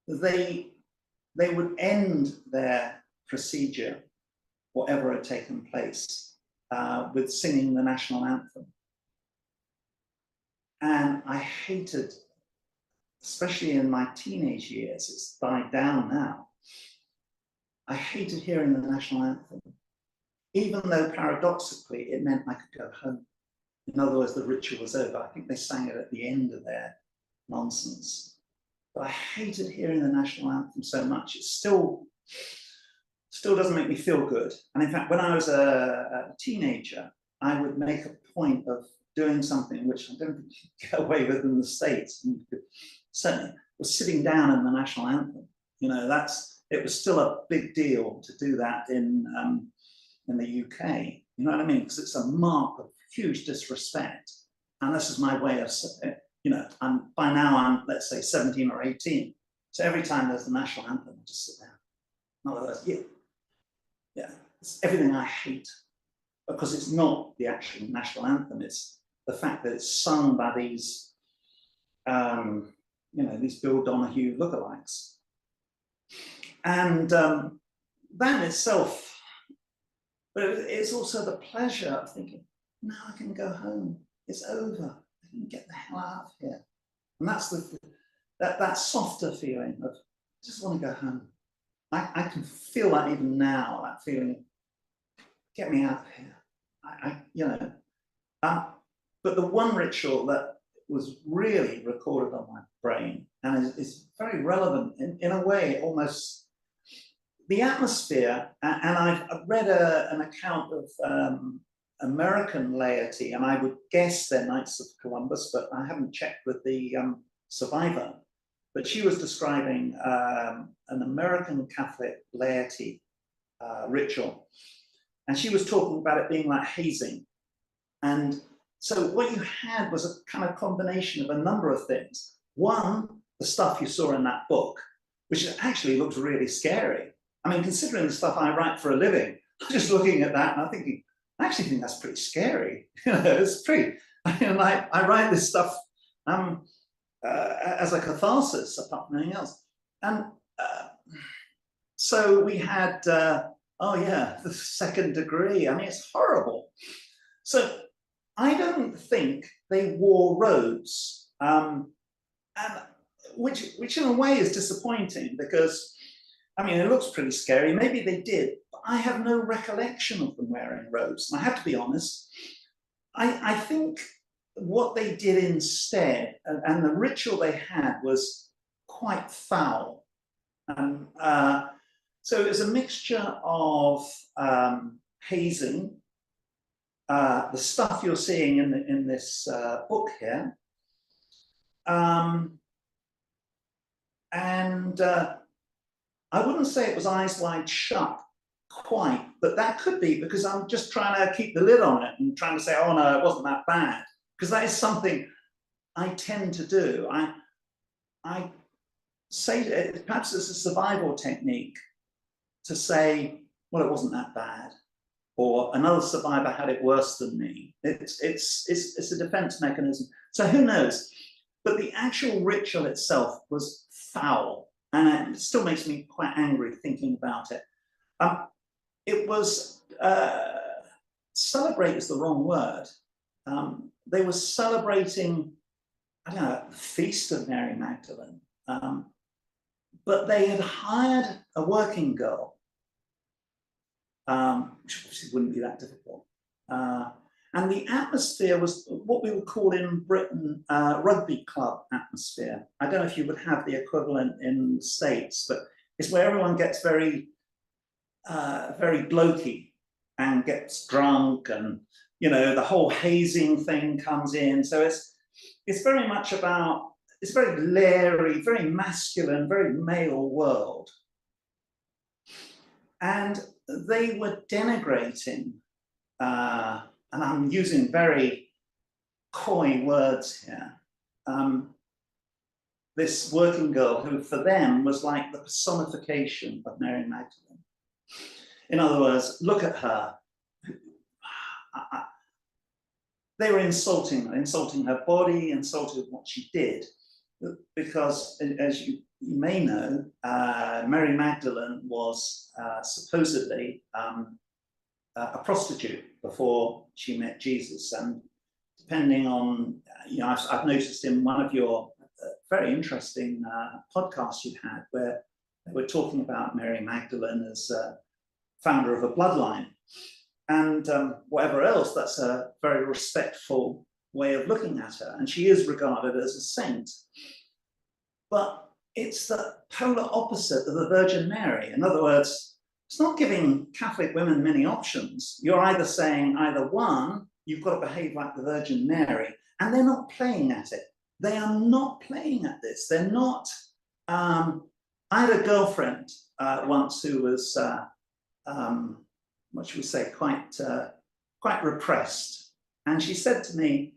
they would end their procedure, whatever had taken place, with singing the national anthem. And I hated, especially in my teenage years, it's died down now, I hated hearing the national anthem, even though paradoxically it meant I could go home. In other words, the ritual was over. I think they sang it at the end of their nonsense. But I hated hearing the national anthem so much. It still doesn't make me feel good. And in fact, when I was a teenager, I would make a point of doing something which I don't think you could get away with in the States. And you could, certainly was sitting down in the national anthem. You know, it was still a big deal to do that in the UK. You know what I mean? Because it's a mark of huge disrespect. And this is my way of, you know, by now I'm, let's say, 17 or 18. So every time there's the national anthem, I just sit down. In other words, yeah, it's everything I hate, because it's not the actual national anthem. It's the fact that it's sung by these, you know, these Bill Donahue lookalikes. And that in itself, but it's also the pleasure of thinking, now I can go home. It's over. I can get the hell out of here. And that's that softer feeling of, I just want to go home. I can feel that even now, that feeling, get me out of here. You know, but the one ritual that was really recorded on my brain and is very relevant in a way, almost the atmosphere. And I've read an account of American laity, and I would guess they're Knights of Columbus, but I haven't checked with the survivor. But she was describing an American Catholic laity ritual. And she was talking about it being like hazing. And so what you had was a kind of combination of a number of things. One, the stuff you saw in that book, which actually looks really scary. I mean, considering the stuff I write for a living, I'm just looking at that and I'm thinking, I actually think that's pretty scary. You know, it's pretty, I mean, I write this stuff, as a catharsis, apart from anything else. And so we had, oh yeah, the second degree. I mean, it's horrible. So I don't think they wore robes, and which in a way is disappointing, because, I mean, it looks pretty scary. Maybe they did, but I have no recollection of them wearing robes. And I have to be honest, I think what they did instead, and the ritual they had, was quite foul. And so it was a mixture of hazing, the stuff you're seeing in this book here, and I wouldn't say it was eyes wide shut quite, but that could be because I'm just trying to keep the lid on it and trying to say, oh no, it wasn't that bad, because that is something I tend to do. I say, perhaps it's a survival technique to say, well, it wasn't that bad, or another survivor had it worse than me. It's a defense mechanism. So who knows? But the actual ritual itself was foul, and it still makes me quite angry thinking about it. It was, celebrate is the wrong word. They were celebrating, I don't know, the feast of Mary Magdalene, but they had hired a working girl, which obviously wouldn't be that difficult. And the atmosphere was what we would call in Britain rugby club atmosphere. I don't know if you would have the equivalent in the States, but it's where everyone gets very, very blokey and gets drunk, and you know, the whole hazing thing comes in. So it's very much about, it's very leery, very masculine, very male world. And they were denigrating, and I'm using very coy words here, this working girl who for them was like the personification of Mary Magdalene. In other words, look at her. They were insulting her body, insulting what she did, because as you may know, Mary Magdalene was supposedly a prostitute before she met Jesus. And depending on, you know, I've noticed in one of your very interesting podcasts you've had where they were talking about Mary Magdalene as founder of a bloodline. And whatever else, that's a very respectful way of looking at her. And she is regarded as a saint. But it's the polar opposite of the Virgin Mary. In other words, it's not giving Catholic women many options. You're either saying either one, you've got to behave like the Virgin Mary, and they're not playing at it. They are not playing at this. They're not. I had a girlfriend once who was, what should we say, quite repressed. And she said to me,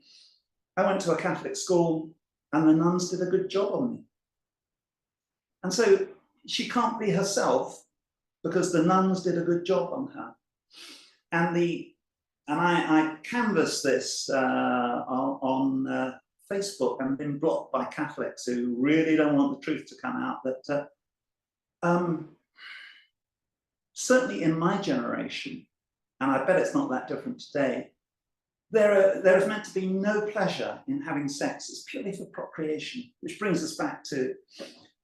I went to a Catholic school and the nuns did a good job on me. And so she can't be herself because the nuns did a good job on her. And I canvassed this on Facebook and been blocked by Catholics who really don't want the truth to come out, that certainly in my generation, and I bet it's not that different today, there is meant to be no pleasure in having sex. It's purely for procreation, which brings us back to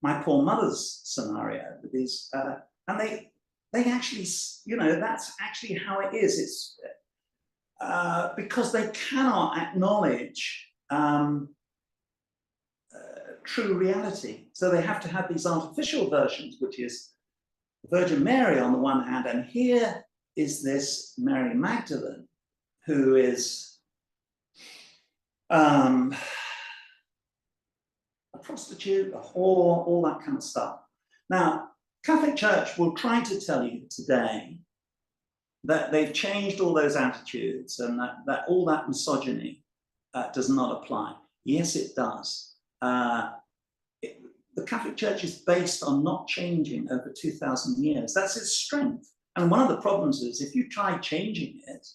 my poor mother's scenario with these, and they actually, you know, that's actually how it is. It's because they cannot acknowledge true reality. So they have to have these artificial versions, which is the Virgin Mary on the one hand, and here is this Mary Magdalene, who is a prostitute, a whore, all that kind of stuff. Now, Catholic Church will try to tell you today that they've changed all those attitudes and that all that misogyny does not apply. Yes, it does. The Catholic Church is based on not changing over 2,000 years. That's its strength. And one of the problems is if you try changing it,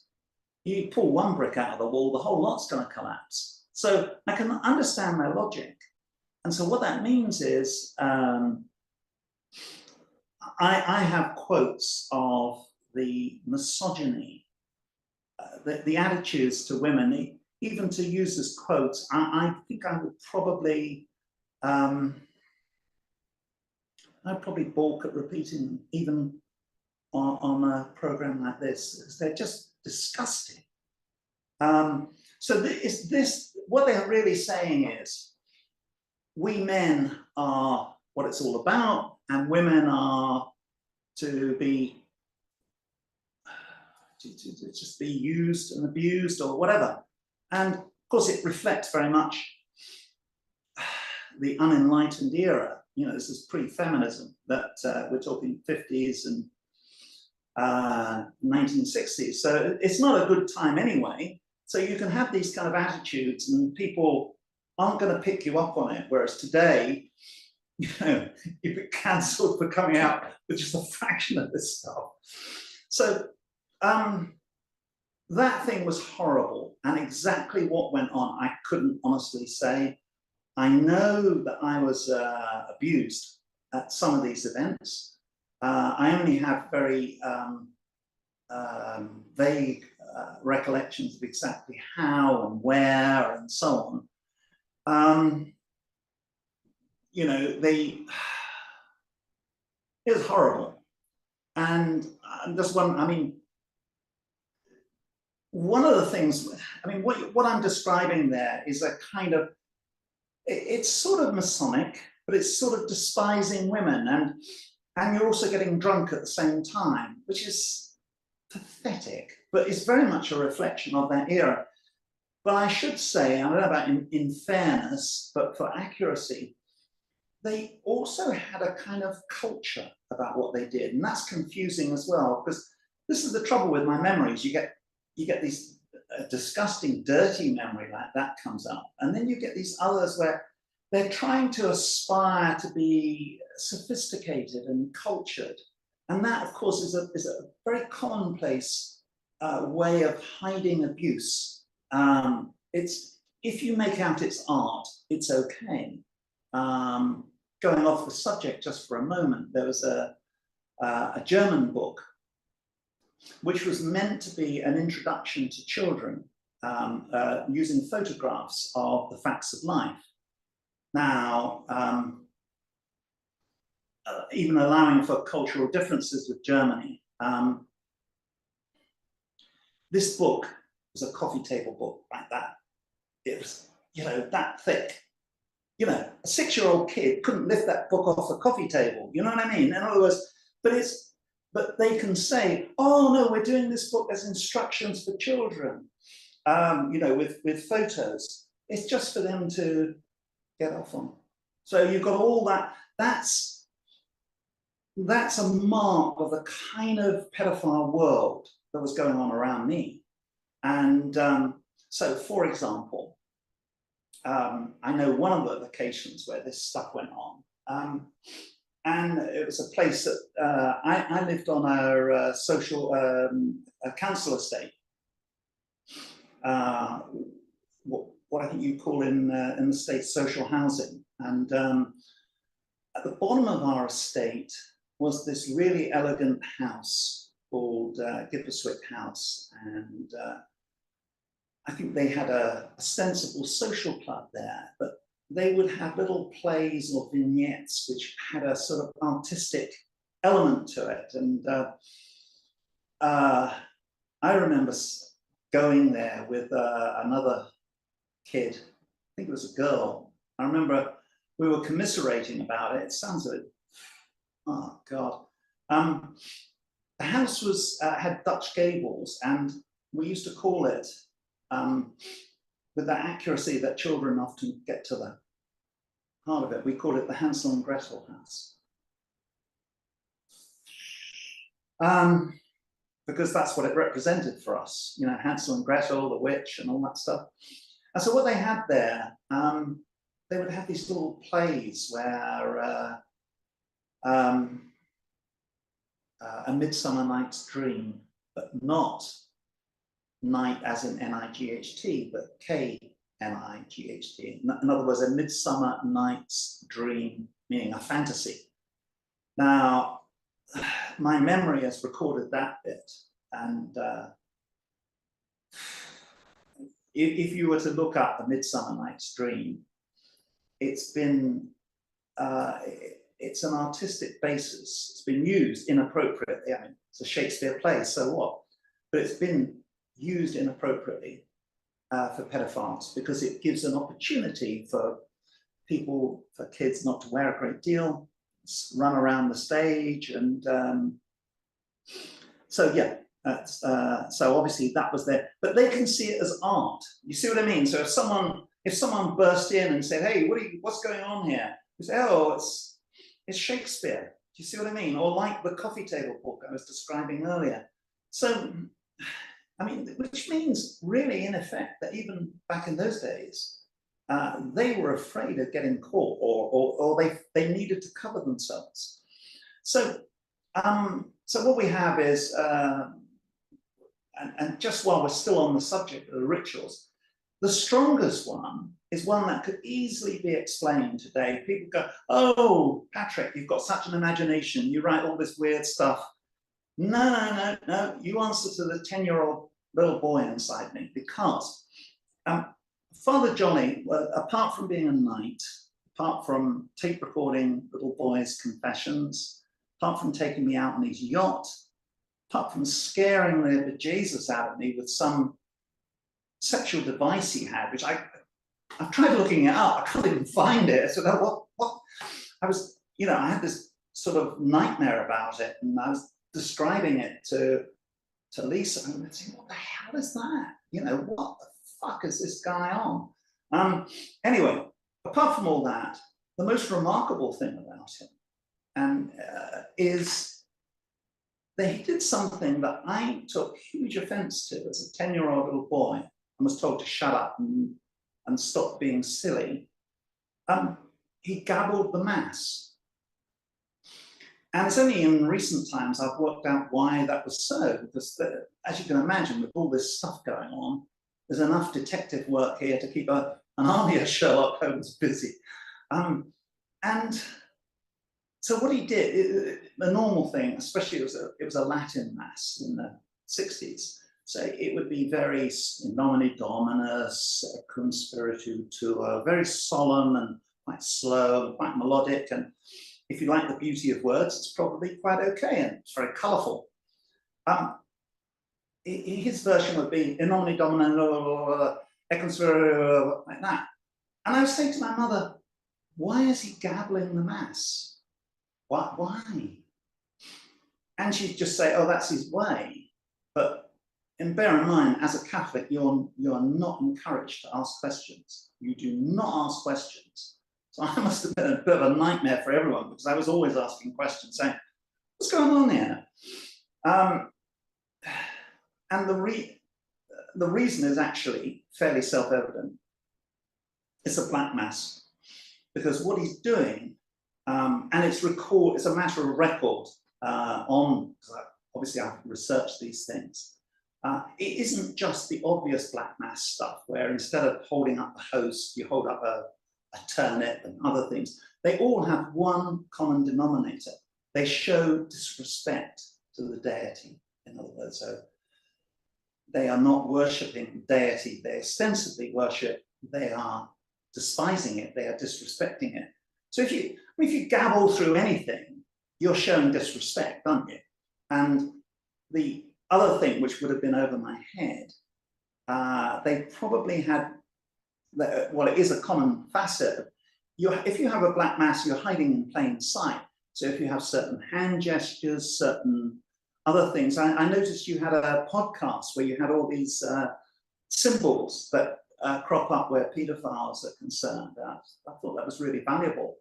you pull one brick out of the wall, the whole lot's going to collapse. So I can understand their logic. And so what that means is, I have quotes of the misogyny, the attitudes to women, even to use as quotes. I think I would probably, I'd probably balk at repeating them, even on a program like this, because they're just disgusting. So what they're really saying is, we men are what it's all about, and women are to just be used and abused or whatever. And of course, it reflects very much the unenlightened era. You know, this is pre-feminism, that we're talking 50s and 1960s. So it's not a good time anyway. So you can have these kind of attitudes and people aren't going to pick you up on it. Whereas today, you know, you get cancelled for coming out with just a fraction of this stuff. So that thing was horrible, and exactly what went on, I couldn't honestly say. I know that I was abused at some of these events. I only have very vague recollections of exactly how and where and so on. You know, it was horrible. And just one, I mean, one of the things, I mean, what I'm describing there is a kind of, it's sort of Masonic, but it's sort of despising women, and you're also getting drunk at the same time, which is pathetic, but it's very much a reflection of that era. But I should say, I don't know about in fairness, but for accuracy, they also had a kind of culture about what they did, and that's confusing as well, because this is the trouble with my memories. You get these disgusting, dirty memory like that comes up, and then you get these others where they're trying to aspire to be sophisticated and cultured, and that, of course, is a very commonplace way of hiding abuse. It's, if you make out it's art, it's okay. Going off the subject just for a moment, there was a German book which was meant to be an introduction to children, using photographs of the facts of life. Now, even allowing for cultural differences with Germany, this book was a coffee table book like that. It was, you know, that thick. You know, a 6-year-old kid couldn't lift that book off the coffee table. You know what I mean? In other words, but they can say, oh no, we're doing this book as instructions for children, you know, with photos. It's just for them to get off on. So you've got all that. That's a mark of the kind of pedophile world that was going on around me. And so, for example, I know one of the locations where this stuff went on, and it was a place that I lived on our social council estate, what I think you call in the States social housing. And at the bottom of our estate was this really elegant house called Gipperswick House, and I think they had a sensible social club there, but they would have little plays or vignettes which had a sort of artistic element to it. And I remember going there with another kid, I think it was a girl. I remember we were commiserating about it. It sounds like, oh God. The house was had Dutch gables, and we used to call it, with that accuracy that children often get to the heart of it, we call it the Hansel and Gretel house. Because that's what it represented for us, you know, Hansel and Gretel, the witch, and all that stuff. And so what they had there, they would have these little plays where A Midsummer Night's Dream, but not night as in Night, but K N-I-G-H-T. In other words, a Midsummer Night's Dream, meaning a fantasy. Now, my memory has recorded that bit, and if you were to look up a Midsummer Night's Dream, it's been it's an artistic basis. It's been used inappropriately. I mean, it's a Shakespeare play, so what? But it's been used inappropriately for pedophiles because it gives an opportunity for people, for kids not to wear a great deal, run around the stage, and so yeah. So obviously that was there, but they can see it as art. You see what I mean? So if someone burst in and said, "Hey, what's going on here?" You say, "Oh, it's Shakespeare." Do you see what I mean? Or like the coffee table book I was describing earlier. So, I mean, which means really, in effect, that even back in those days, they were afraid of getting caught, or they needed to cover themselves. So, so what we have is, and just while we're still on the subject of the rituals, the strongest one is one that could easily be explained today. People go, "Oh, Patrick, you've got such an imagination. You write all this weird stuff." No. You answer to the 10-year-old little boy inside me, because Father Jolly, well, apart from being a knight, apart from tape recording little boys' confessions, apart from taking me out on his yacht, apart from scaring the bejesus out of me with some sexual device he had, which I've tried looking it up, I can't even find it. So what I was, I had this sort of nightmare about it, and I was describing it to Lisa, and I was saying, "What the hell is that? What the fuck is this guy on?" Anyway, apart from all that, the most remarkable thing about him is that he did something that I took huge offense to as a 10-year-old little boy, and was told to shut up and stop being silly. He gabbled the mass. And it's only in recent times I've worked out why that was so, because as you can imagine, with all this stuff going on, there's enough detective work here to keep an army of Sherlock Holmes busy. And so what he did, the normal thing, especially it was a Latin mass in the 60s. So it would be very in nomine Dominus, cum spiritu tuo, very solemn and quite slow and quite melodic. And if you like the beauty of words, it's probably quite okay, and it's very colourful. His version would be in nomine Domini, like that. And I was saying to my mother, "Why is he gabbling the mass? Why?" And she'd just say, "Oh, that's his way." But bear in mind, as a Catholic, you're not encouraged to ask questions. You do not ask questions. So I must have been a bit of a nightmare for everyone, because I was always asking questions, saying, "What's going on here?" And the reason is actually fairly self-evident. It's a black mass, because what he's doing, and it's a matter of record obviously I've researched these things. It isn't just the obvious black mass stuff, where instead of holding up the host, you hold up a turnip and other things. They all have one common denominator. They show disrespect to the deity, in other words. So they are not worshipping deity they ostensibly worship, they are despising it, they are disrespecting it. So if you gabble through anything, you're showing disrespect, aren't you? And the other thing, which would have been over my head, they probably had, well, it is a common facet. If you have a black mass, you're hiding in plain sight. So if you have certain hand gestures, certain other things, I noticed you had a podcast where you had all these symbols that crop up where paedophiles are concerned. I thought that was really valuable.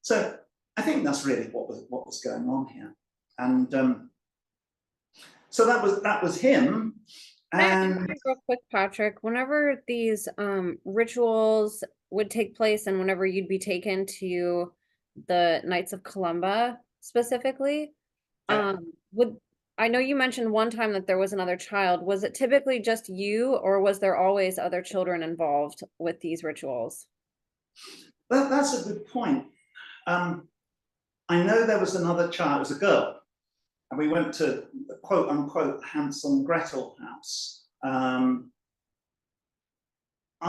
So I think that's really what was going on here. And so that was him. And real quick, Patrick, whenever these rituals would take place, and whenever you'd be taken to the Knights of Columba specifically, would I know you mentioned one time that there was another child. Was it typically just you, or was there always other children involved with these rituals? That's a good point. I know there was another child, it was a girl, and we went to the quote unquote Hansel and Gretel house.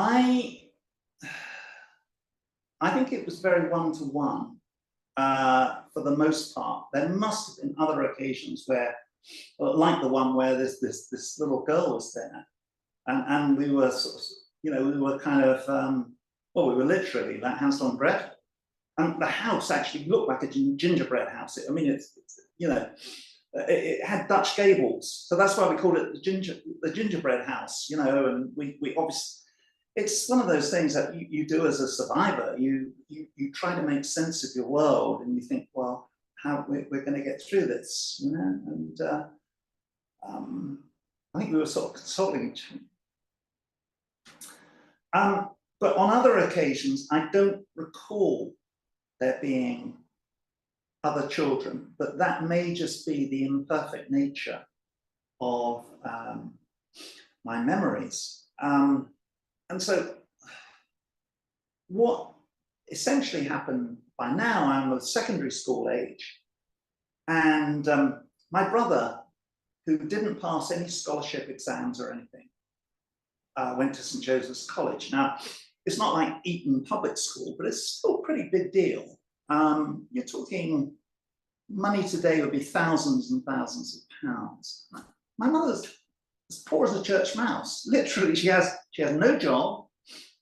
I think it was very one-to-one for the most part. There must have been other occasions where, like the one where this little girl was there, and we were sort of, we were kind of, well, we were literally like Hansel and Gretel. And the house actually looked like a gingerbread house. I mean, it had Dutch gables, so that's why we called it the gingerbread house. And we obviously, it's one of those things that you do as a survivor. You try to make sense of your world, and you think, well, how we're going to get through this, And I think we were sort of consoling each other. But on other occasions, I don't recall there being other children, but that may just be the imperfect nature of my memories. And so what essentially happened, by now I'm of secondary school age, and my brother, who didn't pass any scholarship exams or anything, went to St Joseph's College. Now, it's not like Eton Public School, but it's still a pretty big deal. You're talking money today would be thousands and thousands of pounds. My mother's as poor as a church mouse. Literally, she has no job.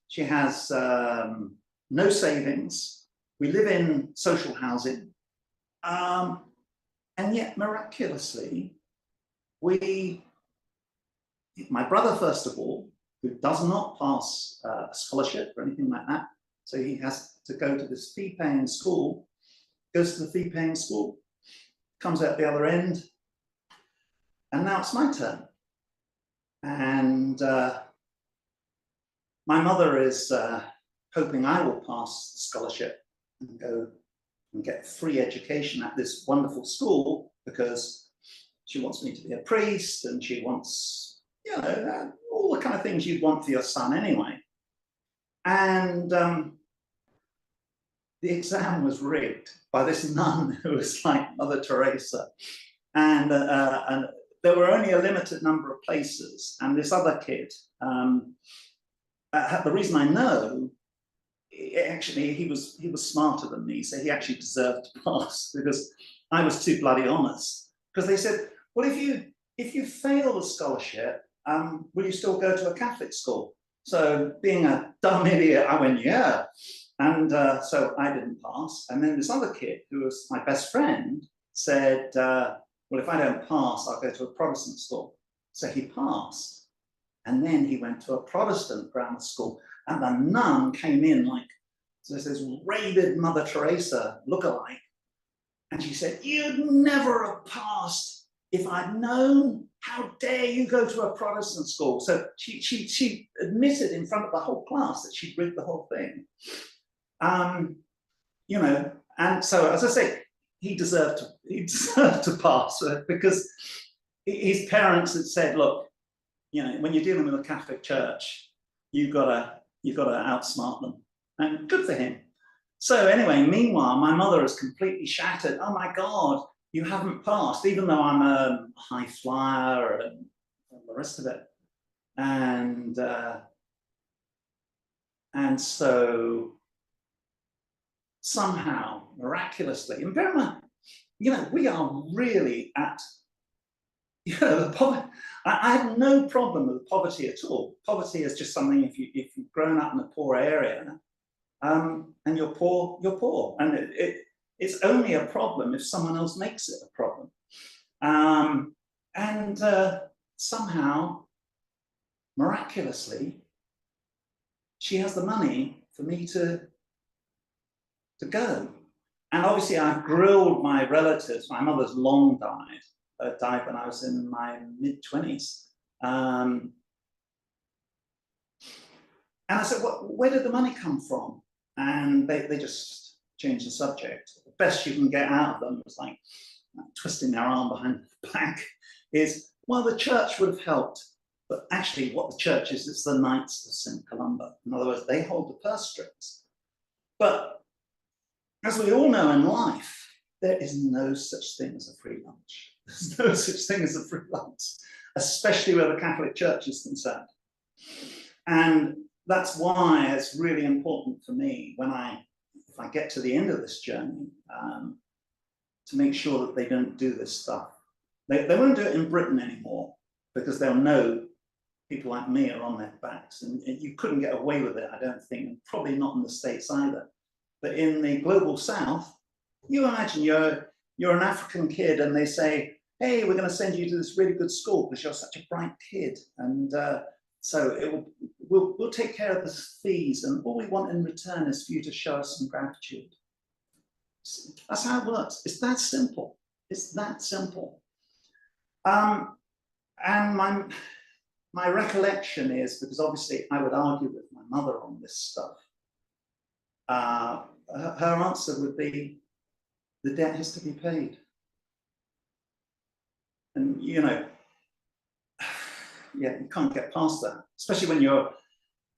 She has no savings. We live in social housing. And yet, miraculously, my brother, first of all, who does not pass a scholarship or anything like that, so he has to go to this fee-paying school, goes to the fee-paying school, comes out the other end, and now it's my turn. And my mother is hoping I will pass the scholarship and go and get free education at this wonderful school, because she wants me to be a priest, and she wants, all the kind of things you'd want for your son anyway. And the exam was rigged by this nun who was like Mother Teresa. And there were only a limited number of places. And this other kid, the reason I know, actually, he was smarter than me, so he actually deserved to pass, because I was too bloody honest. Because they said, well, if you fail the scholarship, will you still go to a Catholic school? So being a dumb idiot, I went, yeah. And so I didn't pass. And then this other kid, who was my best friend, said, well, if I don't pass, I'll go to a Protestant school. So he passed. And then he went to a Protestant grammar school. And the nun came in like, so there's this rabid Mother Teresa lookalike. And she said, you'd never have passed if I'd known. How dare you go to a Protestant school? So she admitted in front of the whole class that she'd rigged the whole thing. And so, as I say, he deserved to pass, because his parents had said, look, when you're dealing with a Catholic Church, you've got to outsmart them. And good for him. So anyway, meanwhile, my mother is completely shattered. Oh my God, you haven't passed, even though I'm a high flyer and the rest of it. And so somehow, miraculously, and bear in mind, we are really at, the poverty. I have no problem with poverty at all. Poverty is just something, if you've grown up in a poor area, and you're poor, you're poor. And it's only a problem if someone else makes it a problem. And somehow, miraculously, she has the money for me to go. And obviously I've grilled my relatives. My mother's long died, died when I was in my mid-20s. And I said, where did the money come from? And they just changed the subject. The best you can get out of them was like, twisting their arm behind the back, is, well, the church would have helped. But actually what the church is, it's the Knights of St Columba. In other words, they hold the purse strings. But as we all know in life, there is no such thing as a free lunch. There's no such thing as a free lunch, especially where the Catholic Church is concerned. And that's why it's really important for me when if I get to the end of this journey, to make sure that they don't do this stuff. They won't do it in Britain anymore because they'll know people like me are on their backs, and you couldn't get away with it, I don't think, and probably not in the States either. But in the global South, you imagine you're an African kid and they say, hey, we're going to send you to this really good school because you're such a bright kid, and so we'll take care of the fees, and all we want in return is for you to show us some gratitude. That's how it works. It's that simple. It's that simple. And my recollection is, because obviously I would argue with my mother on this stuff, her answer would be, the debt has to be paid. And you know, yeah, you can't get past that, especially when you're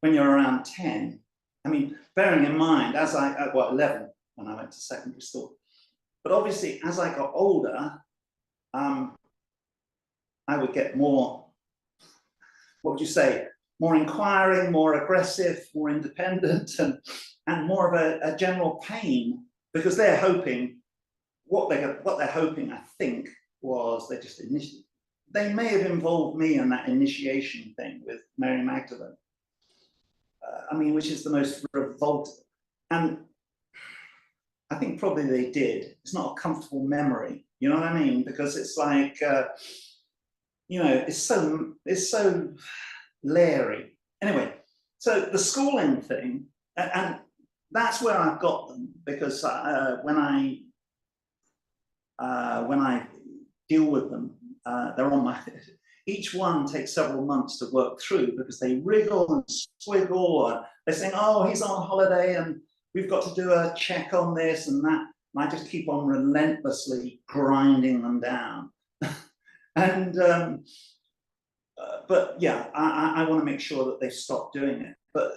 around 10. I mean, bearing in mind, as well, 11 when I went to secondary school, but obviously as I got older, I would get more, what would you say, more inquiring, more aggressive, more independent, and more of a general pain, because they're hoping, what they're hoping, I think, was they may have involved me in that initiation thing with Mary Magdalene. I mean, which is the most revolting. And I think probably they did. It's not a comfortable memory, you know what I mean? Because it's like, you know, it's so leery. Anyway, so the schooling thing, and that's where I've got them, because when I deal with them, they're on my, each one takes several months to work through, because they wriggle and squiggle, and they're saying, oh, he's on holiday and we've got to do a check on this and that. And I just keep on relentlessly grinding them down. And but yeah, I want to make sure that they stop doing it. But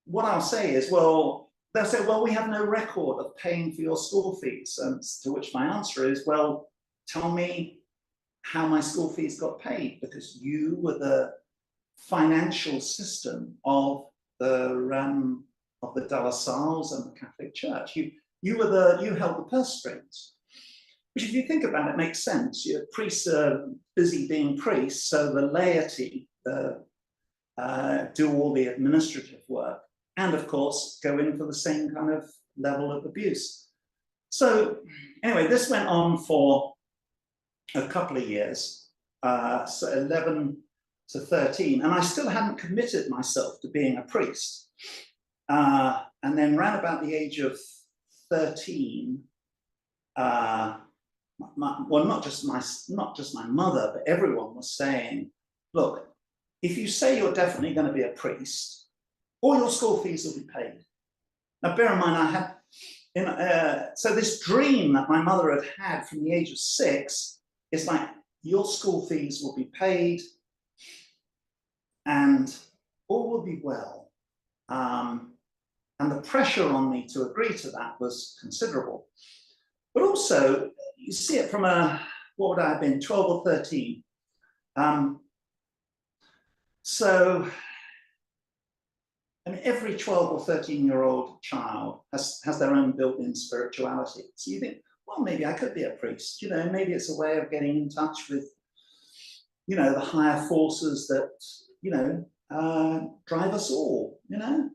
what I'll say is, well, they'll say, well, we have no record of paying for your school fees. And to which my answer is, well, tell me how my school fees got paid, because you were the financial system of the De La Salles and the Catholic Church. You held the purse strings. Which, if you think about it, makes sense. Your priests are busy being priests, so the laity do all the administrative work, and of course go in for the same kind of level of abuse. So anyway, this went on for a couple of years, so 11 to 13, and I still hadn't committed myself to being a priest. And then round about the age of 13, well, not just my mother, but everyone was saying, look, if you say you're definitely going to be a priest, all your school fees will be paid. Now, bear in mind, I had, so this dream that my mother had had from the age of 6 is like, your school fees will be paid and all will be well. And the pressure on me to agree to that was considerable. But also, you see it from what would I have been, 12 or 13. So, I mean, every 12 or 13-year-old child has their own built-in spirituality. So you think, well, maybe I could be a priest. You know, maybe it's a way of getting in touch with, you know, the higher forces that, you know, drive us all, you know.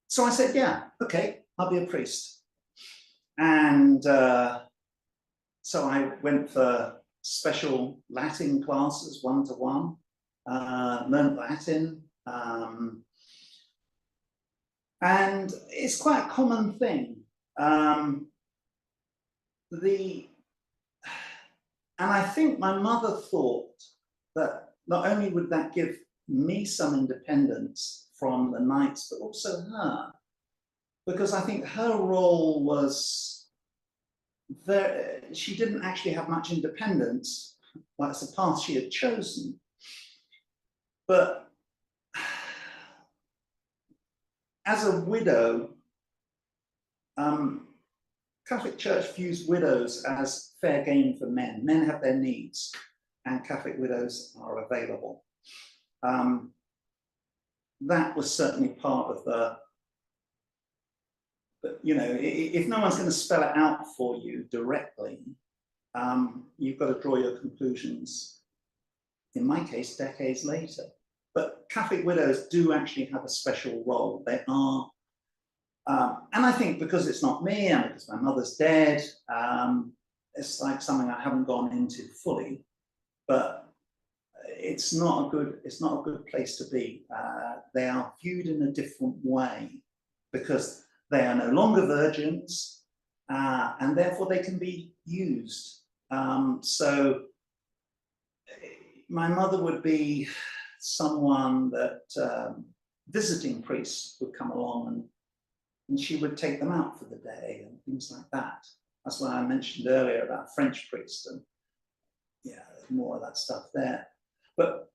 So I said, yeah, okay, I'll be a priest. And so I went for special Latin classes, 1-to-1, learned Latin. And it's quite a common thing. And I think my mother thought that not only would that give me some independence from the Knights, but also her, because I think her role was she didn't actually have much independence. Well, it's a path she had chosen. But as a widow, Catholic Church views widows as fair game for men. Men have their needs, and Catholic widows are available. That was certainly part of the, but you know, if no one's going to spell it out for you directly, you've got to draw your conclusions, in my case, decades later. But Catholic widows do actually have a special role. They are, and I think because it's not me and because my mother's dead, it's like something I haven't gone into fully, but it's not a good place to be. They are viewed in a different way because they are no longer virgins, and therefore they can be used. So my mother would be someone that visiting priests would come along and she would take them out for the day and things like that. That's why I mentioned earlier about French priests, and yeah, there's more of that stuff there. But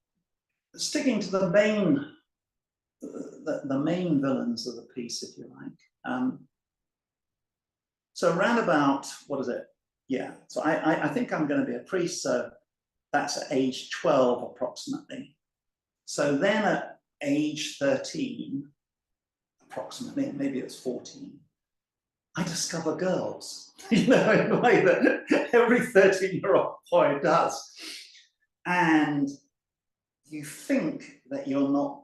sticking to the main villains of the piece, if you like. So around about, what is it? Yeah, so I think I'm going to be a priest, so that's at age 12 approximately. So then at age 13, approximately, maybe it's 14, I discover girls, you know, in a way that every 13-year-old boy does. And you think that you're not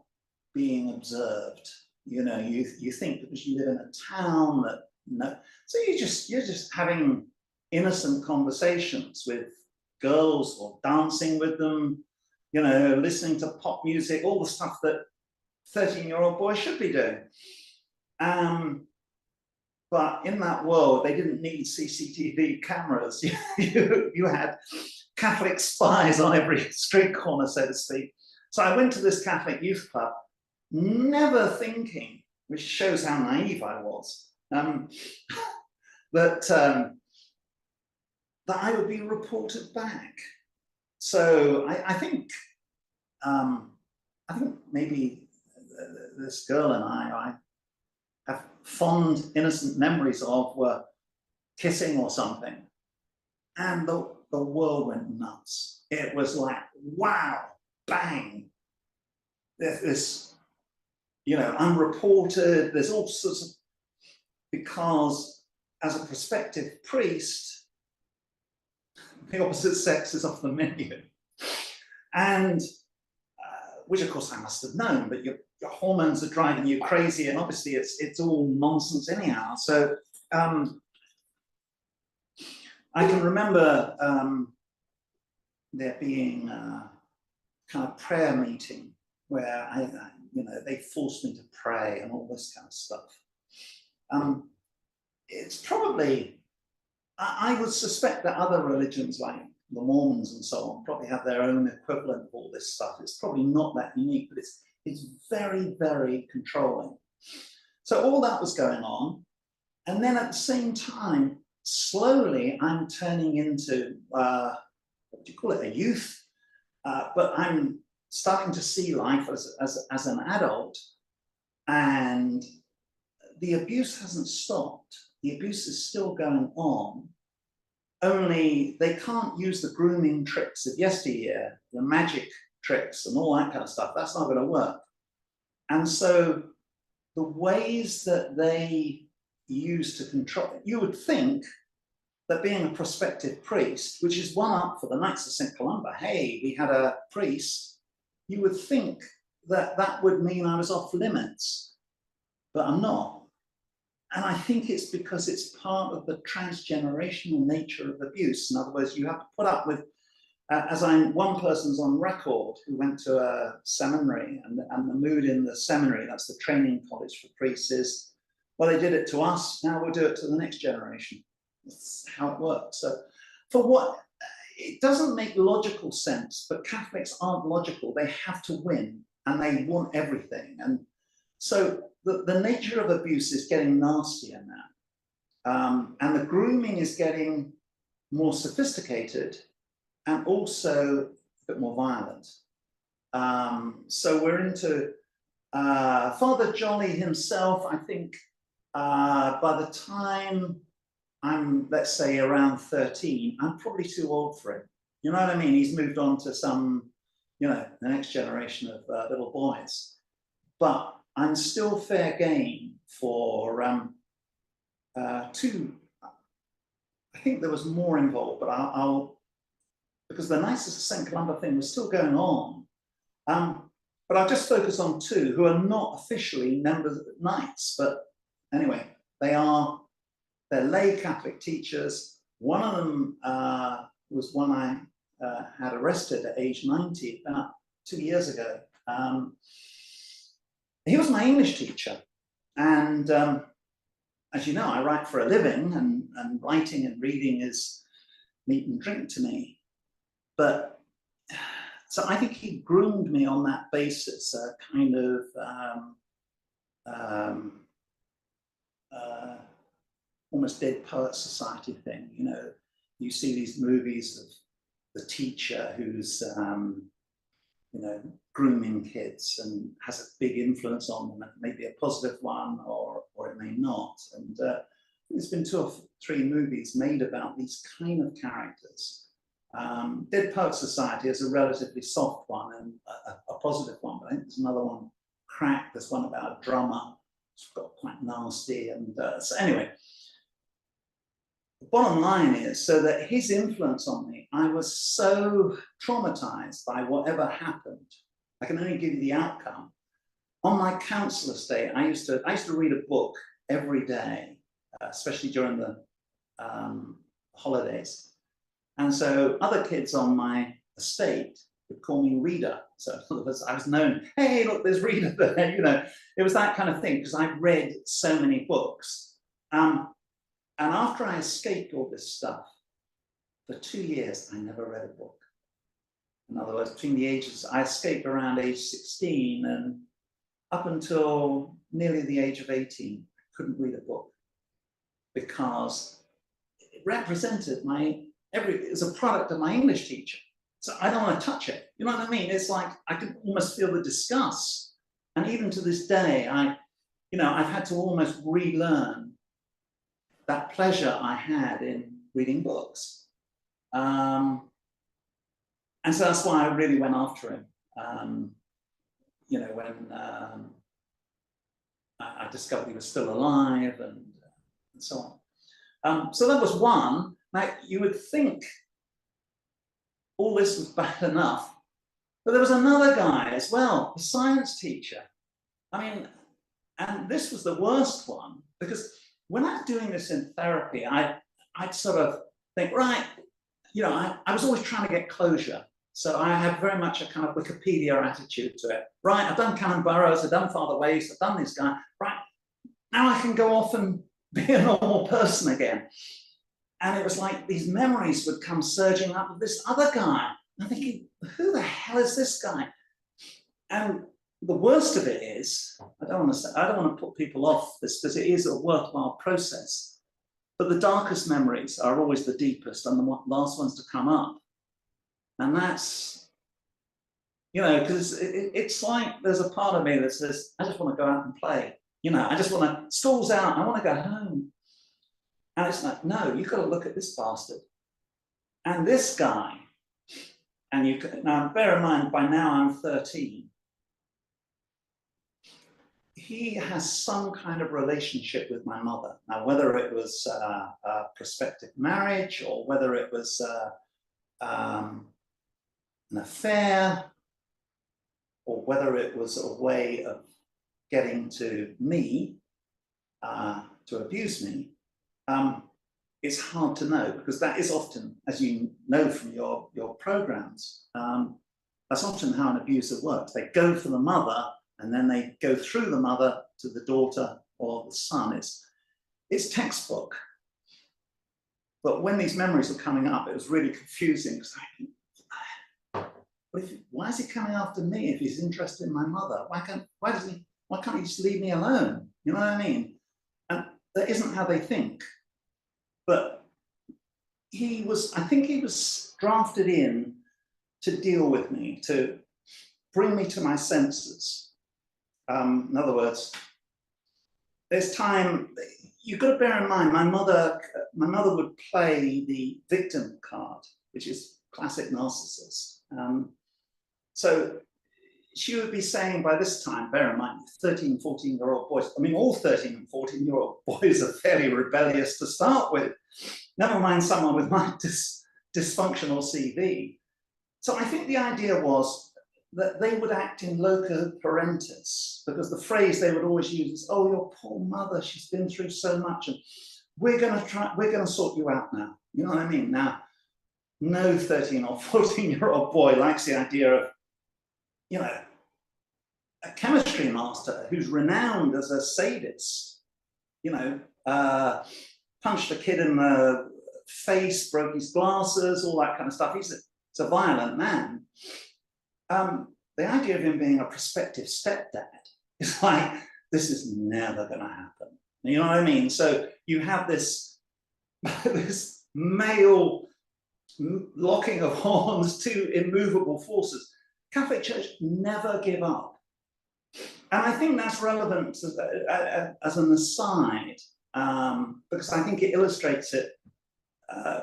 being observed, you know, you think because you live in a town that, no, so you're just having innocent conversations with girls or dancing with them, you know, listening to pop music, all the stuff that 13-year-old boys should be doing. But in that world, they didn't need CCTV cameras. You had Catholic spies on every street corner, so to speak. So I went to this Catholic youth club, never thinking, which shows how naive I was, that I would be reported back. So I think maybe this girl and I have fond, innocent memories of were kissing or something, and the world went nuts. It was like, wow, bang. There's this, you know, unreported. There's all sorts of, because as a prospective priest, the opposite sex is off the menu, and which of course I must have known, but your hormones are driving you crazy, and obviously it's all nonsense anyhow. So I can remember there being a kind of prayer meeting where you know, they forced me to pray and all this kind of stuff. It's probably, I would suspect that other religions like the Mormons and so on probably have their own equivalent of all this stuff. It's probably not that unique, but it's very, very controlling. So all that was going on. And then at the same time, slowly I'm turning into, what do you call it, a youth? But I'm starting to see life as an adult, and the abuse hasn't stopped. The abuse is still going on, only they can't use the grooming tricks of yesteryear, the magic tricks and all that kind of stuff. That's not going to work. And so the ways that they use to control, you would think that being a prospective priest, which is one up for the Knights of St Columba, hey, we had a priest, you would think that that would mean I was off limits, but I'm not. And I think it's because it's part of the transgenerational nature of abuse. In other words, you have to put up with, one person's on record who went to a seminary, and the mood in the seminary, that's the training college for priests, is, well, they did it to us, now we'll do it to the next generation. That's how it works. So for what, it doesn't make logical sense, but Catholics aren't logical. They have to win and they want everything. And so the nature of abuse is getting nastier And the grooming is getting more sophisticated and also a bit more violent. So we're into Father Jolly himself. I think by the time I'm, let's say, around 13, I'm probably too old for him. You know what I mean? He's moved on to some, you know, the next generation of little boys. But I'm still fair game for two. I think there was more involved, but I'll because the Knights of St Columba thing was still going on. But I'll just focus on two who are not officially members of the Knights, but anyway, they're lay Catholic teachers. One of them was one I had arrested at age 90, about 2 years ago. He was my English teacher. And as you know, I write for a living, and writing and reading is meat and drink to me. But so I think he groomed me on that basis, a kind of almost Dead Poets Society thing. You know, you see these movies of the teacher who's, you know, grooming kids and has a big influence on them, and maybe a positive one, or it may not. And there's been 2 or 3 movies made about these kind of characters. Dead Poets Society is a relatively soft one and a positive one, but I think there's another one, Crack, there's one about a drummer. It's got quite nasty. And so anyway, the bottom line is, so that his influence on me, I was so traumatized by whatever happened. I can only give you the outcome. On my counselor's day, I used to read a book every day, especially during the holidays. And so other kids on my estate would call me Reader. So in other words, I was known, hey, look, there's Reader there. You know, it was that kind of thing, because I read so many books. And after I escaped all this stuff, for 2 years, I never read a book. In other words, between the ages, I escaped around age 16, and up until nearly the age of 18, I couldn't read a book, because it represented it was a product of my English teacher. So I don't want to touch it. You know what I mean? It's like I could almost feel the disgust. And even to this day, I've had to almost relearn that pleasure I had in reading books. And so that's why I really went after him. You know, when I discovered he was still alive, and so on. So that was one. Now, you would think all this was bad enough, but there was another guy as well, a science teacher. I mean, and this was the worst one, because when I was doing this in therapy, I'd sort of think, right, you know, I was always trying to get closure. So I have very much a kind of Wikipedia attitude to it. Right, I've done Canon Burroughs, I've done Father Waste, I've done this guy. Right, now I can go off and be a normal person again. And it was like these memories would come surging up of this other guy. I'm thinking, who the hell is this guy? And the worst of it is, I don't want to put people off this, because it is a worthwhile process. But the darkest memories are always the deepest and the last ones to come up. And that's, you know, because it's like there's a part of me that says, I just want to go out and play. You know, I just want to, school's out, I want to go home. And it's like, no, you've got to look at this bastard. And this guy, and you can, now bear in mind, by now I'm 13. He has some kind of relationship with my mother. Now, whether it was a prospective marriage, or whether it was an affair, or whether it was a way of getting to me, to abuse me, it's hard to know, because that is often, as you know from your programs, that's often how an abuser works. They go for the mother, and then they go through the mother to the daughter or the son. It's textbook. But when these memories were coming up, it was really confusing, because why is he coming after me if he's interested in my mother? Why can't he just leave me alone? You know what I mean? And that isn't how they think. But I think he was drafted in to deal with me, to bring me to my senses. In other words, there's time, you've got to bear in mind, my mother would play the victim card, which is classic narcissist. So she would be saying by this time, bear in mind, 13, 14-year-old boys, I mean, all 13 and 14-year-old boys are fairly rebellious to start with, never mind someone with my dysfunctional CV. So I think the idea was that they would act in loco parentis, because the phrase they would always use is, oh, your poor mother, she's been through so much, and we're going to sort you out now. You know what I mean? Now, no 13 or 14-year-old boy likes the idea of, you know, a chemistry master who's renowned as a sadist, you know, punched a kid in the face, broke his glasses, all that kind of stuff. He's a violent man. The idea of him being a prospective stepdad is like, this is never going to happen. You know what I mean? So you have this, this male locking of horns, two immovable forces. Catholic Church never give up. And I think that's relevant as an aside, because I think it illustrates it,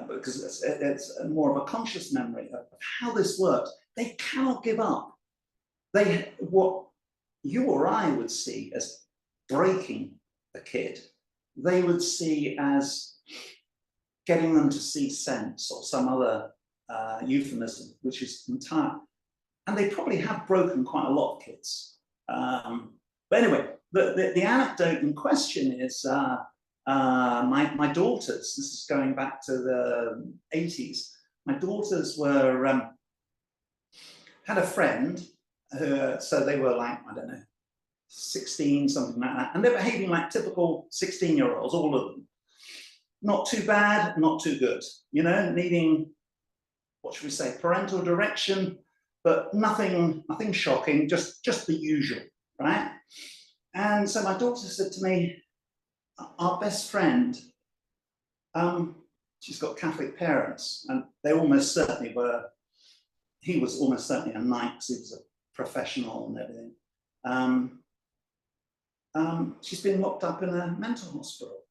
because it's more of a conscious memory of how this works. They cannot give up. What you or I would see as breaking a kid, they would see as getting them to see sense, or some other euphemism, which is entire. And they probably have broken quite a lot of kids. But anyway, the anecdote in question is my daughters, this is going back to the 80s, my daughters were, had a friend, so they were like, I don't know, 16, something like that, and they're behaving like typical 16-year-olds, all of them. Not too bad, not too good, you know, needing, what should we say, parental direction, but nothing shocking, just the usual, right? And so my daughter said to me, our best friend, she's got Catholic parents, and they almost certainly were, he was almost certainly a knight because he was a professional and everything. She's been locked up in a mental hospital.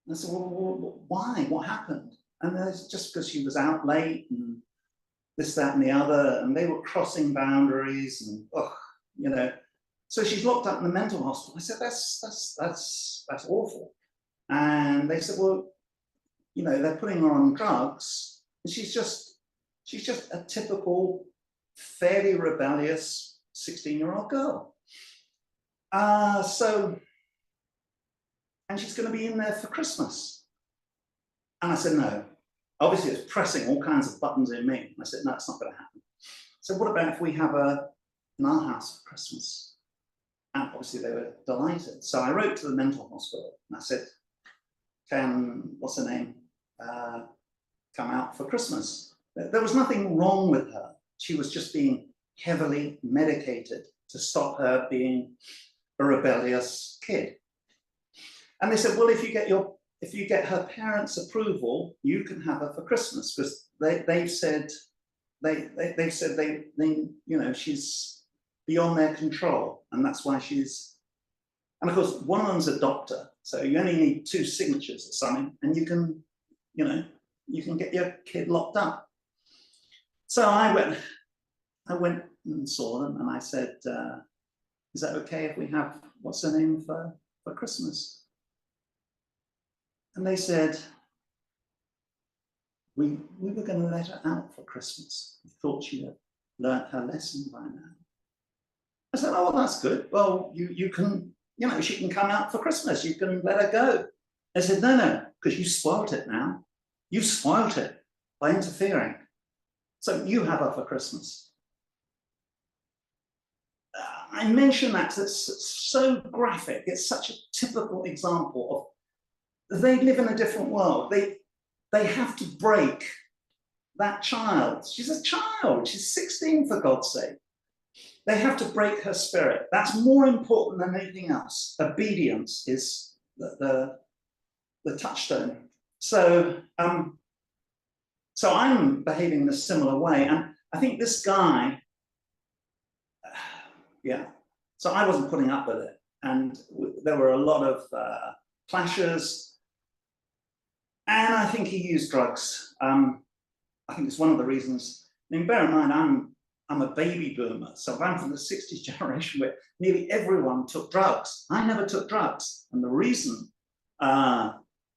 And I said, well, why? What happened? And it's just because she was out late and this, that, and the other, and they were crossing boundaries, and you know. So she's locked up in the mental hospital. I said, that's awful. And they said, well, you know, they're putting her on drugs, and she's just a typical, fairly rebellious 16-year-old girl. And she's going to be in there for Christmas. And I said, no. Obviously, it's pressing all kinds of buttons in me. And I said, no, it's not going to happen. So what about if we have her in our house for Christmas? And obviously they were delighted. So I wrote to the mental hospital and I said, can, what's her name, come out for Christmas? There was nothing wrong with her. She was just being heavily medicated to stop her being a rebellious kid. And they said, well, if you get her parents' approval, you can have her for Christmas, because they've said you know, she's beyond their control, and that's why she's. And of course, one of them's a doctor, so you only need 2 signatures or something, and you can, you know, you can get your kid locked up. So I went and saw them, and I said, is that okay if we have, what's her name, for Christmas? And they said, we were going to let her out for Christmas. We thought she'd have learnt her lesson by now. I said, oh, well, that's good. Well, you can, you know, she can come out for Christmas. You can let her go. They said, no, because you spoilt it now. You spoilt it by interfering. So you have her for Christmas. I mention that because it's so graphic. It's such a typical example of, they live in a different world. They have to break that child. She's a child. She's 16, for God's sake. They have to break her spirit. That's more important than anything else. Obedience is the touchstone So, so I'm behaving in a similar way. And I think this guy, yeah, so I wasn't putting up with it. And there were a lot of clashes. And I think he used drugs. I think it's one of the reasons. I mean, bear in mind, I'm a baby boomer. So I'm from the 60s generation where nearly everyone took drugs. I never took drugs. And the reason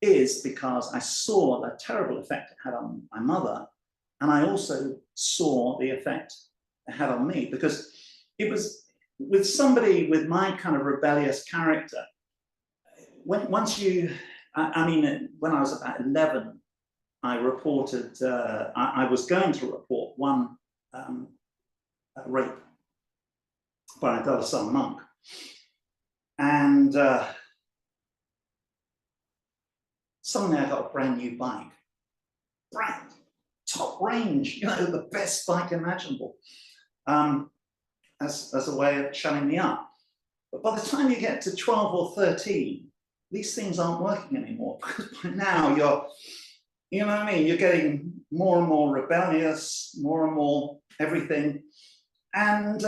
is because I saw the terrible effect it had on my mother. And I also saw the effect it had on me, because it was with somebody with my kind of rebellious character. Once you, I mean, when I was about 11, I reported, I was going to report one rape by a Dalai monk. And suddenly I got a brand new bike, top range, you know, the best bike imaginable, as a way of shutting me up. But by the time you get to 12 or 13, these things aren't working anymore, because by now you're, you know what I mean, you're getting more and more rebellious, more and more everything. And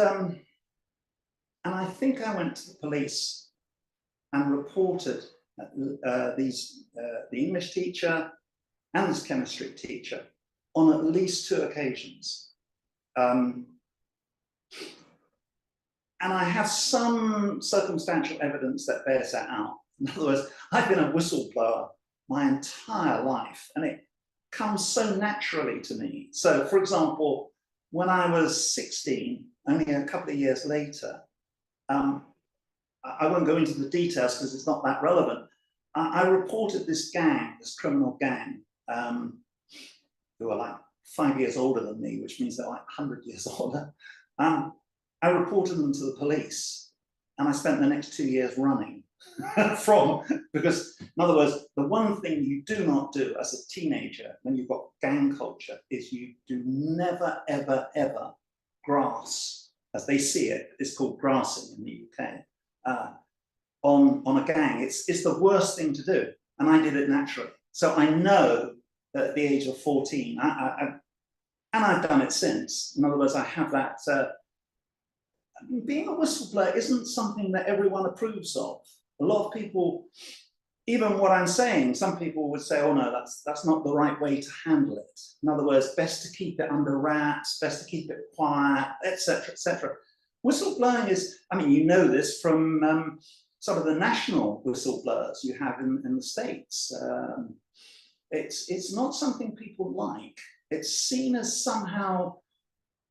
I think I went to the police and reported the English teacher and this chemistry teacher on at least 2 occasions. And I have some circumstantial evidence that bears that out. In other words, I've been a whistleblower my entire life, and it comes so naturally to me. So, for example, when I was 16, only a couple of years later, I won't go into the details because it's not that relevant. I reported this gang, this criminal gang, who are like 5 years older than me, which means they're like 100 years older. I reported them to the police, and I spent the next 2 years running because, in other words, the one thing you do not do as a teenager when you've got gang culture is you do never, ever, ever grass, as they see it. It's called grassing in the UK, on a gang. It's the worst thing to do, and I did it naturally. So I know that at the age of 14, and I've done it since. In other words, I have that. Being a whistleblower isn't something that everyone approves of. A lot of people, even what I'm saying, some people would say, oh no, that's not the right way to handle it. In other words, best to keep it under wraps, best to keep it quiet, etc., etc. Whistleblowing is, I mean, you know this from some of the national whistleblowers you have in the States. It's not something people like. It's seen as somehow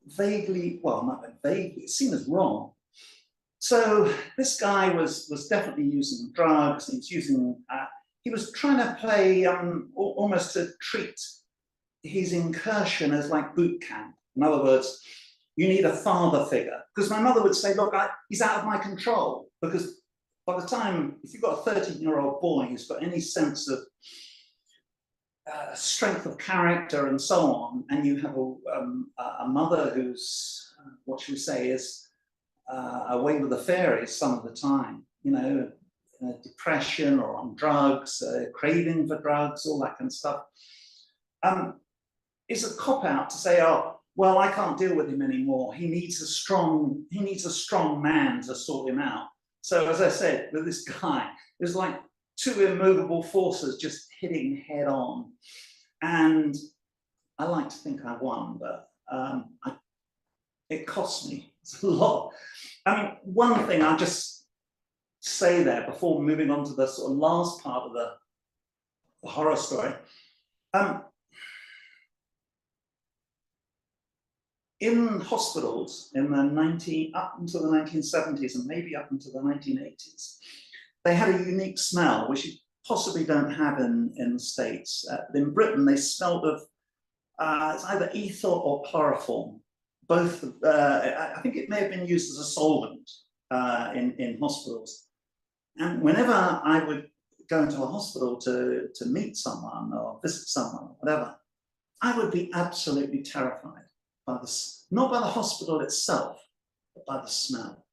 vaguely, well, not vaguely, it's seen as wrong. So this guy was definitely using drugs. He was using, he was trying to play, almost to treat his incursion as like boot camp. In other words, you need a father figure. Because my mother would say, look, he's out of my control. Because by the time, if you've got a 13-year-old boy who's got any sense of strength of character and so on, and you have a mother who's, what should we say, is away with the fairies some of the time, you know, depression or on drugs, craving for drugs, all that kind of stuff. It's a cop-out to say, oh, well, I can't deal with him anymore. He needs a strong man to sort him out. So as I said, with this guy, there's like 2 immovable forces just hitting head on. And I like to think I won, but it cost me. It's a lot. I mean, one thing I'll just say there before moving on to the sort of last part of the horror story. In hospitals in the up until the 1970s and maybe up until the 1980s, they had a unique smell, which you possibly don't have in the States. In Britain, they smelled of it's either ether or chloroform. Both, I think it may have been used as a solvent in hospitals. And whenever I would go into a hospital to meet someone or visit someone or whatever, I would be absolutely terrified by not by the hospital itself, but by the smell,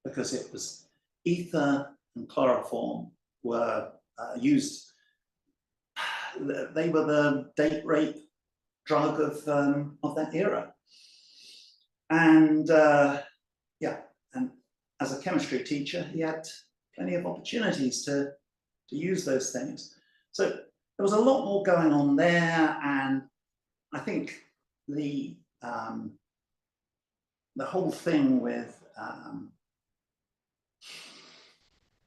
because it was ether and chloroform were used they were the date rape drug of that era. And yeah, and as a chemistry teacher, he had plenty of opportunities to use those things. So there was a lot more going on there, and I think the whole thing with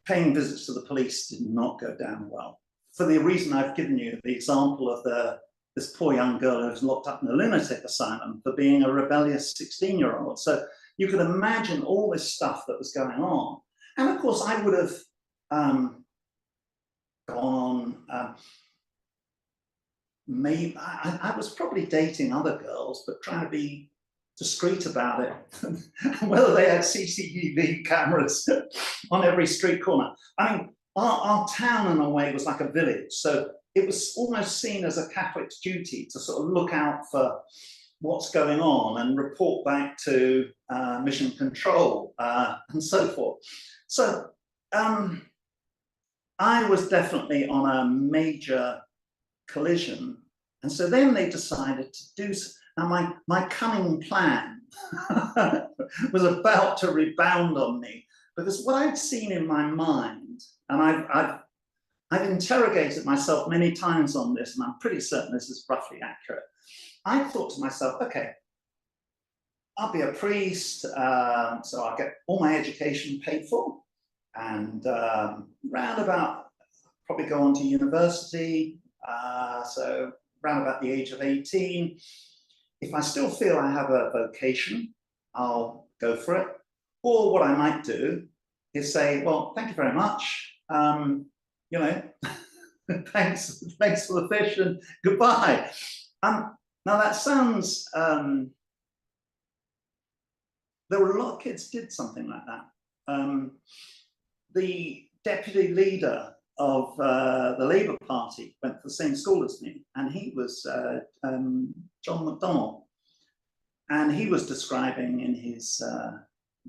paying visits to the police did not go down well. For the reason I've given you, the example of this poor young girl who was locked up in a lunatic asylum for being a rebellious 16-year-old. So you could imagine all this stuff that was going on. And of course, I would have gone on, maybe, I was probably dating other girls, but trying to be discreet about it. Whether they had CCTV cameras on every street corner. I mean, our town in a way was like a village. So it was almost seen as a Catholic's duty to sort of look out for what's going on and report back to mission control and so forth. So I was definitely on a major collision. And so then they decided to do, now my cunning plan was about to rebound on me, because what I'd seen in my mind, and I've interrogated myself many times on this, and I'm pretty certain this is roughly accurate. I thought to myself, okay, I'll be a priest, so I'll get all my education paid for, and round about, probably go on to university, so round about the age of 18. If I still feel I have a vocation, I'll go for it. Or what I might do is say, well, thank you very much. You know, thanks for the fish and goodbye. Now that sounds, there were a lot of kids did something like that. The deputy leader of the Labour Party went to the same school as me, and he was John McDonnell. And he was describing in his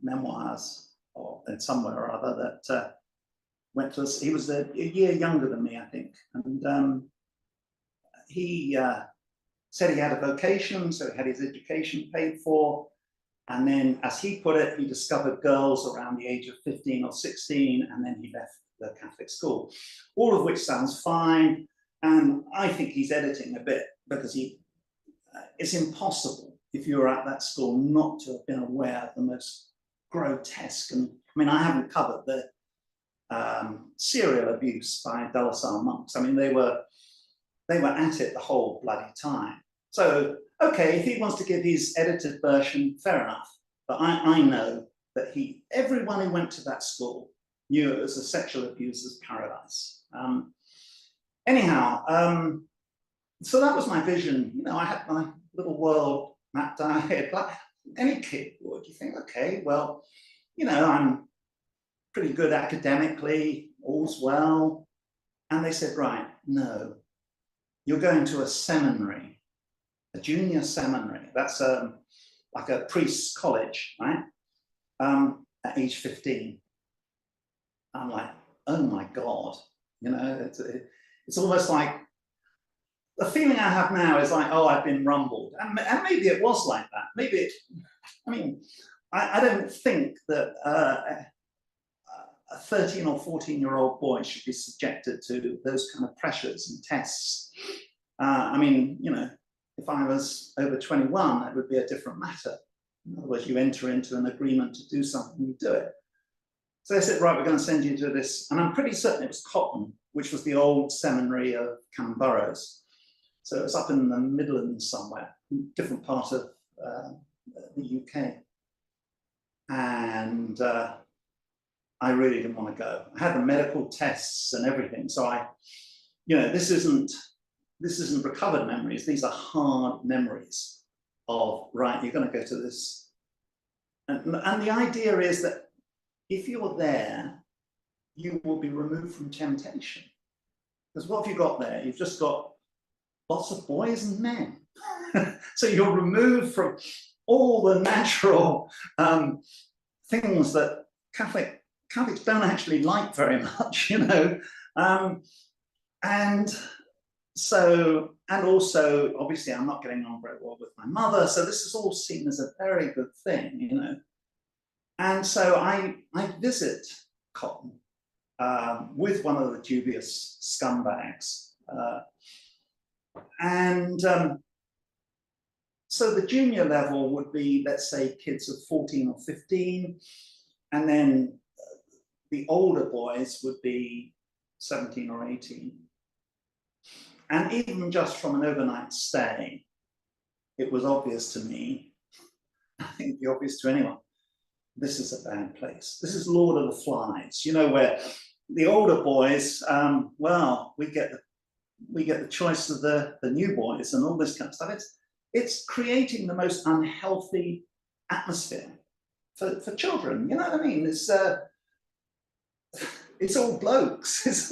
memoirs, or somewhere or other, that went to, he was a year younger than me, I think. And he said he had a vocation, so he had his education paid for. And then, as he put it, he discovered girls around the age of 15 or 16, and then he left the Catholic school. All of which sounds fine. And I think he's editing a bit, because it's impossible, if you were at that school, not to have been aware of the most grotesque, and I mean, I haven't covered the serial abuse by De La Salle monks. I mean, they were at it the whole bloody time. So, okay, if he wants to give his edited version, fair enough. But I know that everyone who went to that school knew it was a sexual abuser's paradise. Anyhow, so that was my vision. You know, I had my little world mapped out here, like any kid would. You think, okay, well, you know, I'm pretty good academically, all's well. And they said, right, no, you're going to a seminary, a junior seminary. That's like a priest's college, right? At age 15. I'm like, oh my God, you know, it's almost like, the feeling I have now is like, oh, I've been rumbled. And maybe it was like that. Maybe it, I mean, I don't think that a 13 or 14-year-old boy should be subjected to those kind of pressures and tests. I mean, you know, if I was over 21, that would be a different matter. In other words, you enter into an agreement to do something, you do it. So they said, right, we're going to send you to this. And I'm pretty certain it was Cotton, which was the old seminary of Cannon Boroughs. So it was up in the Midlands somewhere, different part of the UK. And I really didn't want to go. I had the medical tests and everything. So you know, this isn't recovered memories. These are hard memories of, right, you're going to go to this. And the idea is that if you're there, you will be removed from temptation. Because what have you got there? You've just got lots of boys and men. So you're removed from all the natural things that Catholics don't actually like very much, you know. And So, and also, obviously, I'm not getting on very well with my mother. So this is all seen as a very good thing, you know. And so I visit Cotton with one of the dubious scumbags. So the junior level would be, let's say, kids of 14 or 15. And then the older boys would be 17 or 18. And even just from an overnight stay, it was obvious to me, I think it'd be obvious to anyone, this is a bad place. This is Lord of the Flies, you know, where the older boys, well, we get the choice of the new boys and all this kind of stuff. It's creating the most unhealthy atmosphere for children. You know what I mean? It's all blokes. It's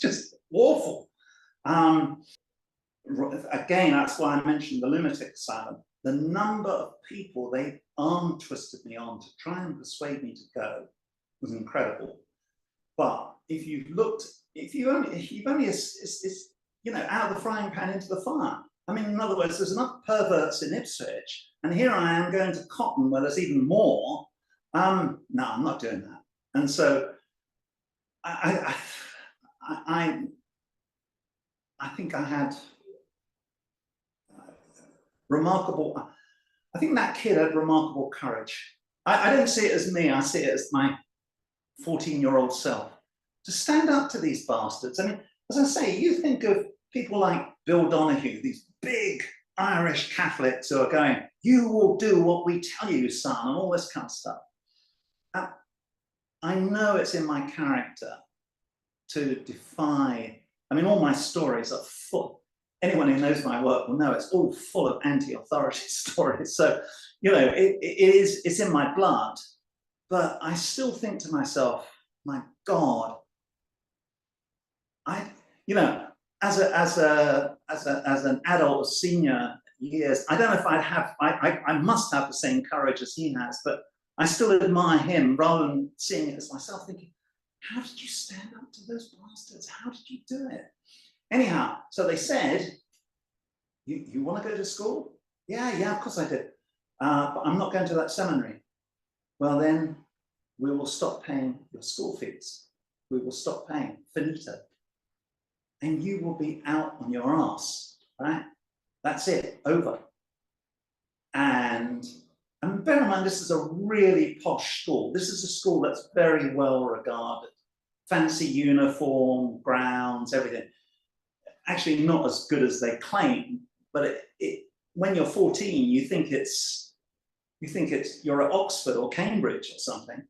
just awful. Again, that's why I mentioned the lunatic asylum. The number of people they arm twisted me on to try and persuade me to go was incredible. But if you've only, you know, out of the frying pan into the fire. I mean, in other words, there's enough perverts in Ipswich, and here I am going to Cotton, where there's even more. No, I'm not doing that. And so I think I had remarkable. I think that kid had remarkable courage. I don't see it as me. I see it as my 14-year-old self to stand up to these bastards. I mean, as I say, you think of people like Bill Donahue, these big Irish Catholics who are going, "You will do what we tell you, son," and all this kind of stuff. I know it's in my character to defy. I mean, all my stories are full. Anyone who knows my work will know it's all full of anti-authority stories. So, you know, it's in my blood. But I still think to myself, my God, you know, as an adult of senior years, I don't know if I must have the same courage as he has, but I still admire him rather than seeing it as myself, thinking, how did you stand up to those bastards? How did you do it? Anyhow, so they said, you want to go to school? Yeah, of course I do. But I'm not going to that seminary. Well, then we will stop paying your school fees. We will stop paying, finito. And you will be out on your ass, right? That's it, over. And bear in mind, this is a really posh school. This is a school that's very well regarded. Fancy uniform, grounds, everything. Actually not as good as they claim, but when you're 14, you think you're at Oxford or Cambridge or something.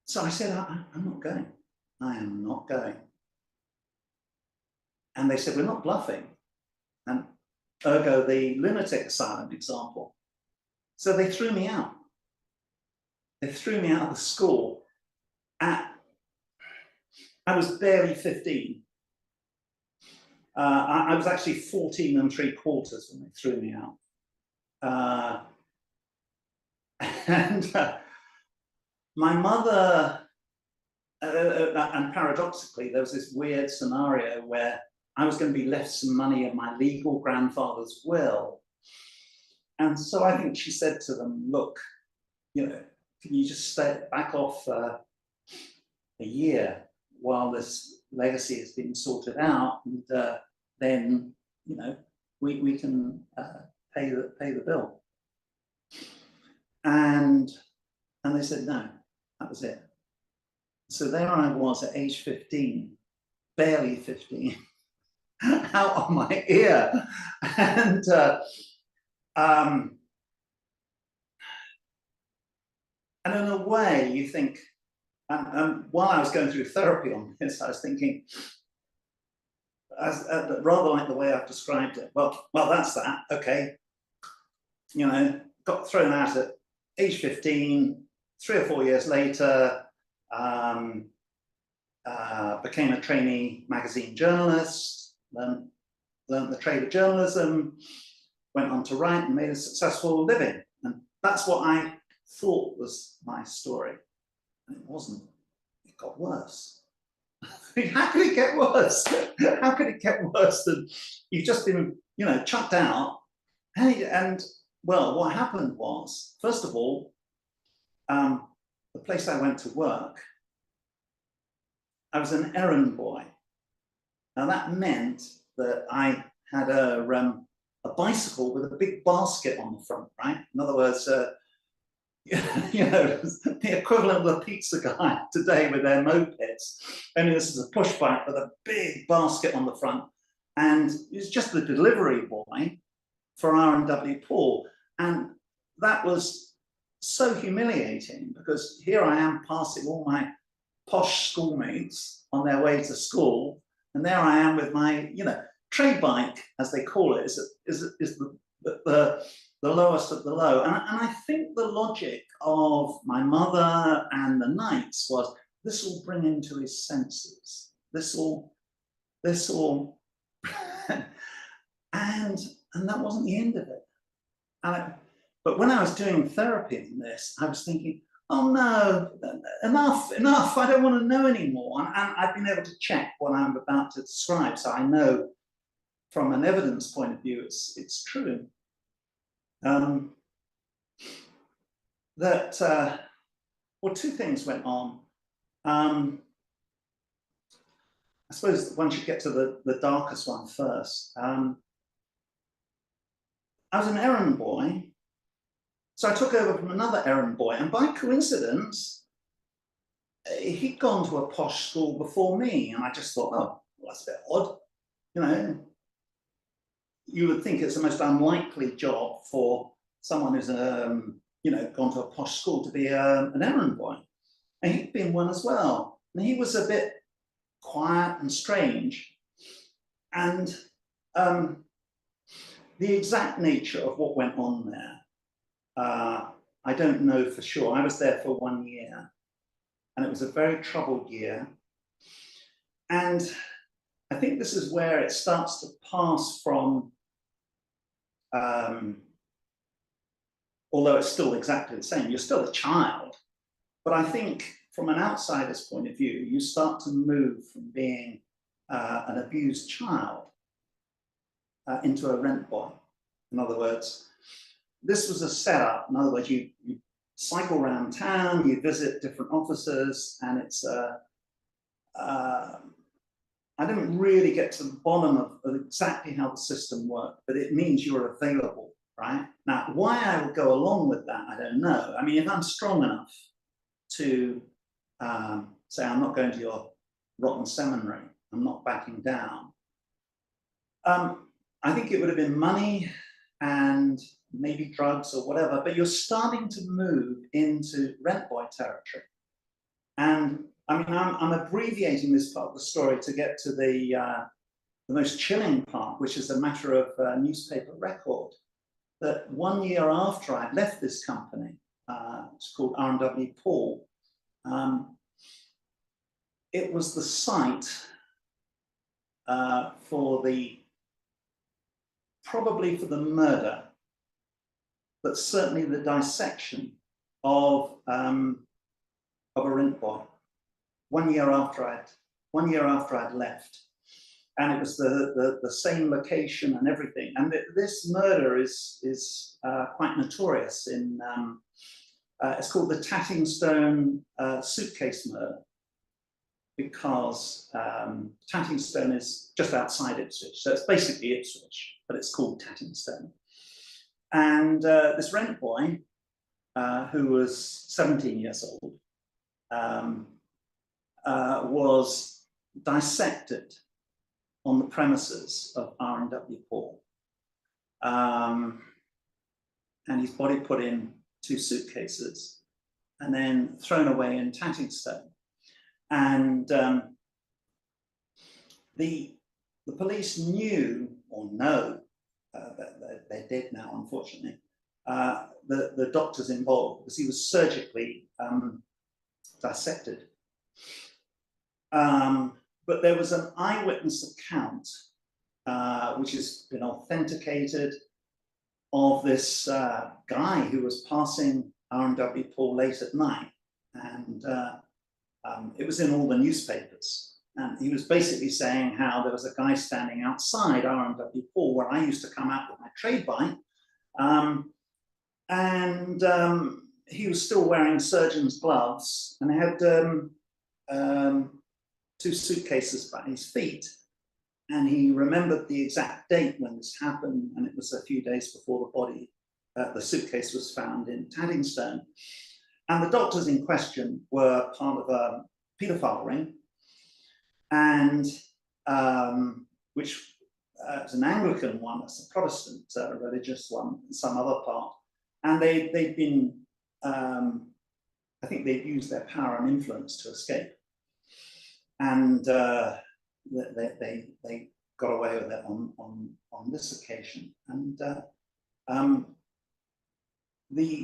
So I said, I'm not going. I am not going. And they said, we're not bluffing. And ergo the lunatic asylum example. So they threw me out. They threw me out of the school I was barely 15. I was actually 14 3/4 when they threw me out. And my mother, and paradoxically, there was this weird scenario where I was going to be left some money in my legal grandfather's will. And so I think she said to them, look, you know, can you just back off a year while this legacy is being sorted out, and then, you know, we can pay the bill. And they said no, that was it. So there I was at age 15, barely 15, out on my ear. And in a way, you think, and while I was going through therapy on this, I was thinking, rather like the way I've described it, well, that's that, okay. You know, got thrown out at age 15, 3 or 4 years later, became a trainee magazine journalist, learned the trade of journalism, went on to write and made a successful living. And that's what I thought was my story. And it wasn't. It got worse. How could it get worse? How could it get worse than you've just been, you know, chucked out? And well, what happened was, first of all, the place I went to work, I was an errand boy. Now that meant that I had a bicycle with a big basket on the front, right? In other words, you know, the equivalent of the pizza guy today with their mopeds. Only this is a push bike with a big basket on the front. And it's just the delivery boy for R&W Paul. And that was so humiliating because here I am passing all my posh schoolmates on their way to school. And there I am with my, you know, trade bike, as they call it, is the lowest of the low. And I think the logic of my mother and the Knights was, this will bring him to his senses. This will, and that wasn't the end of it. But when I was doing therapy in this, I was thinking, oh no, enough, I don't want to know anymore. And I've been able to check what I'm about to describe, so I know from an evidence point of view, it's true. Well, two things went on. I suppose one should get to the darkest one first. I was an errand boy, so I took over from another errand boy, and by coincidence, he'd gone to a posh school before me, and I just thought, oh, well, that's a bit odd. You know, you would think it's the most unlikely job for someone who's you know, gone to a posh school to be an errand boy. And he'd been one as well. And he was a bit quiet and strange. And the exact nature of what went on there, I don't know for sure. I was there for 1 year, and it was a very troubled year. And I think this is where it starts to pass from, although it's still exactly the same, you're still a child. But I think from an outsider's point of view, you start to move from being an abused child into a rent boy. In other words, this was a setup. In other words, you cycle around town, you visit different offices, and it's I didn't really get to the bottom of exactly how the system worked, but it means you're available, right? Now, why I would go along with that, I don't know. I mean, if I'm strong enough to say, I'm not going to your rotten seminary, I'm not backing down, I think it would have been money and maybe drugs or whatever, but you're starting to move into rent boy territory. And I mean, I'm abbreviating this part of the story to get to the most chilling part, which is a matter of newspaper record. That 1 year after I left this company, it's called R&W Paul, it was the site probably for the murder, but certainly the dissection of a rent boy. 1 year after I'd left, and it was the same location and everything. And this murder is quite notorious. It's called the Tattingstone suitcase murder, because Tattingstone is just outside Ipswich, so it's basically Ipswich, but it's called Tattingstone. And this rent boy, who was 17 years old, was dissected on the premises of R&W Paul, and his body put in 2 suitcases and then thrown away in Tattingstone. And the police knew, or know, they're dead now, unfortunately, the doctors involved, because he was surgically dissected. But there was an eyewitness account, which has been authenticated, of this guy who was passing R&W Paul late at night. And it was in all the newspapers. And he was basically saying how there was a guy standing outside RMW Paul, where I used to come out with my trade bike. He was still wearing surgeon's gloves, and he had 2 suitcases by his feet. And he remembered the exact date when this happened, and it was a few days before the body, the suitcase was found in Taddingstone. And the doctors in question were part of a paedophile ring, and which is an Anglican one, it's a Protestant religious one, in some other part. And they'd been, I think they'd used their power and influence to escape. And they got away with it on this occasion. And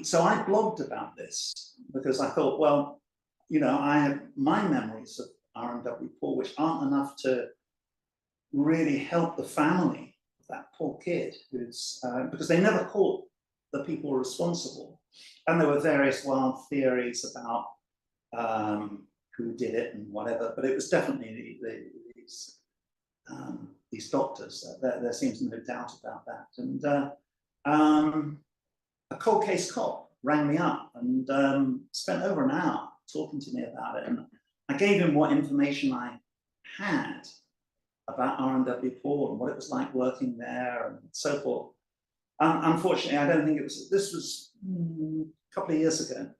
so I blogged about this because I thought, well, you know, I have my memories of RMW Paul, which aren't enough to really help the family of that poor kid, who's because they never caught the people responsible. And there were various wild theories about who did it and whatever, but it was definitely these doctors. There seems no doubt about that. And a cold case cop rang me up and spent over an hour talking to me about it. And I gave him what information I had about RMW Paul and what it was like working there and so forth. Unfortunately, I don't think it was, this was a couple of years ago.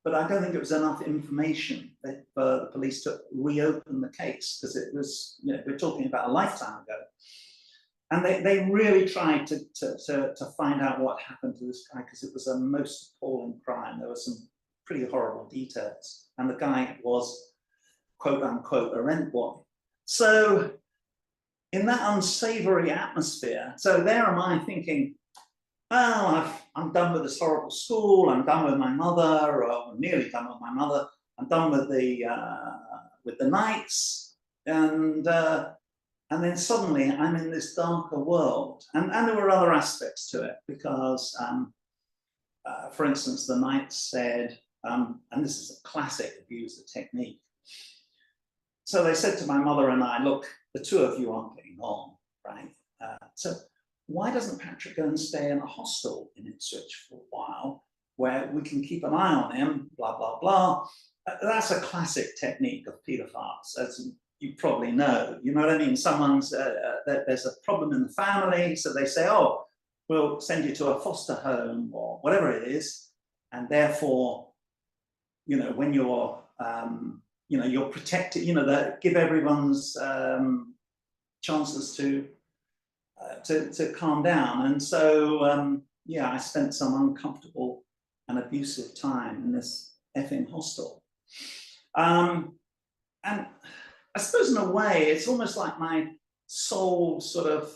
But I don't think it was enough information that the police to reopen the case, because it was, you know, we're talking about a lifetime ago. And they really tried to find out what happened to this guy, because it was a most appalling crime. There were some pretty horrible details. And the guy was, quote unquote, a rent boy. So in that unsavory atmosphere, so there am I thinking, well, I'm done with this horrible school. I'm done with my mother, or I'm nearly done with my mother. I'm done with the Knights, and then suddenly I'm in this darker world. And there were other aspects to it, because, for instance, the Knights said, and this is a classic abusive technique. So they said to my mother and I, look, the two of you aren't getting on, right? So why doesn't Patrick go and stay in a hostel in Ipswich for a while, where we can keep an eye on him, blah, blah, blah. That's a classic technique of paedophiles, as you probably know. You know what I mean? Someone's, there's a problem in the family, so they say, oh, we'll send you to a foster home or whatever it is. And therefore, you know, when you're, you know, you're protected, you know, that give everyone's chances to calm down. And so, yeah, I spent some uncomfortable and abusive time in this effing hostel. And I suppose in a way, it's almost like my soul sort of,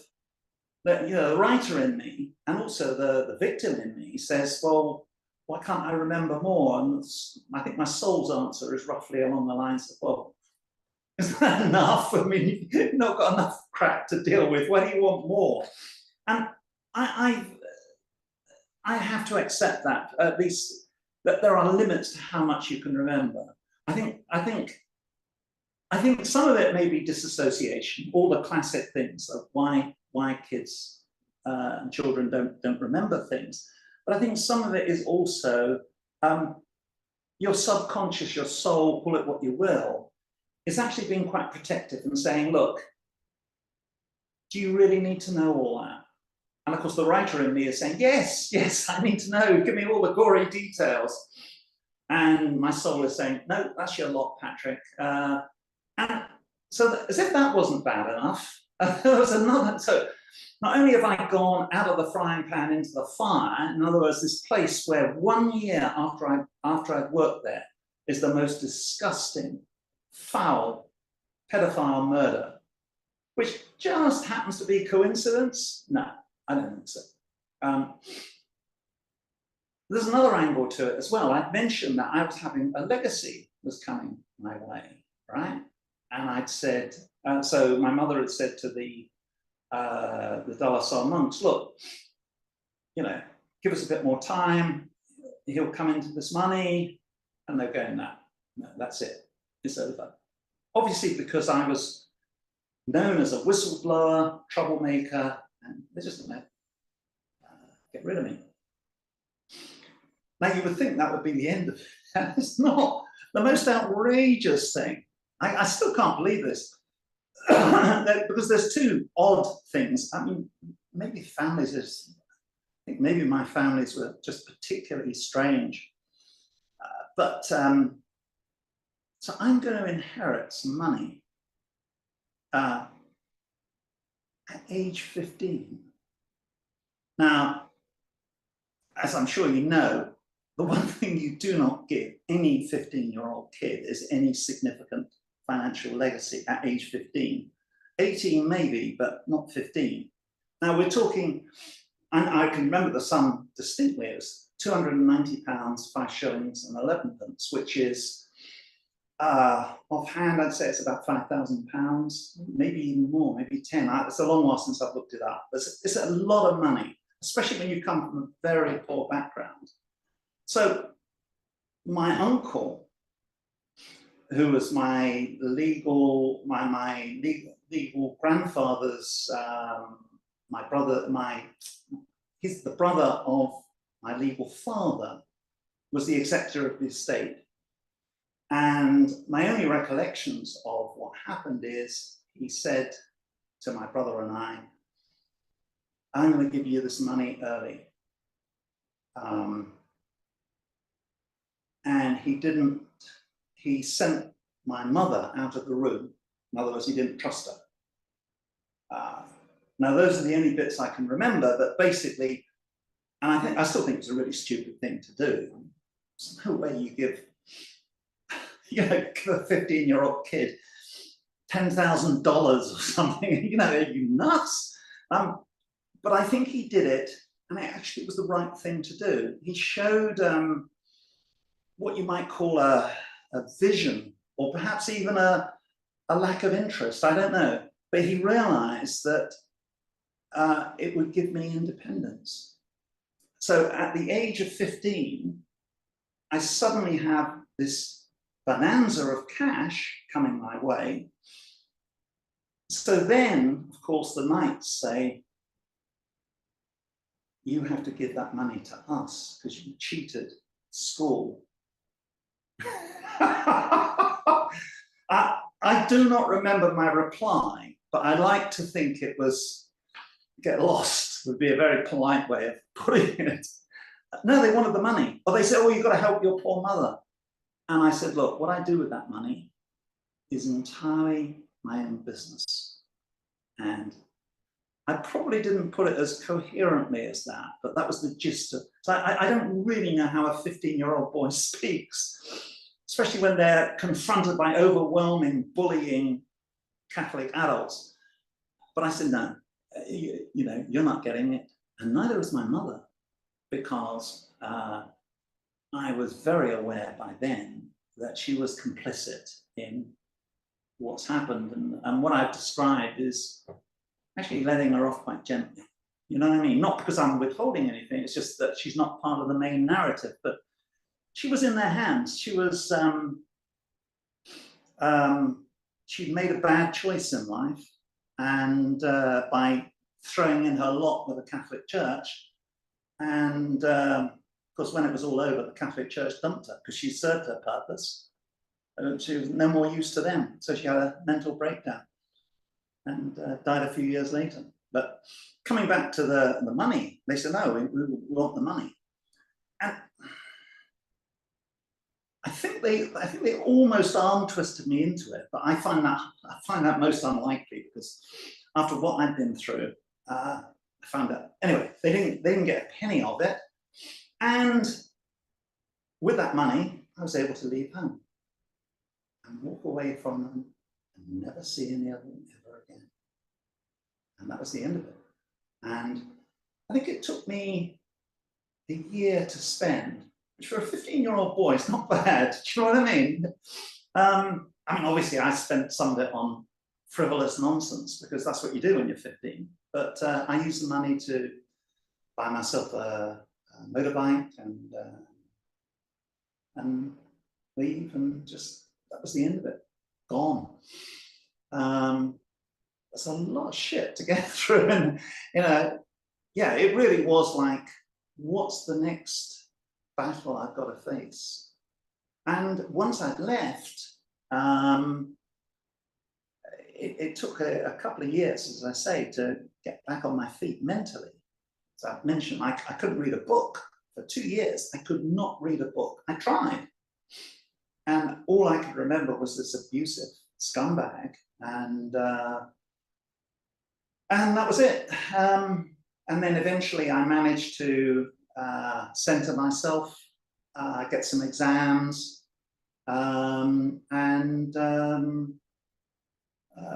you know, the writer in me and also the victim in me says, well, why can't I remember more? And I think my soul's answer is roughly along the lines of, well, isn't that enough? I mean, you've not got enough crap to deal with. Why do you want more? And I have to accept that, at least, that there are limits to how much you can remember. I think some of it may be disassociation, all the classic things of why kids and children don't remember things. But I think some of it is also your subconscious, your soul, call it what you will, is actually being quite protective and saying, look, do you really need to know all that? And of course, the writer in me is saying, yes, yes, I need to know. Give me all the gory details. And my soul is saying, no, that's your lot, Patrick. And so as if that wasn't bad enough, there was another. So not only have I gone out of the frying pan into the fire, in other words, this place where 1 year after I'd worked there is the most disgusting, foul, pedophile murder, which just happens to be coincidence? No, I don't think so. There's another angle to it as well. I'd mentioned that I was having a legacy was coming my way, right? And I'd said, so my mother had said to the Dalasar monks, look, you know, give us a bit more time, he'll come into this money. And they're going, no, that's it, it's over. obviously because I was known as a whistleblower, troublemaker, and they just want to get rid of me. Now, you would think that would be the end of it. It's not. The most outrageous thing, I still can't believe this, because there's two odd things. I mean, maybe families is, I think maybe my families were just particularly strange. So I'm going to inherit some money at age 15. Now, as I'm sure you know, the one thing you do not give any 15-year-old kid is any significant financial legacy at age 15. 18 maybe, but not 15. Now we're talking, and I can remember the sum distinctly, it was £290, 5 shillings and 11 pence, which is, offhand, I'd say it's about £5,000, maybe even more, maybe 10. It's a long while since I've looked it up. It's a lot of money, especially when you come from a very poor background. So my uncle, who was my legal grandfather's, my brother, he's the brother of my legal father, was the executor of the estate. And my only recollections of what happened is he said to my brother and I, I'm going to give you this money early. And he sent my mother out of the room. In other words, he didn't trust her. Now, those are the only bits I can remember, but basically, and I still think it's a really stupid thing to do. There's no way you give, a 15-year-old kid $10,000 or something, are you nuts? But I think he did it, and it was the right thing to do. He showed what you might call a vision, or perhaps even a lack of interest, I don't know. But he realized that it would give me independence. So at the age of 15, I suddenly have this bonanza of cash coming my way. So then, of course, the knights say, you have to give that money to us because you cheated school. I do not remember my reply, but I like to think it was get lost would be a very polite way of putting it. No, they wanted the money. Or they said, oh, you've got to help your poor mother. And I said, look, what I do with that money is entirely my own business. And I probably didn't put it as coherently as that, but that was the gist of it. So I don't really know how a 15-year-old boy speaks, especially when they're confronted by overwhelming, bullying Catholic adults. But I said, no, you're not getting it. And neither is my mother, because I was very aware by then that she was complicit in what's happened. And what I've described is actually letting her off quite gently. You know what I mean? Not because I'm withholding anything, it's just that she's not part of the main narrative, but she was in their hands. She was, she'd made a bad choice in life, and by throwing in her lot with the Catholic Church, and of course, when it was all over, the Catholic Church dumped her because she served her purpose. She was no more use to them, so she had a mental breakdown and died a few years later. But coming back to the money, they said, no, we want the money. And I think they almost arm twisted me into it, but I find that most unlikely, because after what I'd been through, I found out anyway. They didn't get a penny of it, and with that money, I was able to leave home and walk away from them and never see any of them ever again. And that was the end of it. And I think it took me a year to spend, which for a 15-year-old boy is not bad. Do you know what I mean? Obviously, I spent some of it on frivolous nonsense, because that's what you do when you're 15. But I used the money to buy myself a motorbike and leave, and just that was the end of it. gone. There's a lot of shit to get through, and yeah, it really was like, what's the next battle I've got to face? And once I'd left, it took a couple of years, as I say, to get back on my feet mentally. So I've mentioned I couldn't read a book for 2 years. I could not read a book. I tried, and all I could remember was this abusive scumbag, and that was it. And then eventually I managed to center myself, get some exams, and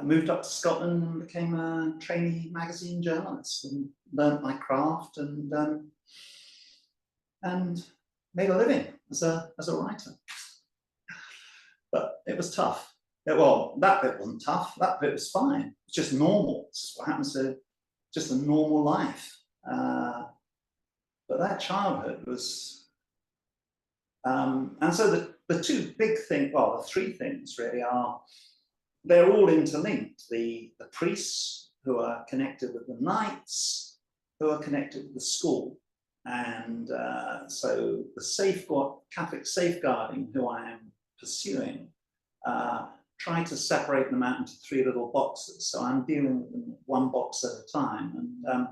moved up to Scotland and became a trainee magazine journalist, and learned my craft, and made a living as a writer. But it was tough. Well, that bit wasn't tough. That bit was fine. It's just normal. It's just what happens to just a normal life. But that childhood was, and so the two big things, well, the three things really are, they're all interlinked. The priests who are connected with the knights, who are connected with the school. And so the Catholic safeguarding, who I am pursuing, try to separate them out into 3 little boxes. So I'm dealing with them 1 box at a time. And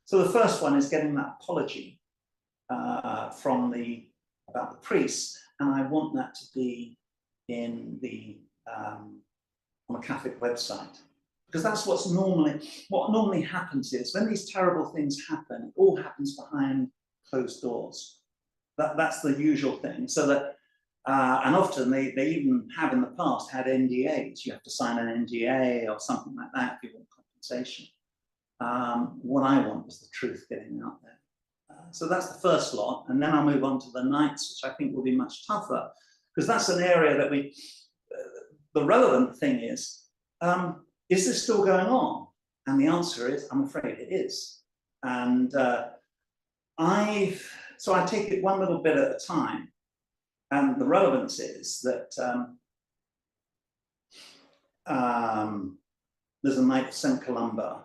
so the first one is getting that apology about the priests, and I want that to be in the on a Catholic website, because that's what normally happens is when these terrible things happen, it all happens behind closed doors. That's the usual thing. So that and often they even have in the past had NDAs. You have to sign an NDA or something like that if you want compensation. What I want is the truth getting out there. So that's the first lot, and then I'll move on to the knights, which I think will be much tougher, because that's an area that the relevant thing is this still going on? And the answer is, I'm afraid it is. And so I take it one little bit at a time. And the relevance is that there's a Knight of St Columba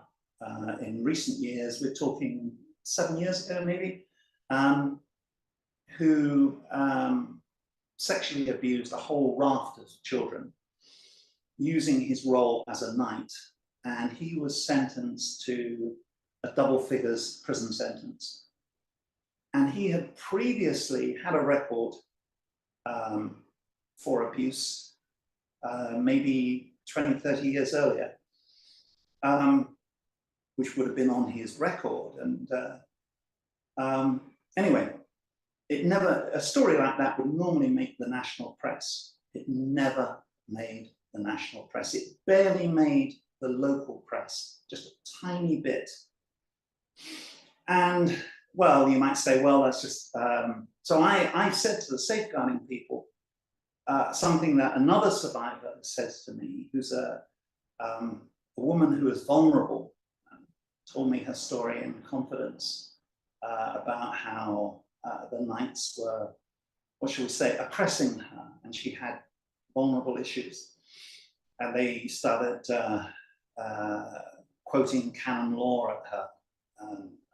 in recent years, we're talking 7 years ago maybe, who sexually abused a whole raft of children using his role as a knight, and he was sentenced to a double figures prison sentence. And he had previously had a record for abuse, maybe 20, 30 years earlier, which would have been on his record. And anyway, a story like that would normally make the national press. It never made the national press. It barely made the local press, just a tiny bit. And well, you might say, well, that's just, so I said to the safeguarding people something that another survivor says to me, who's a woman who is vulnerable, told me her story in confidence about how the knights were, what shall we say, oppressing her, and she had vulnerable issues. And they started quoting canon law at her,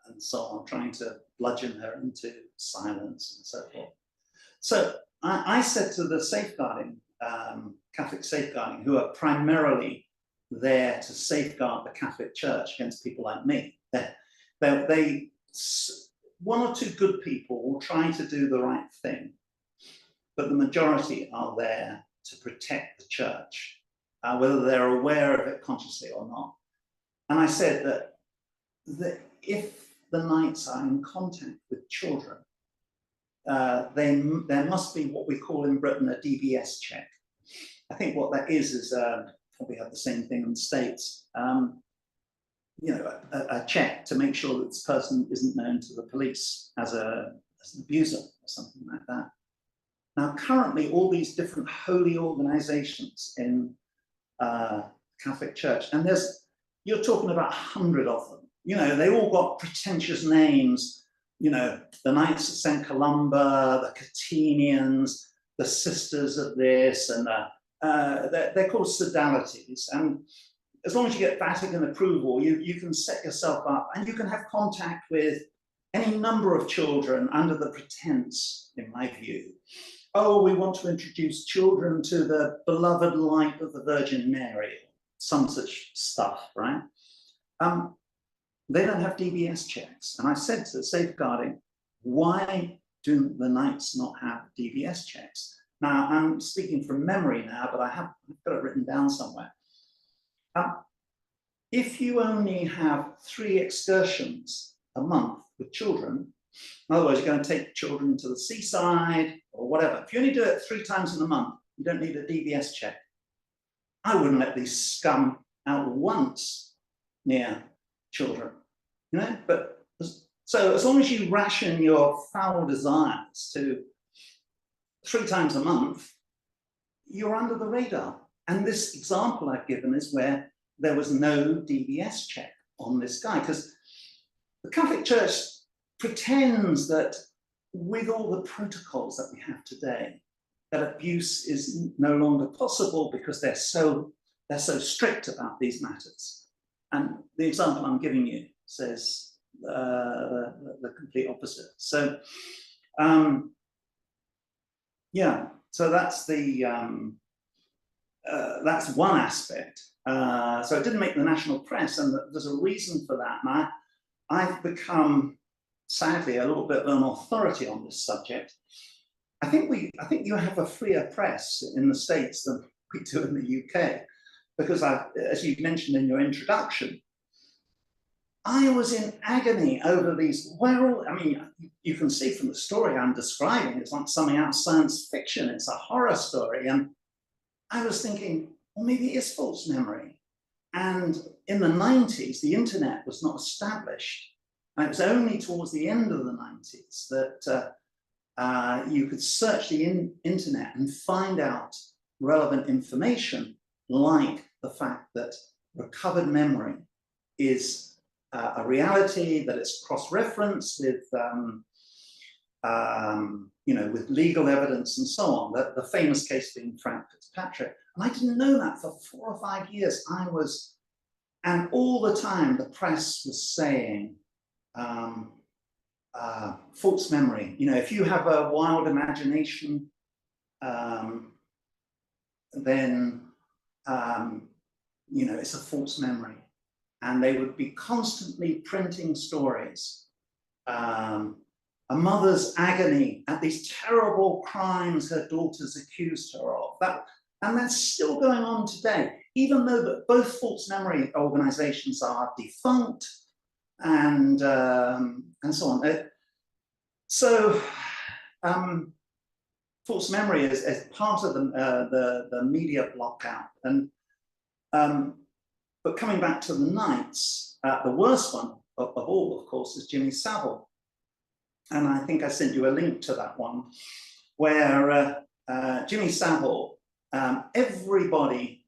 and so on, trying to bludgeon her into silence and so forth. So I said to the safeguarding, Catholic safeguarding, who are primarily there to safeguard the Catholic Church against people like me, they one or two good people will try to do the right thing, but the majority are there to protect the church, whether they're aware of it consciously or not. And I said that if the knights are in contact with children, there must be what we call in Britain a DBS check. I think what that is probably have the same thing in the States. You know, a check to make sure that this person isn't known to the police as an abuser or something like that. Now, currently, all these different holy organizations in Catholic Church, and you're talking about 100 of them. You know, they all got pretentious names. You know, the Knights of St Columba, the Catenians, the Sisters of this, and they're called sodalities, and as long as you get Vatican approval, you can set yourself up and you can have contact with any number of children under the pretense, in my view, oh, we want to introduce children to the beloved light of the Virgin Mary, some such stuff, right? They don't have DBS checks. And I said to safeguarding, why do the Knights not have DBS checks? Now, I'm speaking from memory now, but I've got it written down somewhere. If you only have 3 excursions a month with children, in other words, you're going to take children to the seaside or whatever, if you only do it 3 times in a month, you don't need a DBS check. I wouldn't let these scum out once near children, you know, but so as long as you ration your foul desires to 3 times a month, you're under the radar. And this example I've given is where there was no DBS check on this guy, because the Catholic Church pretends that with all the protocols that we have today, that abuse is no longer possible because they're so strict about these matters. And the example I'm giving you says the complete opposite. So, yeah, so that's the that's one aspect. So it didn't make the national press, and there's a reason for that. And I've become, sadly, a little bit of an authority on this subject. I think you have a freer press in the States than we do in the UK, because as you mentioned in your introduction, I was in agony over these. Well, I mean, you can see from the story I'm describing, it's like something out of science fiction. It's a horror story, and I was thinking, well, maybe it is false memory. And in the 90s, the internet was not established. And it was only towards the end of the 90s that you could search the internet and find out relevant information, like the fact that recovered memory is a reality, that it's cross-referenced with, you know, with legal evidence and so on. The famous case being Frank Fitzpatrick. And I didn't know that for 4 or 5 years. And all the time the press was saying, false memory. You know, if you have a wild imagination, then, you know, it's a false memory. And they would be constantly printing stories. A mother's agony at these terrible crimes her daughters accused her of. And that's still going on today, even though that both false memory organizations are defunct and so on. So false memory is part of the media blockout. And but coming back to the Knights, the worst one of all, of course, is Jimmy Savile. And I think I sent you a link to that one, where Jimmy Savile, everybody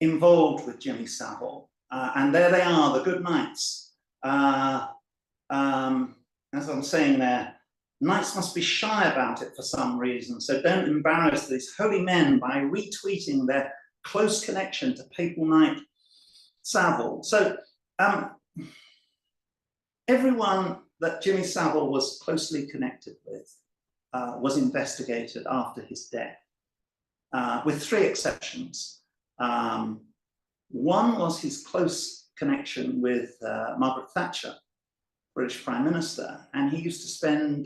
involved with Jimmy Savile, and there they are, the good Knights. As I'm saying there, Knights must be shy about it for some reason, so don't embarrass these holy men by retweeting their close connection to Papal Knight Savile. So everyone that Jimmy Savile was closely connected with was investigated after his death, with 3 exceptions. One was his close connection with Margaret Thatcher, British Prime Minister, and he used to spend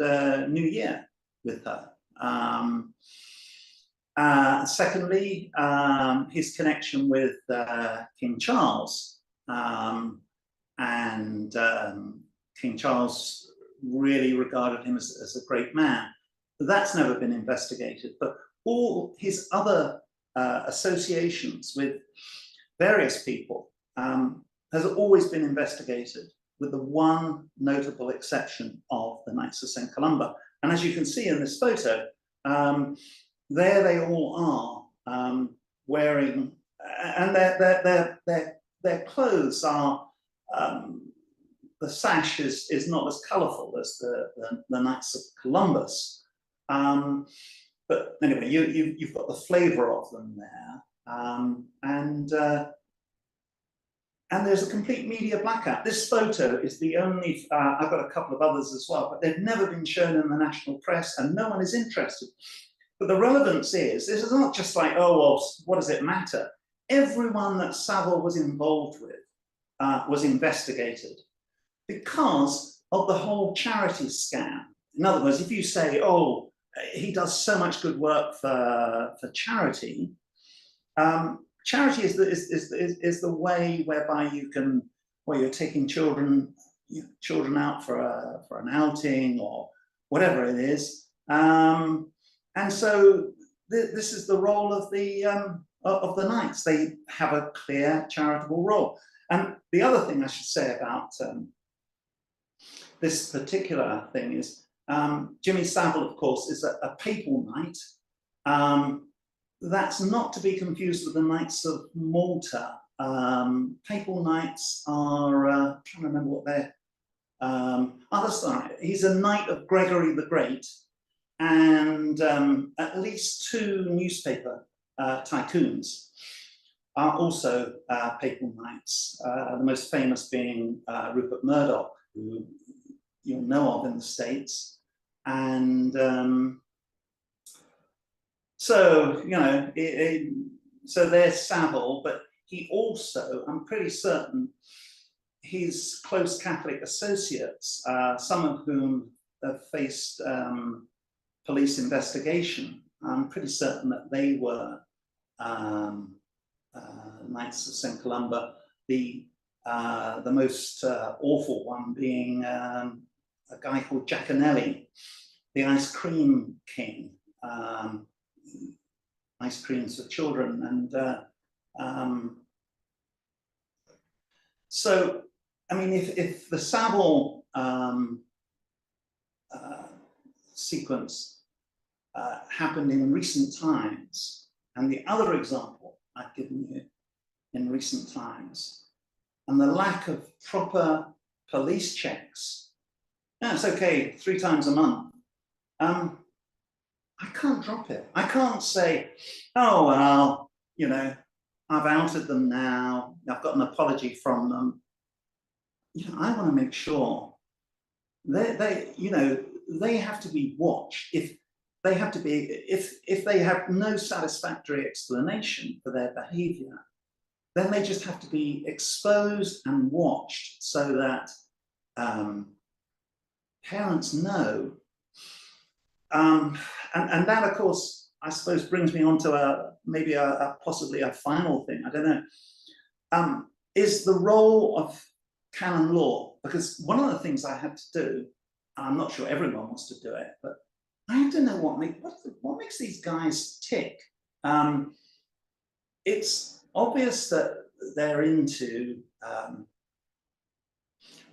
New Year with her. Secondly, his connection with King Charles, and King Charles really regarded him as a great man. That's never been investigated, but all his other associations with various people has always been investigated, with the one notable exception of the Knights of St Columba. And as you can see in this photo, there they all are, wearing, and their clothes are, the sash is not as colourful as the Knights of Columbus. but anyway, you've got the flavour of them there, and there's a complete media blackout. This photo is the only, I've got a couple of others as well, but they've never been shown in the national press and no one is interested. But the relevance is, this is not just like, oh, well, what does it matter? Everyone that Savile was involved with was investigated because of the whole charity scam. In other words, if you say, oh, he does so much good work for charity, charity is the way whereby you can, well, you're taking children out for an outing or whatever it is, and so this is the role of the Knights. They have a clear charitable role. And the other thing I should say about this particular thing is Jimmy Savile, of course, is a papal knight. That's not to be confused with the Knights of Malta. Papal knights are, I'm trying to remember what they're, he's a knight of Gregory the Great, and at least 2 newspaper tycoons are also papal knights, the most famous being Rupert Murdoch, who you'll know of in the States. And so, you know, so there's Savile, but he also, I'm pretty certain, his close Catholic associates, some of whom have faced police investigation, I'm pretty certain that they were Knights of St Columba, the most awful one being a guy called Giaconelli, the ice cream king, ice creams for children. And so, I mean, if the Savile sequence happened in recent times, and the other example I've given you in recent times, and the lack of proper police checks, yeah, it's okay 3 times a month. I can't drop it. I can't say, oh, well, you know, I've outed them now. I've got an apology from them. You know, I want to make sure they, you know, they have to be watched. If they have to be, if they have no satisfactory explanation for their behavior, then they just have to be exposed and watched so that parents know. And that, of course, I suppose brings me on to maybe possibly a final thing, I don't know, is the role of canon law. Because one of the things I had to do, and I'm not sure everyone wants to do it, but I have to know what makes these guys tick. It's obvious that they're into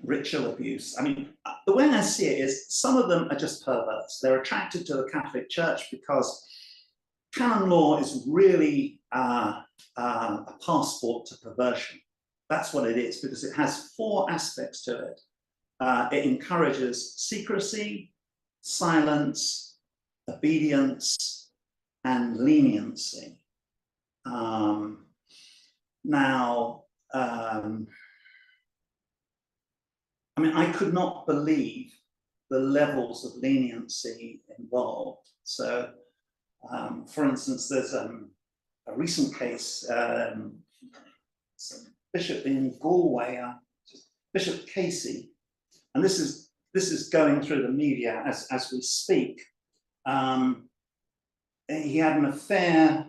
ritual abuse. I mean, the way I see it is some of them are just perverts. They're attracted to the Catholic Church because canon law is really a passport to perversion. That's what it is, because it has 4 aspects to it. It encourages secrecy, silence, obedience, and leniency. I mean, I could not believe the levels of leniency involved. So, for instance, there's a recent case, bishop in Galway, Bishop Casey, and this is going through the media as we speak. He had an affair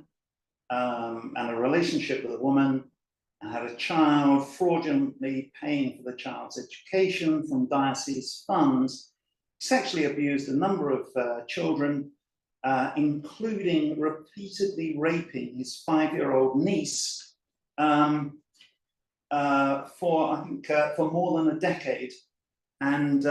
and a relationship with a woman, and had a child, fraudulently paying for the child's education from diocese funds, sexually abused a number of children, including repeatedly raping his 5-year-old niece for, I think, for more than a decade. And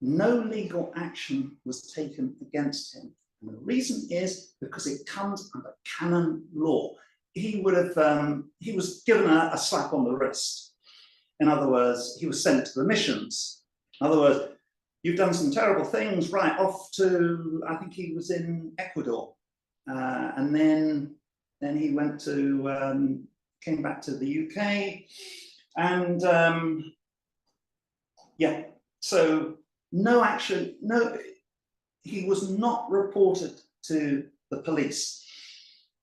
no legal action was taken against him. And the reason is because it comes under canon law. He would have, he was given a slap on the wrist. In other words, he was sent to the missions. In other words, you've done some terrible things, right, off to, I think he was in Ecuador. And then he went to, came back to the UK. And yeah, so no action, no, he was not reported to the police.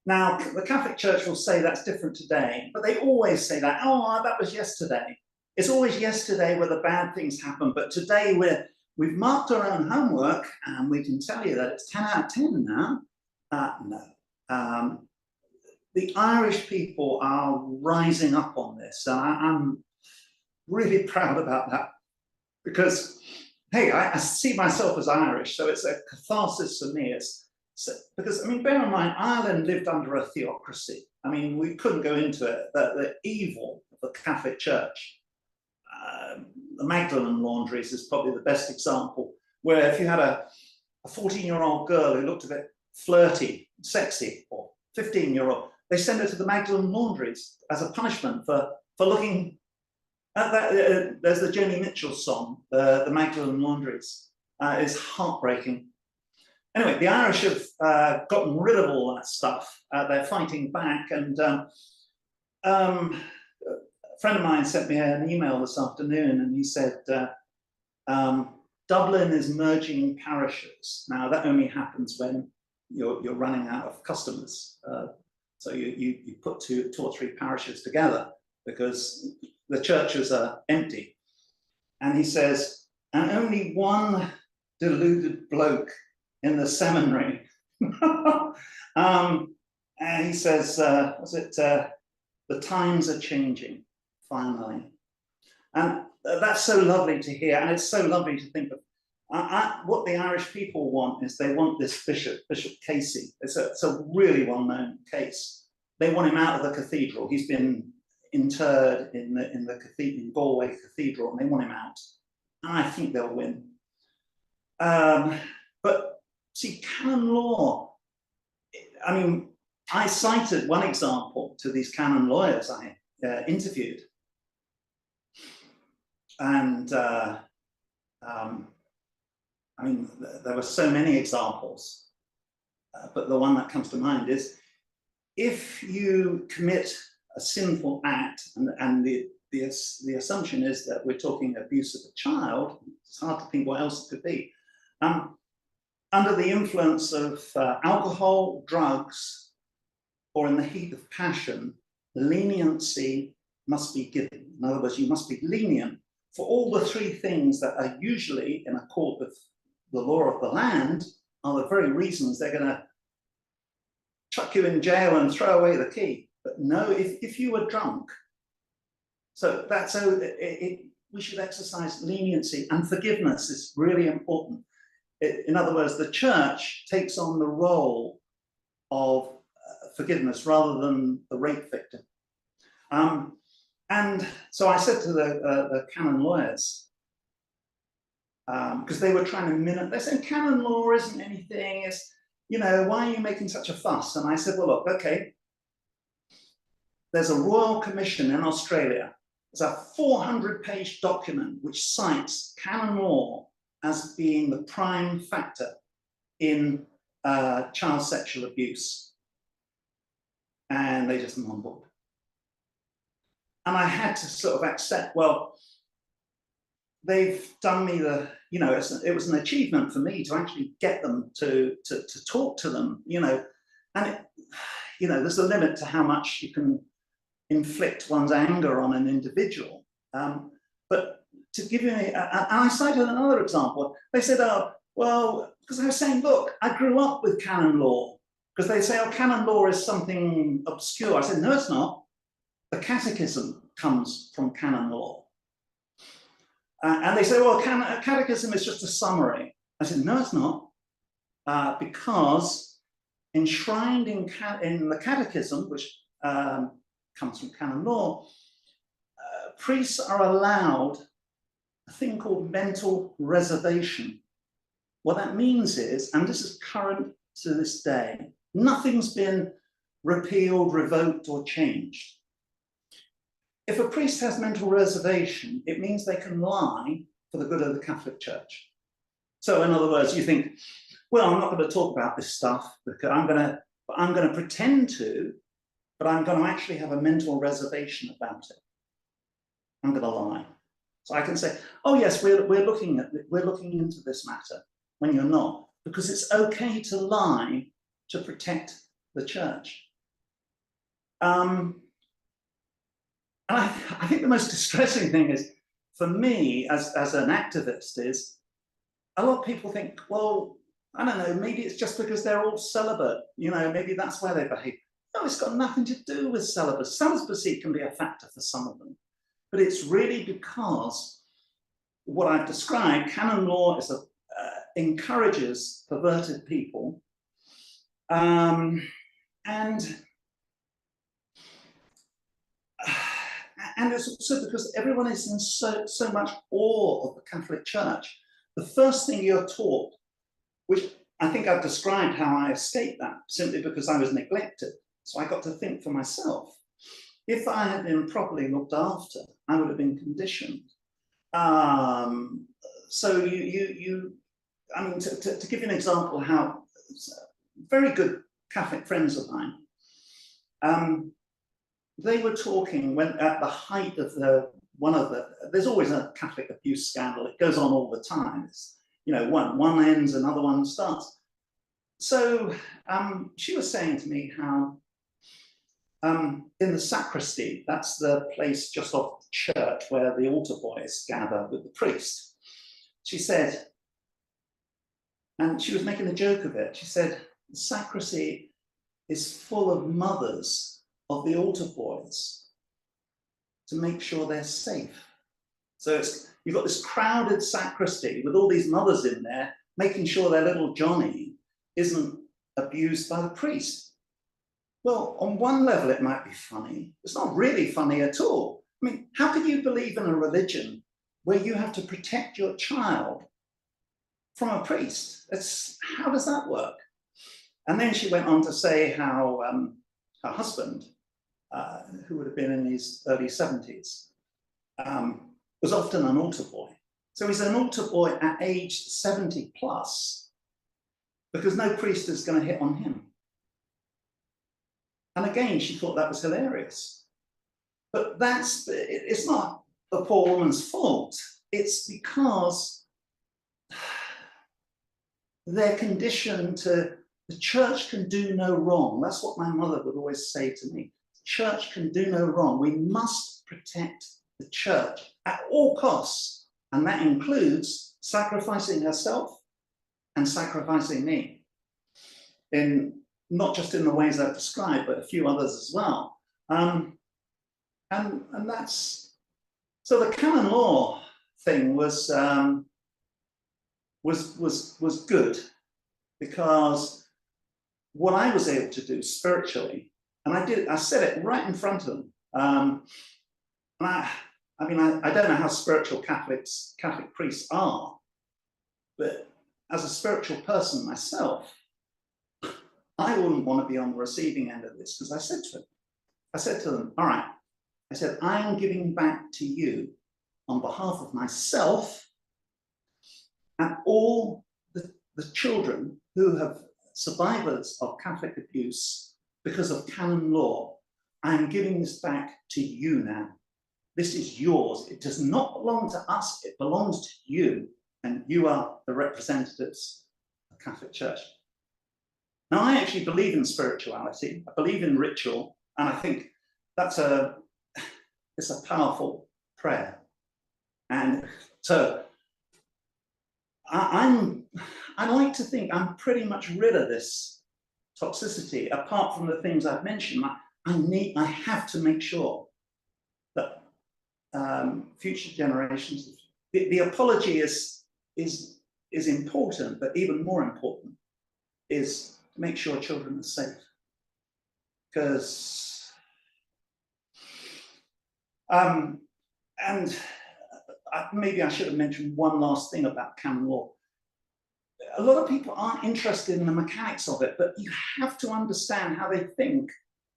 Now, the Catholic Church will say that's different today, but they always say that, oh, that was yesterday. It's always yesterday where the bad things happen, but today we've marked our own homework and we can tell you that it's 10 out of 10 now. No. The Irish people are rising up on this. And I'm really proud about that because, hey, I see myself as Irish, so it's a catharsis for me. Because, I mean, bear in mind, Ireland lived under a theocracy. I mean, we couldn't go into it. The evil of the Catholic Church, the Magdalen laundries is probably the best example, where if you had a 14-year-old girl who looked a bit flirty, sexy, or 15-year-old, they send her to the Magdalen laundries as a punishment for looking at that. There's the Joni Mitchell song, the Magdalen laundries. It's heartbreaking. Anyway, the Irish have gotten rid of all that stuff. They're fighting back. And a friend of mine sent me an email this afternoon, and he said, Dublin is merging parishes. Now, that only happens when you're running out of customers. So you put two or three parishes together because the churches are empty. And he says, and only one deluded bloke in the seminary. And he says, the times are changing, finally. And that's so lovely to hear. And it's so lovely to think of. What the Irish people want is they want this Bishop Casey. It's a really well-known case. They want him out of the cathedral. He's been interred in Galway Cathedral, and they want him out. And I think they'll win. But see, canon law, I mean, I cited one example to these canon lawyers I interviewed. And I mean, there were so many examples, but the one that comes to mind is if you commit a sinful act, and the assumption is that we're talking abuse of a child, it's hard to think what else it could be. Under the influence of alcohol, drugs, or in the heat of passion, leniency must be given. In other words, you must be lenient for all the three things that are usually in a court of the law of the land are the very reasons they're going to chuck you in jail and throw away the key. But no, if you were drunk, so that's so we should exercise leniency, and forgiveness is really important. In other words, the church takes on the role of forgiveness rather than the rape victim. And so I said to the canon lawyers, because they were trying to minute, they said canon law isn't anything, it's, you know, why are you making such a fuss? And I said, well, look, okay, there's a royal commission in Australia. It's a 400-page document which cites canon law as being the prime factor in child sexual abuse. And they just mumbled. And I had to sort of accept, well, they've done me the, you know, it was an achievement for me to actually get them to talk to them, you know, and, you know, there's a limit to how much you can inflict one's anger on an individual. But to give you and I cited another example. They said, oh, well, because I was saying, look, I grew up with canon law, because they say, oh, canon law is something obscure. I said, no, it's not. The catechism comes from canon law. And they say, well, catechism is just a summary. I said, no, it's not. Because enshrined in the catechism, which comes from canon law, priests are allowed a thing called mental reservation. What that means is, and this is current to this day, nothing's been repealed, revoked, or changed. If a priest has mental reservation, it means they can lie for the good of the Catholic Church. So in other words, you think, well, I'm not going to talk about this stuff because I'm going to pretend to, but I'm going to actually have a mental reservation about it. I'm going to lie. So I can say, oh yes, we're looking into this matter, when you're not, because it's okay to lie to protect the church. And I think the most distressing thing is, for me as an activist, is a lot of people think, well, I don't know, maybe it's just because they're all celibate, you know, maybe that's why they behave. No, it's got nothing to do with celibacy. Celibacy can be a factor for some of them, but it's really because what I've described, canon law is encourages perverted people, and it's also because everyone is in so much awe of the Catholic Church. The first thing you're taught, which I think I've described how I escaped that, simply because I was neglected. So I got to think for myself. If I had been properly looked after, I would have been conditioned. So I mean, to give you an example of how very good Catholic friends of mine, they were talking when at the height of there's always a Catholic abuse scandal. It goes on all the time. It's, you know, one ends, another one starts. So she was saying to me how in the sacristy, that's the place just off the church where the altar boys gather with the priest. She said, and she was making a joke of it, she said, the sacristy is full of mothers of the altar boys to make sure they're safe. So you've got this crowded sacristy with all these mothers in there, making sure their little Johnny isn't abused by the priest. Well, on one level, it might be funny. It's not really funny at all. I mean, how could you believe in a religion where you have to protect your child from a priest? How does that work? And then she went on to say how her husband, who would have been in his early 70s, was often an altar boy. So he's an altar boy at age 70 plus, because no priest is going to hit on him. And again, she thought that was hilarious. But it's not the poor woman's fault. It's because they're conditioned to, the church can do no wrong. That's what my mother would always say to me. The church can do no wrong. We must protect the church at all costs. And that includes sacrificing herself and sacrificing me. Not just in the ways I've described, but a few others as well. And that's, so the canon law thing was good, because what I was able to do spiritually, and I said it right in front of them. And I mean, I don't know how spiritual Catholic priests are, but as a spiritual person myself, I wouldn't want to be on the receiving end of this, because I said to them, all right, I said, I am giving back to you on behalf of myself and all the children who have survivors of Catholic abuse because of canon law. I am giving this back to you now. This is yours. It does not belong to us. It belongs to you. And you are the representatives of the Catholic Church. Now, I actually believe in spirituality. I believe in ritual. And I think it's a powerful prayer. And so I like to think I'm pretty much rid of this toxicity, apart from the things I've mentioned. I have to make sure that future generations, the apology is important, but even more important is to make sure children are safe. Because, maybe I should have mentioned one last thing about canon law. A lot of people aren't interested in the mechanics of it, but you have to understand how they think.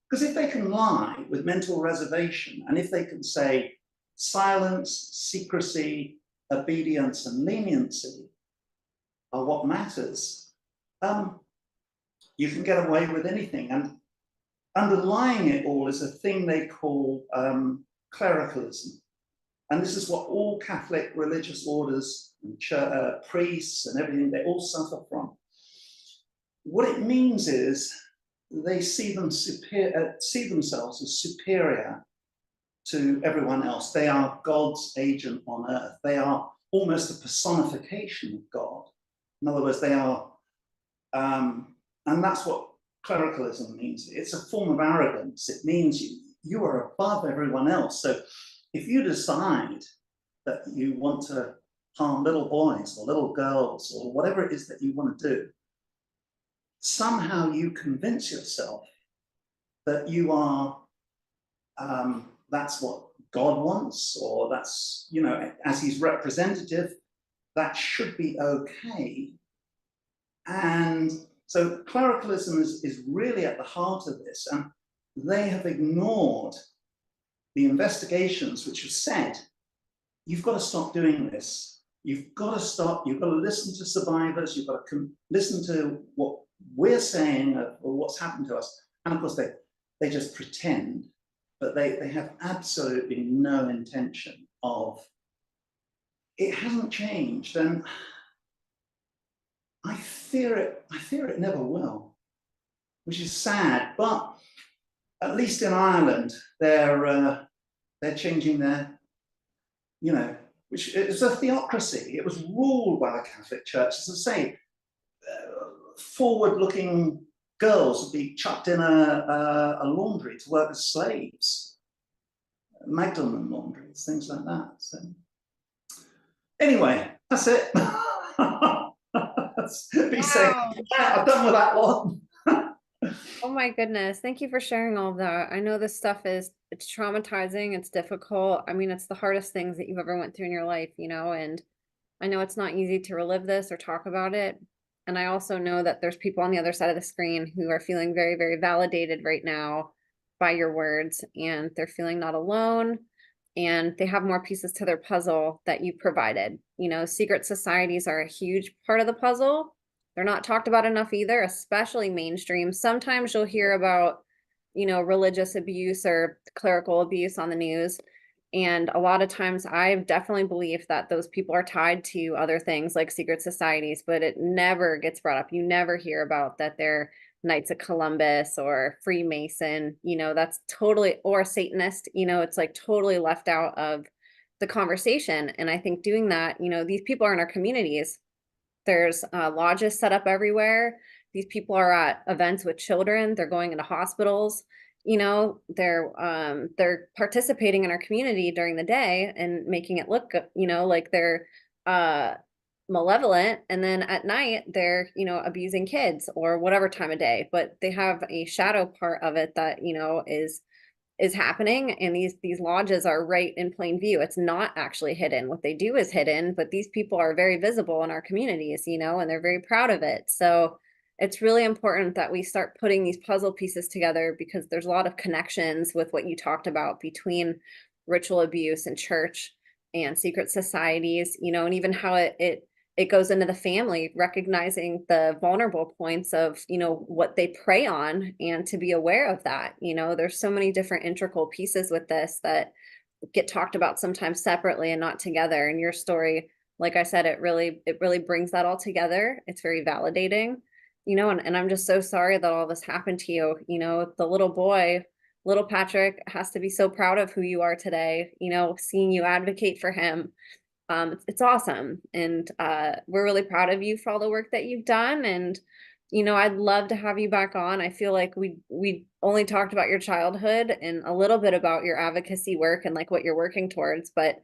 Because if they can lie with mental reservation, and if they can say silence, secrecy, obedience, and leniency, are what matters, you can get away with anything. And underlying it all is a thing they call clericalism. And this is what all Catholic religious orders and priests and everything, they all suffer from. What it means is they see themselves as superior to everyone else. They are God's agent on earth. They are almost a personification of God. In other words, they are, and that's what clericalism means. It's a form of arrogance. It means you are above everyone else. So if you decide that you want to harm little boys or little girls or whatever it is that you want to do, somehow you convince yourself that you are, that's what God wants, or that's, you know, as his representative, that should be okay. And so clericalism is really at the heart of this, and they have ignored the investigations which have said, you've got to stop doing this. You've got to stop, you've got to listen to survivors, you've got to listen to what we're saying or what's happened to us. And of course, they just pretend, but they have absolutely no intention of, it hasn't changed. And I fear it never will, which is sad. But at least in Ireland, they're changing their, you know, which is a theocracy. It was ruled by the Catholic Church. As I say, forward-looking girls would be chucked in a laundry to work as slaves, Magdalene laundries, things like that. So anyway, that's it. Be safe. Wow. I'm done with that one. Oh my goodness. Thank you for sharing all of that. I know this stuff it's traumatizing, it's difficult. I mean, it's the hardest things that you've ever went through in your life, you know, and I know it's not easy to relive this or talk about it. And I also know that there's people on the other side of the screen who are feeling very, very validated right now by your words, and they're feeling not alone, and they have more pieces to their puzzle that you provided. You know, secret societies are a huge part of the puzzle. They're not talked about enough either, especially mainstream. Sometimes you'll hear about, you know, religious abuse or clerical abuse on the news. And a lot of times I've definitely believed that those people are tied to other things like secret societies, but it never gets brought up. You never hear about that they're Knights of Columbus or Freemason, you know, that's totally, or Satanist, you know, it's like totally left out of the conversation. And I think doing that, you know, these people are in our communities. There's lodges set up everywhere. These people are at events with children. They're going into hospitals. You know, they're participating in our community during the day and making it look, you know, like they're malevolent. And then at night, they're, you know, abusing kids or whatever time of day. But they have a shadow part of it that, you know, is happening, and these lodges are right in plain view. It's not actually hidden. What they do is hidden, but these people are very visible in our communities, you know, and they're very proud of it. So it's really important that we start putting these puzzle pieces together, because there's a lot of connections with what you talked about between ritual abuse and church and secret societies, you know, and even how it goes into the family, recognizing the vulnerable points of, you know, what they prey on, and to be aware of that. You know, there's so many different integral pieces with this that get talked about sometimes separately and not together. And your story, like I said, it really brings that all together. It's very validating, you know, and I'm just so sorry that all this happened to you. You know, the little boy, little Patrick, has to be so proud of who you are today, you know, seeing you advocate for him. It's awesome. And we're really proud of you for all the work that you've done. And, you know, I'd love to have you back on. I feel like we only talked about your childhood and a little bit about your advocacy work and like what you're working towards, but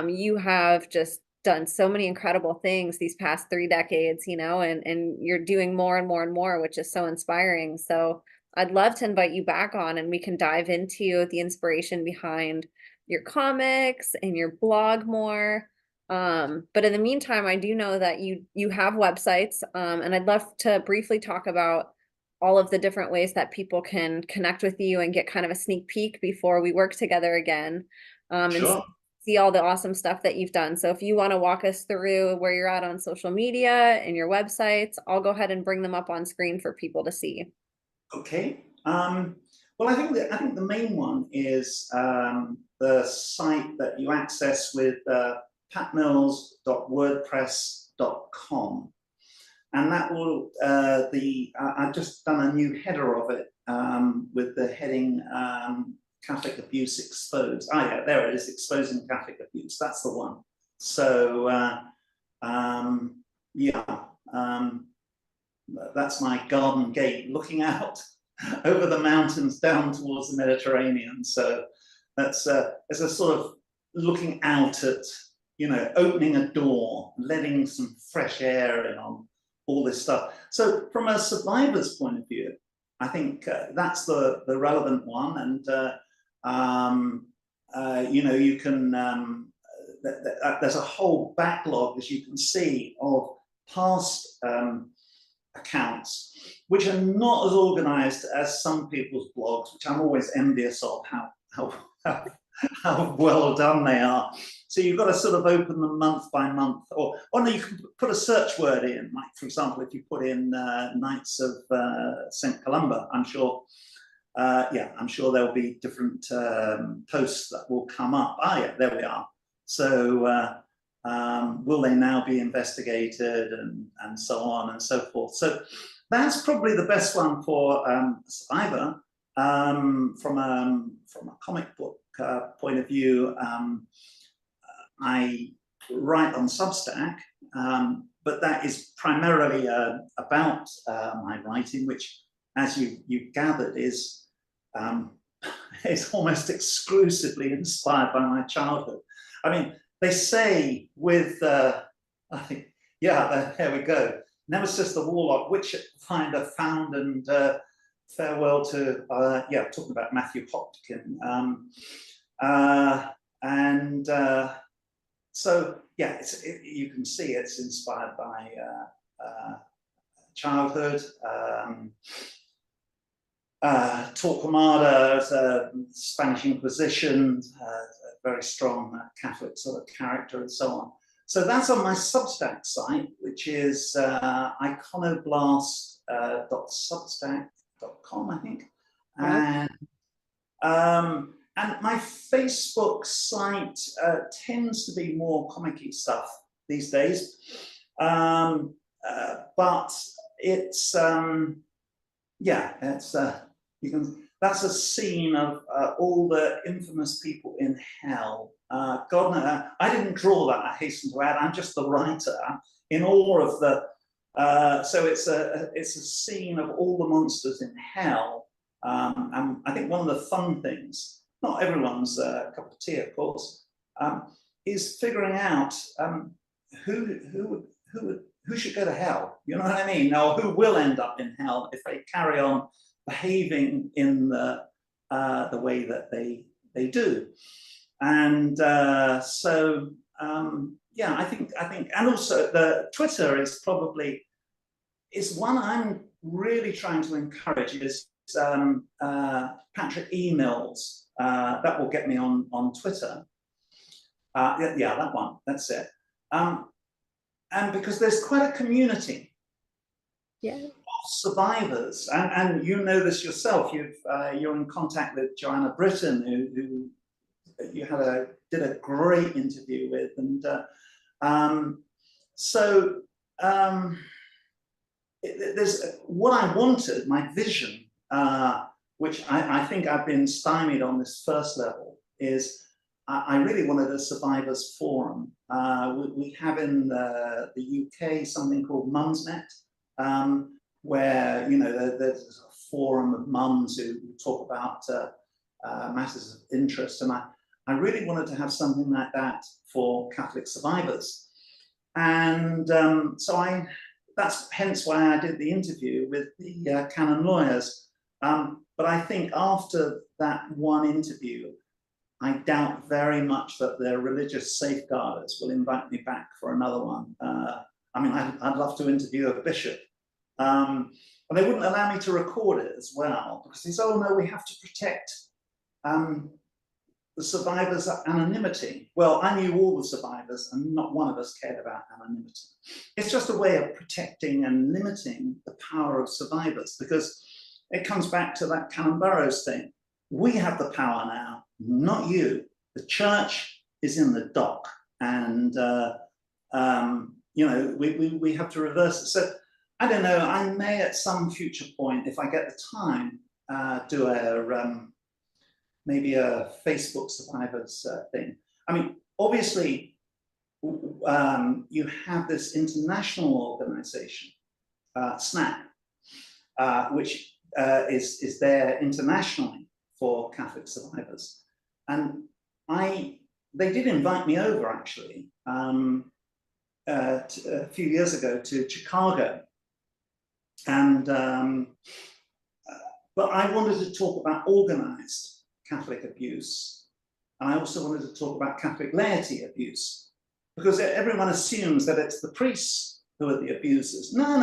you have just done so many incredible things these past 3 decades, you know, and you're doing more and more and more, which is so inspiring. So I'd love to invite you back on, and we can dive into the inspiration behind your comics and your blog more. But in the meantime, I do know that you have websites, and I'd love to briefly talk about all of the different ways that people can connect with you and get kind of a sneak peek before we work together again. And Sure. see all the awesome stuff that you've done. So if you want to walk us through where you're at on social media and your websites, I'll go ahead and bring them up on screen for people to see. Okay. Well, I think the main one is the site that you access with patmills.wordpress.com, and that will I've just done a new header of it with the heading Catholic Abuse Exposed. Ah, yeah, there it is, Exposing Catholic Abuse. That's the one. So yeah, that's my garden gate looking out over the mountains down towards the Mediterranean. So that's it's a sort of looking out at, you know, opening a door, letting some fresh air in on all this stuff. So from a survivor's point of view, I think that's the relevant one. And you know, you can there's a whole backlog, as you can see, of past accounts, which are not as organized as some people's blogs, which I'm always envious of how well done they are. So you've got to sort of open them month by month, or no, you can put a search word in, like, for example, if you put in Knights of St Columba, I'm sure, yeah, I'm sure there'll be different posts that will come up. Ah, yeah, there we are. So will they now be investigated, and so on and so forth. So that's probably the best one for a survivor. From a comic book point of view, I write on Substack, but that is primarily about my writing, which, as you've gathered, is almost exclusively inspired by my childhood. I mean, they say with, I think, yeah, there we go. Nemesis the Warlock, Witch Finder found, and farewell to, yeah, talking about Matthew Hopkin. So, yeah, you can see it's inspired by childhood. Torquemada, Spanish Inquisition, very strong Catholic sort of character, and so on. So that's on my Substack site, which is iconoblast.substack.com, I think. Yeah. And my Facebook site tends to be more comic-y stuff these days, but it's yeah, it's you can. That's a scene of all the infamous people in hell. God, I didn't draw that, I hasten to add. I'm just the writer. I'm in awe of the. So it's a scene of all the monsters in hell. And I think one of the fun things, not everyone's cup of tea, of course, is figuring out who should go to hell. You know what I mean? Or who will end up in hell if they carry on behaving in the way that they do. And so yeah, I think, and also the Twitter is one I'm really trying to encourage. Is Patrick emails, that will get me on Twitter. Yeah, that one, that's it. And because there's quite a community, yeah, of survivors, and you know this yourself. You're in contact with Joanna Britton, who you did a great interview with, and so there's what I wanted, my vision, which I think I've been stymied on this first level, is I really wanted a survivors forum. We have in the UK something called Mumsnet, where, you know, there's a forum of mums who talk about matters of interest, and I really wanted to have something like that for Catholic survivors. And so that's hence why I did the interview with the Canon lawyers. But I think after that one interview, I doubt very much that the religious safeguarders will invite me back for another one. I mean, I'd love to interview a bishop. And they wouldn't allow me to record it as well, because they said, oh no, we have to protect the survivors' anonymity. Well, I knew all the survivors and not one of us cared about anonymity. It's just a way of protecting and limiting the power of survivors, because it comes back to that Canon thing. We have the power now, not you. The church is in the dock, and you know, we have to reverse it. So I don't know, I may at some future point, if I get the time, do a maybe a Facebook survivors thing. I mean, obviously, you have this international organization, SNAP, which is there internationally for Catholic survivors. And they did invite me over, actually, a few years ago to Chicago. And, but I wanted to talk about organized Catholic abuse. And I also wanted to talk about Catholic laity abuse, because everyone assumes that it's the priests who are the abusers. No.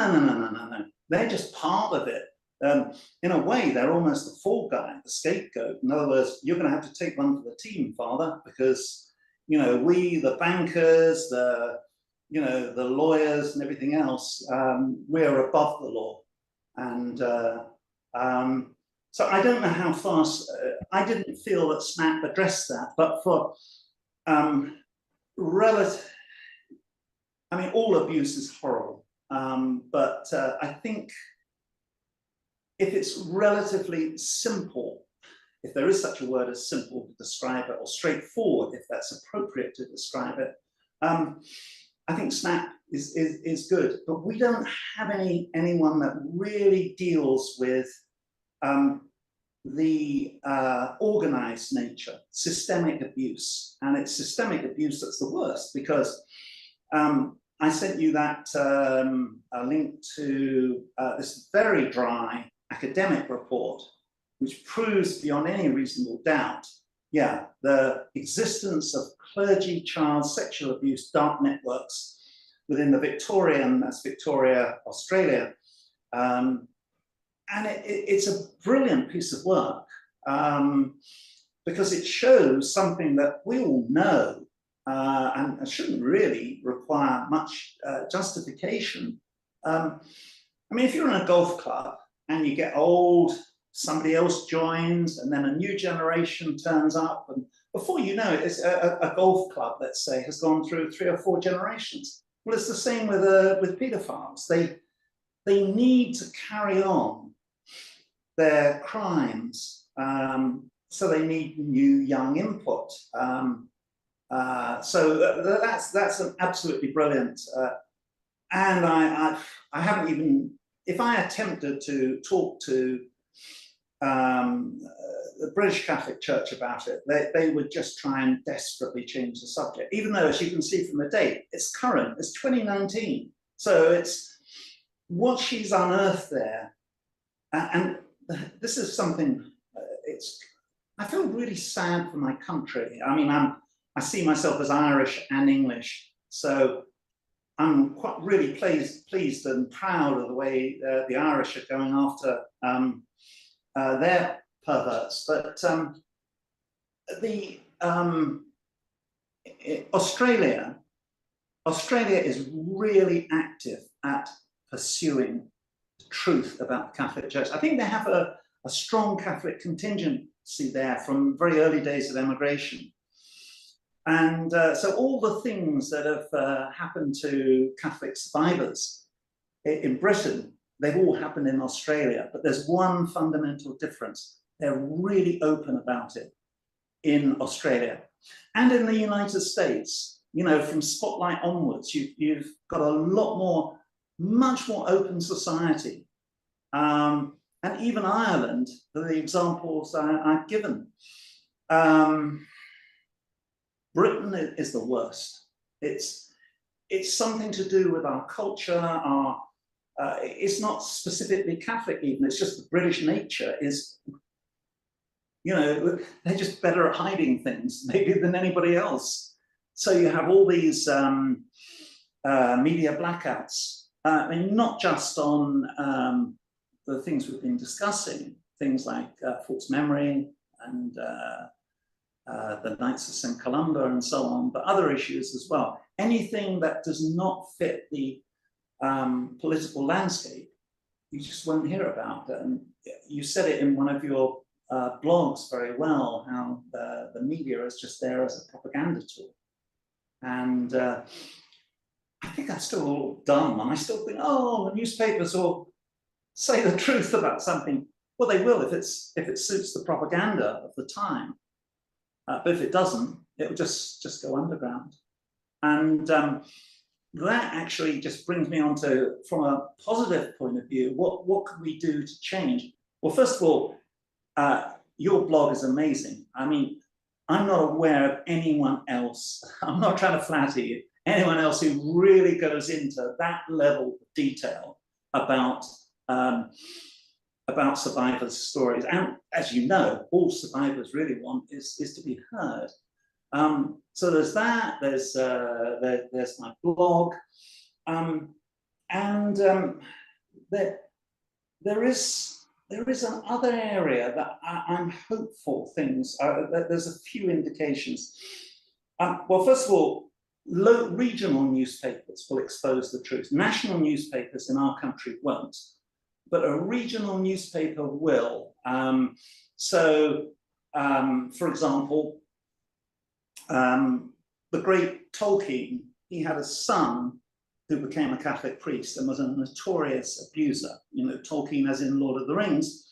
They're just part of it. In a way, they're almost the fall guy, the scapegoat. In other words, you're going to have to take one for the team, Father, because, you know, we, the bankers, the lawyers and everything else, we're above the law. And so I don't know how fast, I didn't feel that SNAP addressed that, but for relative, I mean, all abuse is horrible, but I think if it's relatively simple, if there is such a word as simple to describe it, or straightforward, if that's appropriate to describe it, I think SNAP is good, but we don't have anyone that really deals with the organized nature, systemic abuse. And it's systemic abuse that's the worst, because I sent you that a link to this very dry academic report, which proves beyond any reasonable doubt, yeah, the existence of clergy child sexual abuse dark networks within the Victorian, that's Victoria, Australia. And it's a brilliant piece of work, because it shows something that we all know and shouldn't really require much justification. I mean, if you're in a golf club and you get old, somebody else joins, and then a new generation turns up, and before you know it, it's a golf club, let's say, has gone through 3 or 4 generations. Well, it's the same with pedophiles. They need to carry on their crimes, so they need new young input. So that's an absolutely brilliant. And I haven't even, if I attempted to talk to the British Catholic Church about it, they would just try and desperately change the subject, even though, as you can see from the date, it's current, it's 2019. So it's what she's unearthed there. And this is something, I feel really sad for my country. I mean, I see myself as Irish and English, so I'm quite really pleased and proud of the way the Irish are going after their perverts. But Australia is really active at pursuing the truth about the Catholic Church. I think they have a strong Catholic contingency there from very early days of emigration. And so all the things that have happened to Catholic survivors in Britain, they've all happened in Australia, but there's one fundamental difference. They're really open about it in Australia. And in the United States, you know, from Spotlight onwards, you've got a lot more, much more open society. And even Ireland, the examples I've given. Britain is the worst. It's something to do with our culture, it's not specifically Catholic even, it's just the British nature is, you know, they're just better at hiding things maybe than anybody else. So you have all these media blackouts, I mean, not just on the things we've been discussing, things like false memory and the Knights of St Columba and so on, but other issues as well. Anything that does not fit the political landscape, you just won't hear about. And you said it in one of your blogs very well, how the media is just there as a propaganda tool. And I think that's still a little dumb, and I still think, oh, the newspapers will say the truth about something. Well, they will if it suits the propaganda of the time. But if it doesn't, it will just go underground. And that actually just brings me on to, from a positive point of view, what can we do to change? Well, first of all, your blog is amazing. I mean, I'm not aware of anyone else, I'm not trying to flatter you, anyone else who really goes into that level of detail about survivors' stories. And as you know, all survivors really want is to be heard. So there's that, there's my blog, and there is another area that I'm hopeful things, there's a few indications. Well, first of all, regional newspapers will expose the truth. National newspapers in our country won't, but a regional newspaper will. For example, the great Tolkien, he had a son who became a Catholic priest and was a notorious abuser. You know, Tolkien as in Lord of the Rings.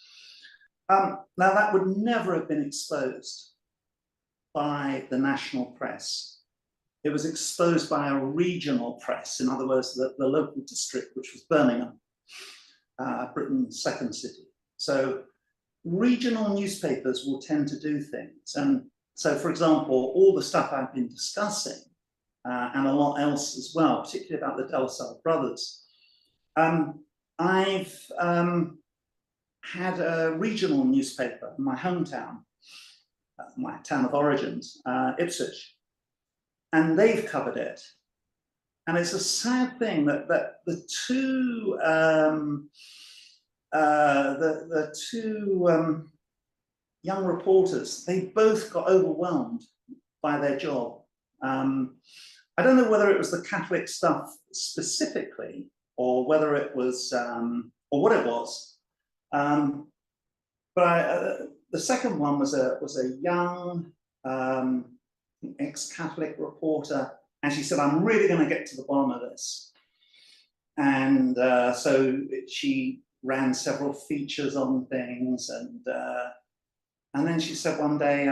Now that would never have been exposed by the national press. It was exposed by a regional press, in other words, the local district, which was Birmingham, Britain's second city. So regional newspapers will tend to do things. And so, for example, all the stuff I've been discussing, and a lot else as well, particularly about the Delcel brothers, I've had a regional newspaper in my hometown, my town of origins, Ipswich, and they've covered it. And it's a sad thing that the two young reporters, they both got overwhelmed by their job. I don't know whether it was the Catholic stuff specifically, or whether it was, or what it was. But the second one was a young ex-Catholic reporter, and she said, "I'm really going to get to the bottom of this." And so she ran several features on things, and then she said one day,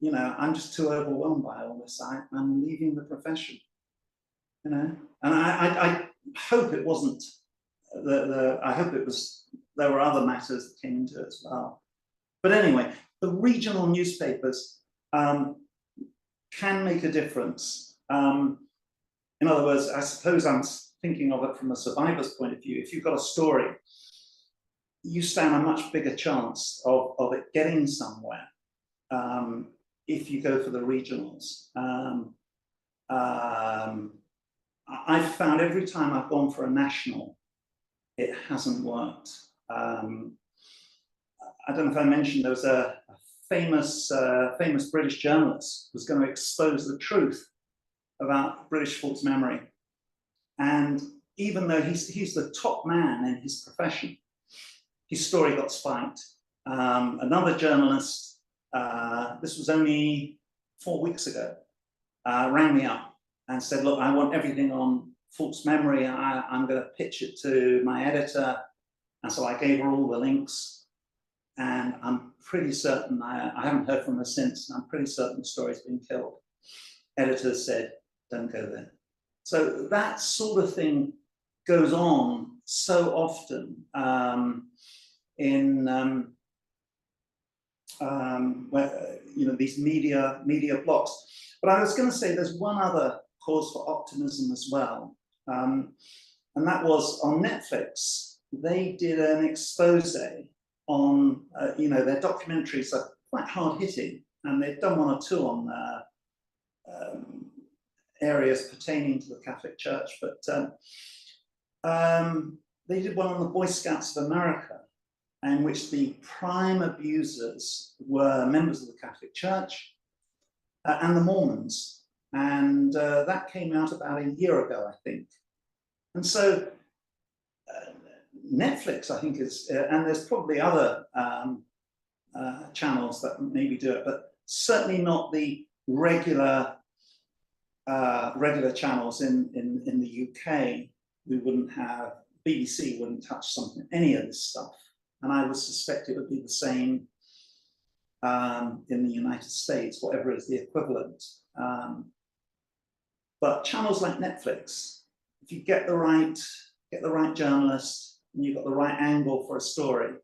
you know, I'm just too overwhelmed by all this. I'm leaving the profession, you know. And I hope it wasn't I hope it was, there were other matters that came into it as well. But anyway, the regional newspapers can make a difference. In other words, I suppose I'm thinking of it from a survivor's point of view. If you've got a story, you stand a much bigger chance of it getting somewhere if you go for the regionals. I've found every time I've gone for a national, it hasn't worked. I don't know if I mentioned, there was a famous British journalist who was going to expose the truth about British false memory. And even though he's the top man in his profession, his story got spiked. Another journalist, this was only 4 weeks ago, rang me up and said, "Look, I want everything on false memory. I'm going to pitch it to my editor." And so I gave her all the links, and I'm pretty certain, I haven't heard from her since, and I'm pretty certain the story's been killed. Editors said, "Don't go there." So that sort of thing goes on so often in where, you know, these media blocks. But I was going to say there's one other cause for optimism as well, and that was on Netflix. They did an expose on, you know, their documentaries are quite hard hitting, and they've done one or two on areas pertaining to the Catholic Church, but they did one on the Boy Scouts of America, in which the prime abusers were members of the Catholic Church, and the Mormons. And that came out about a year ago, I think. And so Netflix, I think, is, and there's probably other channels that maybe do it, but certainly not the regular channels in the UK. We wouldn't have, BBC wouldn't touch any of this stuff. And I would suspect it would be the same in the United States, whatever is the equivalent. But channels like Netflix, if you get the right journalist and you've got the right angle for a story,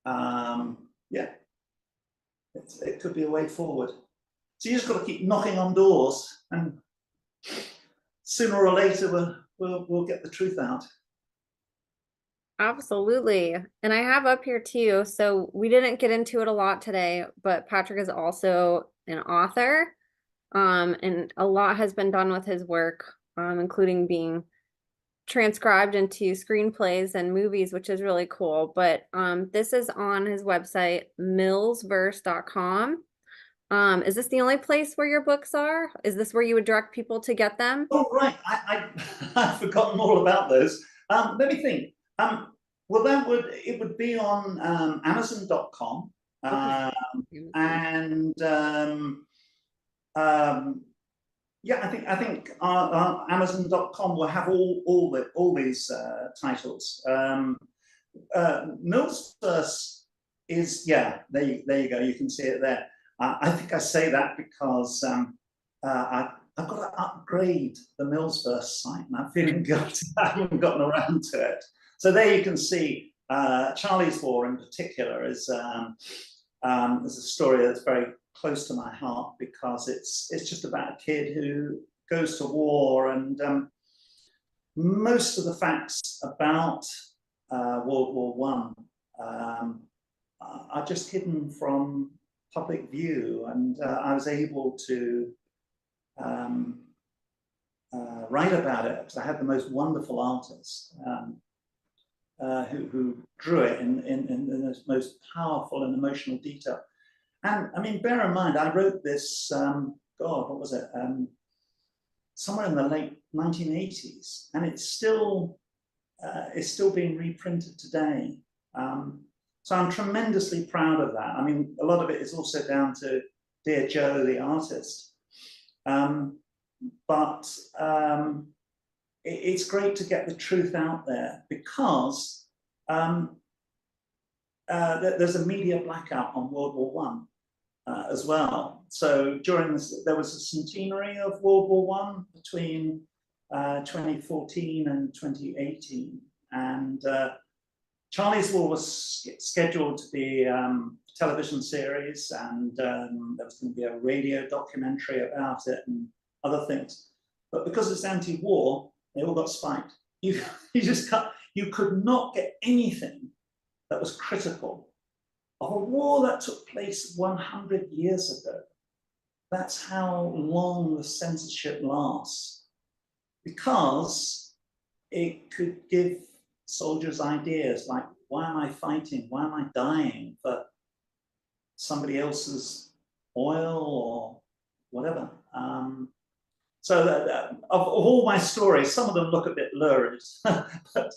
yeah, it could be a way forward. So you just got to keep knocking on doors, and sooner or later we'll get the truth out. Absolutely. And I have up here too, so we didn't get into it a lot today, but Patrick is also an author. And a lot has been done with his work, including being transcribed into screenplays and movies, which is really cool. But this is on his website, millsverse.com. Is this the only place where your books are? Is this where you would direct people to get them? Oh, right. I've forgotten all about those. Let me think. Well, it would be on Amazon.com. And yeah, I think Amazon.com will have all these titles. Mill's Verse is, yeah, there you go. You can see it there. I think I say that because I've got to upgrade the Mill's Verse site, and I'm feeling guilty I haven't gotten around to it. So there you can see Charlie's War in particular is a story that's very close to my heart, because it's just about a kid who goes to war, and most of the facts about World War I are just hidden from public view, and I was able to write about it because I had the most wonderful artist who drew it in the most powerful and emotional detail. And I mean, bear in mind, I wrote this, God, what was it? Somewhere in the late 1980s, and it's still being reprinted today. So I'm tremendously proud of that. I mean, a lot of it is also down to Dear Joe, the artist. But it's great to get the truth out there, because there's a media blackout on World War I as well. So during this, there was a centenary of World War I between 2014 and 2018, and Charlie's War was scheduled to be a television series, and there was going to be a radio documentary about it and other things. But because it's anti-war, they all got spiked. You could not get anything that was critical of a war that took place 100 years ago. That's how long the censorship lasts, because it could give soldiers ideas like, why am I fighting? Why am I dying for somebody else's oil or whatever? So of all my stories, some of them look a bit lurid, but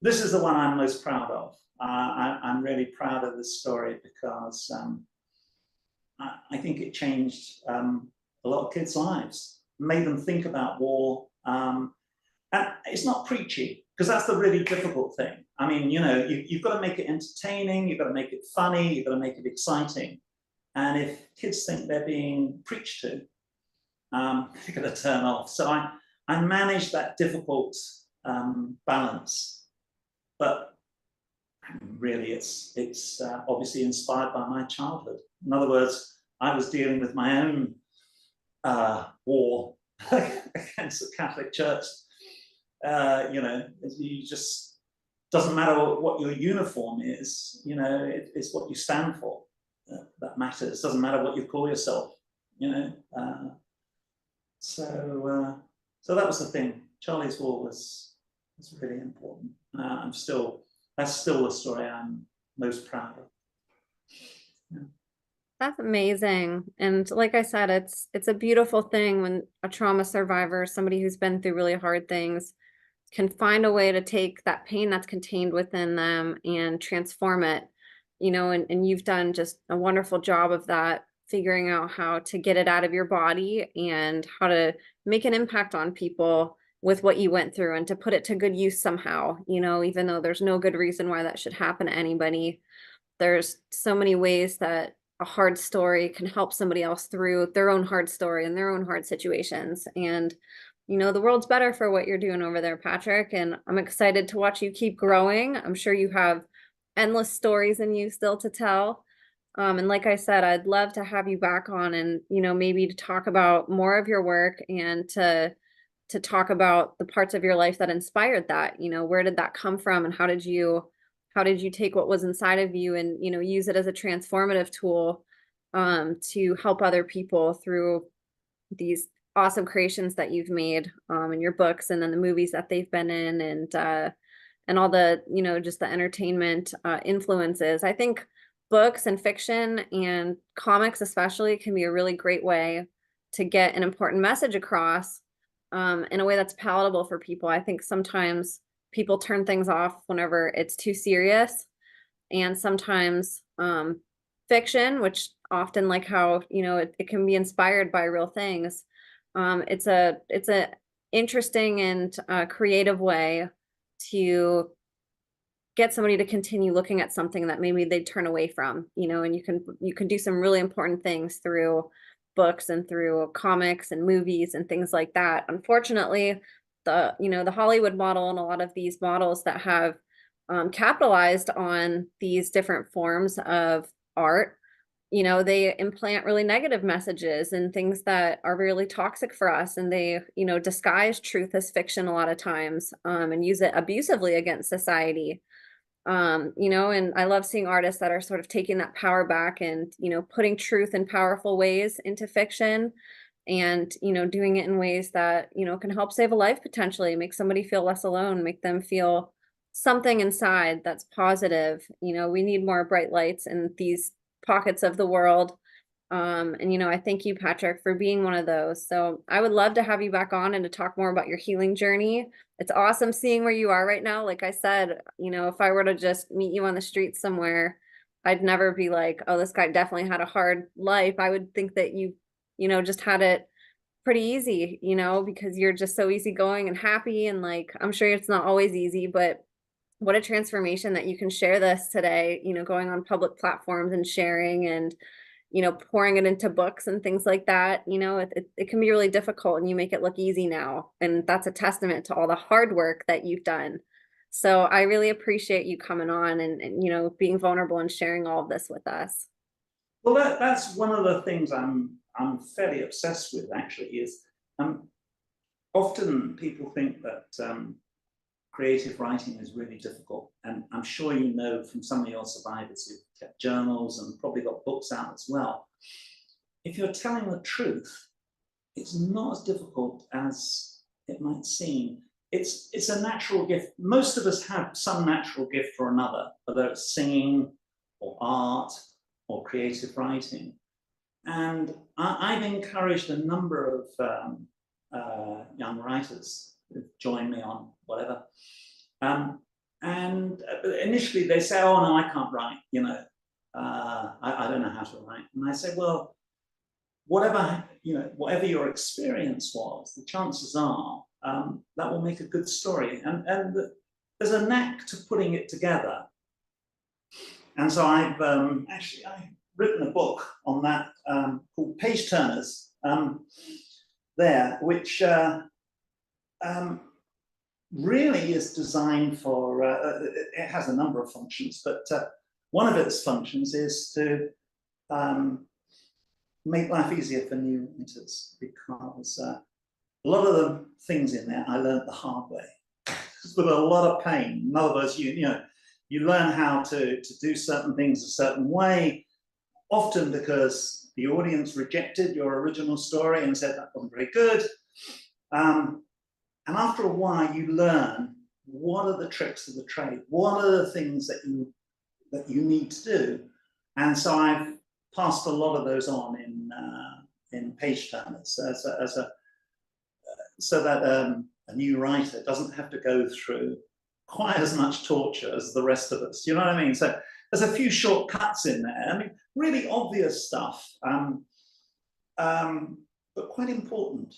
this is the one I'm most proud of. I'm really proud of this story because I think it changed a lot of kids' lives, made them think about war. And it's not preachy, because that's the really difficult thing. I mean, you know, you've got to make it entertaining, you've got to make it funny, you've got to make it exciting. And if kids think they're being preached to, they're going to turn off. So I managed that difficult balance. But really, it's obviously inspired by my childhood. In other words, I was dealing with my own war against the Catholic Church. You know, you just, doesn't matter what your uniform is, you know, it's what you stand for that matters. It doesn't matter what you call yourself, you know. So that was the thing. Charlie's War was really important. That's still the story I'm most proud of. Yeah. That's amazing. And like I said, it's a beautiful thing when a trauma survivor, somebody who's been through really hard things, can find a way to take that pain that's contained within them and transform it, and you've done just a wonderful job of that, figuring out how to get it out of your body and how to make an impact on people with what you went through and to put it to good use somehow, even though there's no good reason why that should happen to anybody. There's so many ways that a hard story can help somebody else through their own hard story and their own hard situations. And, the world's better for what you're doing over there, Patrick. And I'm excited to watch you keep growing. I'm sure you have endless stories in you still to tell. And like I said, I'd love to have you back on and, maybe to talk about more of your work and to talk about the parts of your life that inspired that. Where did that come from and how did you take what was inside of you and, use it as a transformative tool to help other people through these awesome creations that you've made in your books and then the movies that they've been in and all the, just the entertainment influences. I think books and fiction and comics especially can be a really great way to get an important message across in a way that's palatable for people. I think sometimes people turn things off whenever it's too serious, and sometimes fiction, which often like how it can be inspired by real things. It's a interesting and creative way to get somebody to continue looking at something that maybe they'd turn away from, and you can do some really important things through books and through comics and movies and things like that. Unfortunately, the Hollywood model and a lot of these models that have capitalized on these different forms of art, they implant really negative messages and things that are really toxic for us. And they, disguise truth as fiction a lot of times and use it abusively against society. And I love seeing artists that are sort of taking that power back and, putting truth in powerful ways into fiction and, doing it in ways that, can help save a life potentially, make somebody feel less alone, make them feel something inside that's positive. We need more bright lights in these pockets of the world. And I thank you, Patrick, for being one of those. So I would love to have you back on and to talk more about your healing journey. It's awesome seeing where you are right now. Like I said, if I were to just meet you on the street somewhere, I'd never be like, oh, this guy definitely had a hard life. I would think that you just had it pretty easy, because you're just so easygoing and happy. And like, I'm sure it's not always easy, but what a transformation that you can share this today, going on public platforms and sharing and, pouring it into books and things like that. It can be really difficult and you make it look easy now. And that's a testament to all the hard work that you've done. So I really appreciate you coming on and being vulnerable and sharing all of this with us. Well, that's one of the things I'm fairly obsessed with, actually, is often people think that creative writing is really difficult. And I'm sure you know from some of your survivors who've kept journals and probably got books out as well. If you're telling the truth, it's not as difficult as it might seem. It's a natural gift. Most of us have some natural gift or another, whether it's singing or art or creative writing. And I've encouraged a number of young writers who've joined me on whatever. And initially they say, oh, no, I can't write, I don't know how to write. And I say, well, whatever your experience was, the chances are that will make a good story. And there's a knack to putting it together. And so I've written a book on that called Page Turners there, which really is designed for, it has a number of functions, but one of its functions is to make life easier for new writers, because a lot of the things in there I learned the hard way with a lot of pain. In other words, you learn how to do certain things a certain way, often because the audience rejected your original story and said that wasn't very good. And after a while, you learn what are the tricks of the trade, what are the things that you need to do. And so I've passed a lot of those on in page turners so that a new writer doesn't have to go through quite as much torture as the rest of us. You know what I mean? So there's a few shortcuts in there. I mean, really obvious stuff, but quite important.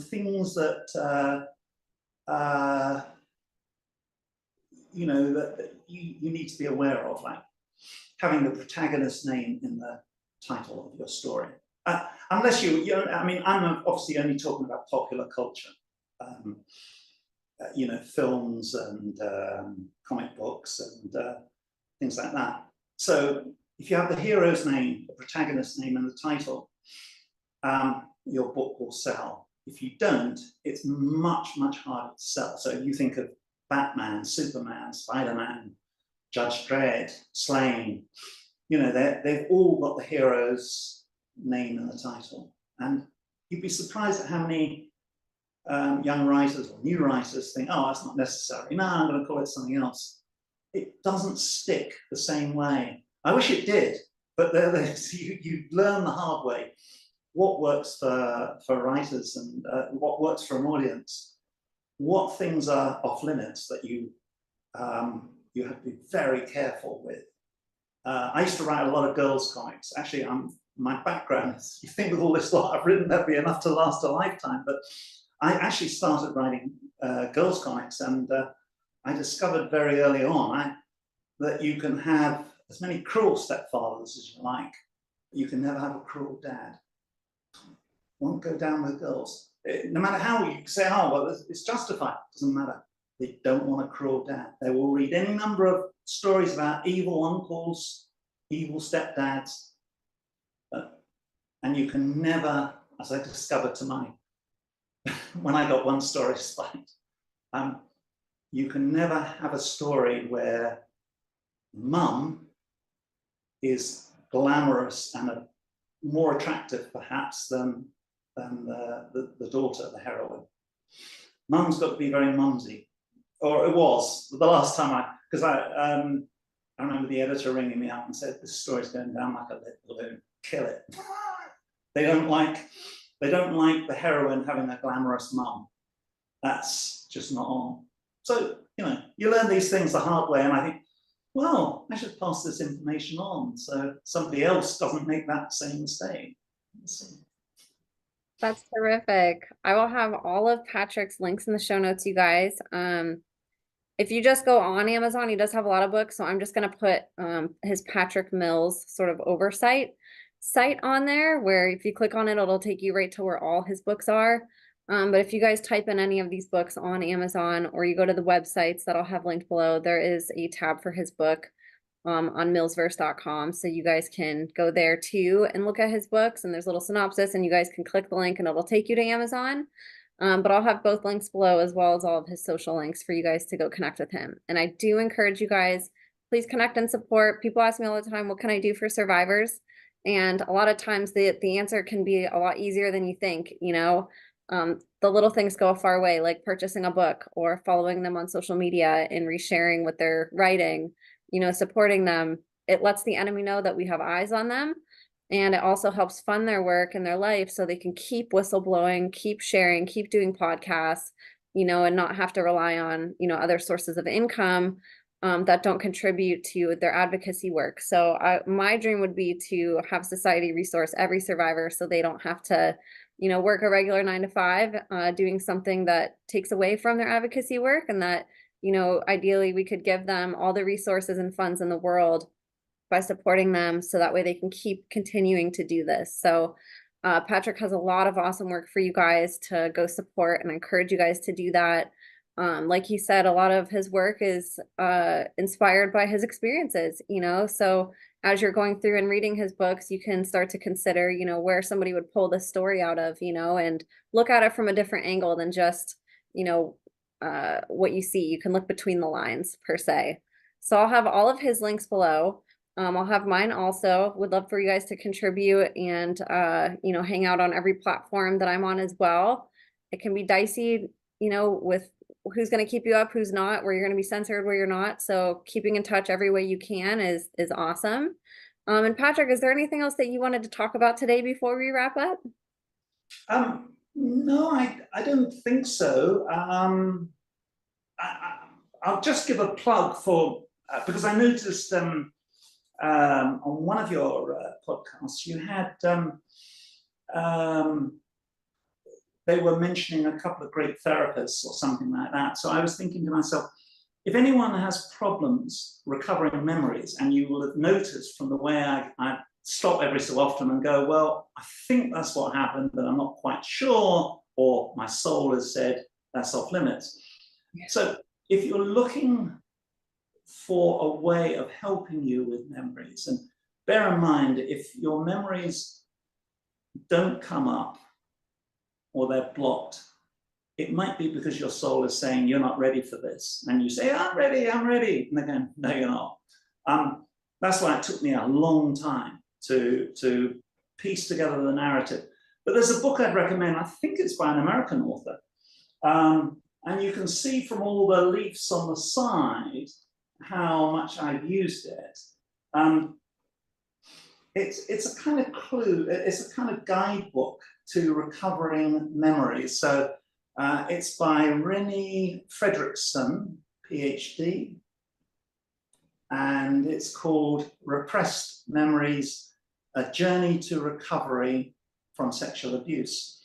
Things that you know that you need to be aware of, like having the protagonist name in the title of your story. Unless I mean, I'm obviously only talking about popular culture. You know, films and comic books and things like that. So if you have the hero's name, the protagonist's name in the title, your book will sell. If you don't, it's much, much harder to sell. So you think of Batman, Superman, Spider-Man, Judge Dredd, Slane, you know, they've all got the hero's name in the title. And you'd be surprised at how many young writers or new writers think, oh, that's not necessary. No, I'm going to call it something else. It doesn't stick the same way. I wish it did, but you learn the hard way what works for writers and what works for an audience. What things are off limits that you have to be very careful with. I used to write a lot of girls' comics. Actually, my background is, you think with all this lot I've written, that'd be enough to last a lifetime, but I actually started writing girls' comics, and I discovered very early on that you can have as many cruel stepfathers as you like. You can never have a cruel dad. Won't go down with girls. No matter how you say, oh, well, it's justified. Doesn't matter. They don't want a cruel dad. They will read any number of stories about evil uncles, evil stepdads, and you can never, as I discovered to my when I got one story spiked, you can never have a story where mum is glamorous and more attractive perhaps than the daughter, the heroine. Mum's got to be very mumsy, or it was the last time because I remember the editor ringing me up and said, this story's going down like a lead balloon, kill it. They don't like the heroine having a glamorous mum. That's just not on. So, you know, you learn these things the hard way, and I think, well, I should pass this information on so somebody else doesn't make that same mistake. That's terrific. I will have all of Patrick's links in the show notes, you guys. If you just go on Amazon, he does have a lot of books, so I'm just going to put his Patrick Mills sort of oversight site on there, where if you click on it, it'll take you right to where all his books are. But if you guys type in any of these books on Amazon, or you go to the websites that I'll have linked below, there is a tab for his book on millsverse.com. So you guys can go there too and look at his books, and there's a little synopsis, and you guys can click the link and it'll take you to Amazon. But I'll have both links below, as well as all of his social links for you guys to go connect with him. And I do encourage you guys, please connect and support. People ask me all the time, what can I do for survivors? And a lot of times the answer can be a lot easier than you think, you know. The little things go a far way, like purchasing a book or following them on social media and resharing what they're writing, you know, supporting them. It lets the enemy know that we have eyes on them. And it also helps fund their work and their life so they can keep whistleblowing, keep sharing, keep doing podcasts, you know, and not have to rely on, you know, other sources of income that don't contribute to their advocacy work. So my dream would be to have society resource every survivor so they don't have to, you know, work a regular 9 to 5, doing something that takes away from their advocacy work, and that, you know, ideally we could give them all the resources and funds in the world by supporting them, so that way they can keep continuing to do this. So Patrick has a lot of awesome work for you guys to go support, and I encourage you guys to do that. Like he said, a lot of his work is inspired by his experiences, you know, so as you're going through and reading his books, you can start to consider, you know, where somebody would pull this story out of, you know, and look at it from a different angle than just, you know, what you see. You can look between the lines per se. So I'll have all of his links below. I'll have mine also. Would love for you guys to contribute and, you know, hang out on every platform that I'm on as well. It can be dicey, you know, with who's going to keep you up, who's not, where you're going to be censored, where you're not. So keeping in touch every way you can is awesome. And Patrick, is there anything else that you wanted to talk about today before we wrap up? No, I don't think so. I'll just give a plug for, because I noticed on one of your podcasts, you had, they were mentioning a couple of great therapists or something like that. So I was thinking to myself, if anyone has problems recovering memories, and you will have noticed from the way I stop every so often and go, well, I think that's what happened, but I'm not quite sure, or my soul has said that's off limits. Yeah. So if you're looking for a way of helping you with memories, and bear in mind, if your memories don't come up or they're blocked, it might be because your soul is saying, you're not ready for this. And you say, I'm ready. And they're going, no, you're not. That's why it took me a long time to piece together the narrative. But there's a book I'd recommend. I think it's by an American author. And you can see from all the leaves on the side how much I've used it. It's a kind of clue. It's a kind of guidebook to recovering memories. So it's by Rennie Fredrickson, PhD, and it's called Repressed Memories, A Journey to Recovery from Sexual Abuse.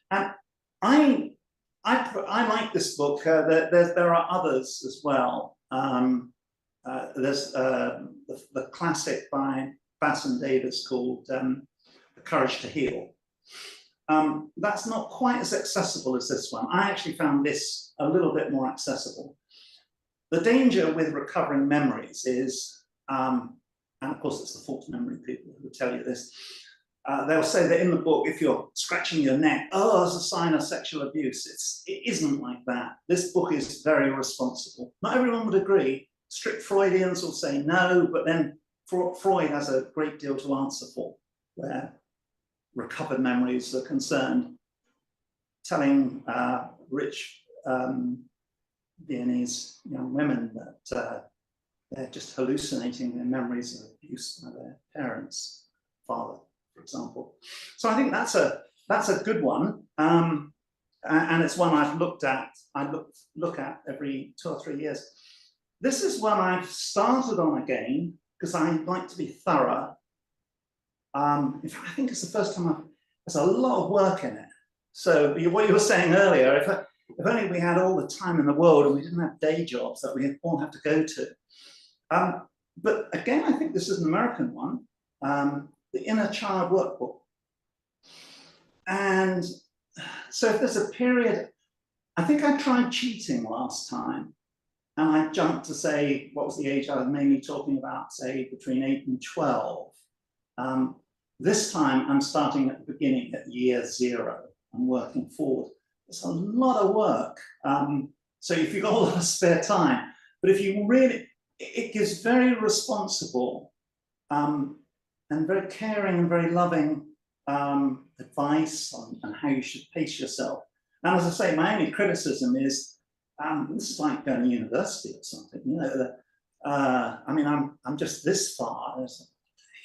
And I like this book. There are others as well. There's the classic by Basson Davis called The Courage to Heal. That's not quite as accessible as this one. I actually found this a little bit more accessible. The danger with recovering memories is, and of course it's the false memory people who will tell you this, they'll say that in the book, if you're scratching your neck, oh, it's a sign of sexual abuse. It isn't like that. This book is very responsible. Not everyone would agree. Strict Freudians will say no, but then Freud has a great deal to answer for, where recovered memories are concerned, telling rich Viennese young women that they're just hallucinating their memories of abuse by their parents, father, for example. So I think that's a good one, and it's one I've looked at. I look at every 2 or 3 years. This is one I've started on again because I like to be thorough. In fact, I think it's the first time there's a lot of work in it. So what you were saying earlier, if only we had all the time in the world and we didn't have day jobs that we all have to go to. But again, I think this is an American one, the Inner Child Workbook. And so if there's a period, I think I tried cheating last time, and I jumped to say, what was the age I was mainly talking about, say between 8 and 12. This time I'm starting at the beginning, at year 0, and working forward. It's a lot of work. So if you've got a lot of spare time, but if you really, it gives very responsible and very caring and very loving advice on how you should pace yourself. And as I say, my only criticism is, this is like going to university or something, you know. I mean, I'm just this far. There's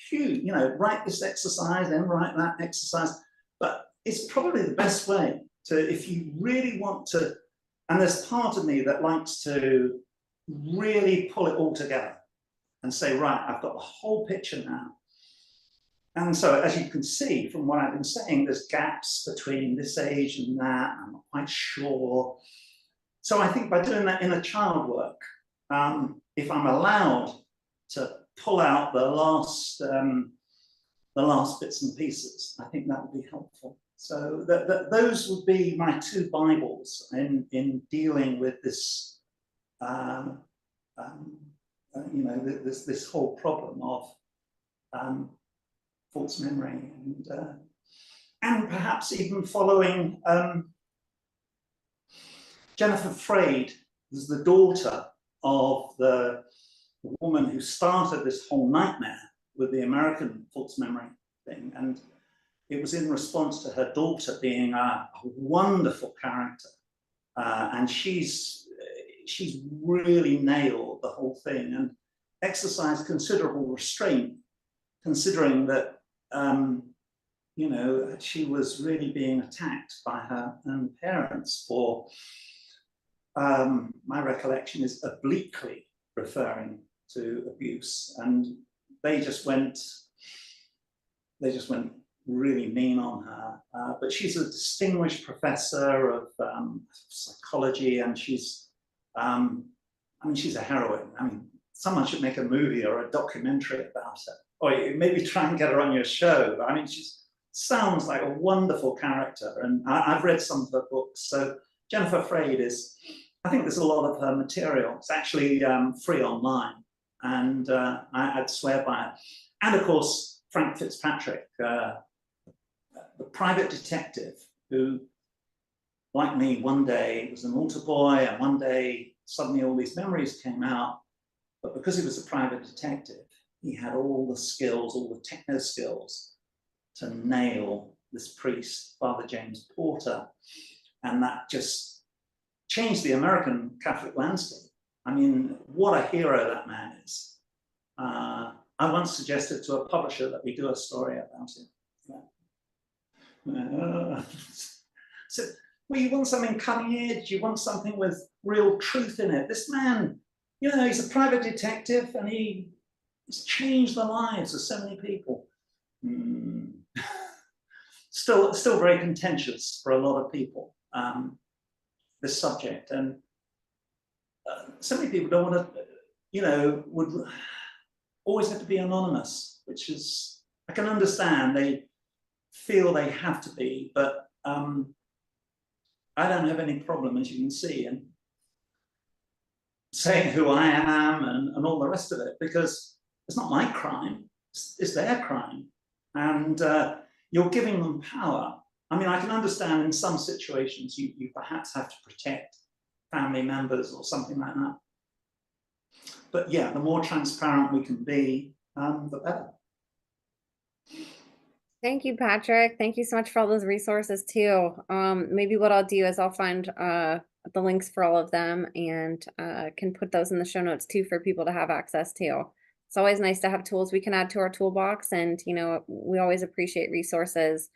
huge, you know, write this exercise, then write that exercise. But it's probably the best way to, if you really want to, and there's part of me that likes to really pull it all together and say, right, I've got the whole picture now. And so, as you can see from what I've been saying, there's gaps between this age and that. I'm not quite sure. So I think by doing that inner child work, if I'm allowed to pull out the last bits and pieces, I think that would be helpful. So those would be my 2 Bibles in dealing with this, you know, this whole problem of false memory, and perhaps even following Jennifer Freyd is the daughter of the woman who started this whole nightmare with the American false memory thing. And it was in response to her daughter being a wonderful character. And she's really nailed the whole thing and exercised considerable restraint considering that, you know, she was really being attacked by her own parents for, my recollection is obliquely referring to abuse, and they just went really mean on her. But she's a distinguished professor of psychology, and she's, I mean, she's a heroine. I mean, someone should make a movie or a documentary about her, or maybe try and get her on your show. I mean, she sounds like a wonderful character, and I've read some of her books. So Jennifer Freyd is, I think there's a lot of her material. It's actually free online, and I'd swear by it. And of course, Frank Fitzpatrick, the private detective who, like me, one day was an altar boy, and one day suddenly all these memories came out. But because he was a private detective, he had all the skills, all the techno skills to nail this priest, Father James Porter. And that just changed the American Catholic landscape. I mean, what a hero that man is. I once suggested to a publisher that we do a story about him. So, well, you want something cutting edge, you want something with real truth in it. This man, you know, he's a private detective, and he's changed the lives of so many people. Still very contentious for a lot of people, this subject. And so many people don't want to, you know, would always have to be anonymous, which is, I can understand, they feel they have to be, but I don't have any problem, as you can see, in saying who I am and all the rest of it, because it's not my crime, it's their crime. And you're giving them power. I mean, I can understand in some situations you perhaps have to protect family members or something like that. But yeah, the more transparent we can be, the better. Thank you, Patrick. Thank you so much for all those resources too. Maybe what I'll do is I'll find the links for all of them, and can put those in the show notes too for people to have access to. It's always nice to have tools we can add to our toolbox, and you know, we always appreciate resources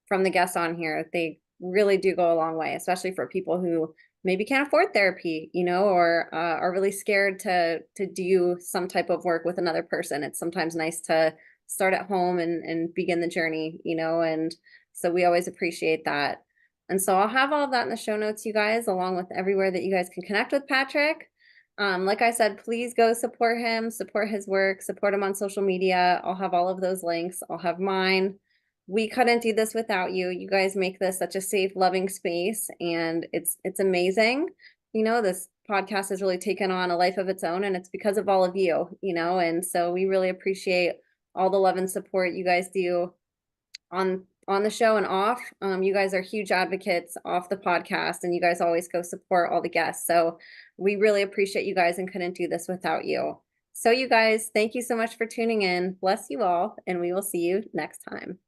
from the guests on here. They really do go a long way, especially for people who maybe can't afford therapy, you know, or are really scared to do some type of work with another person. It's sometimes nice to start at home and begin the journey, you know, and so we always appreciate that. And so I'll have all of that in the show notes, you guys, along with everywhere that you guys can connect with Patrick. Like I said, please go support him, support his work, support him on social media. I'll have all of those links. I'll have mine. We couldn't do this without you. You guys make this such a safe, loving space, and it's amazing. You know, this podcast has really taken on a life of its own, and it's because of all of you, you know, and so we really appreciate all the love and support you guys do on the show and off. You guys are huge advocates off the podcast, and you guys always go support all the guests. So we really appreciate you guys and couldn't do this without you. So you guys, thank you so much for tuning in. Bless you all, and we will see you next time.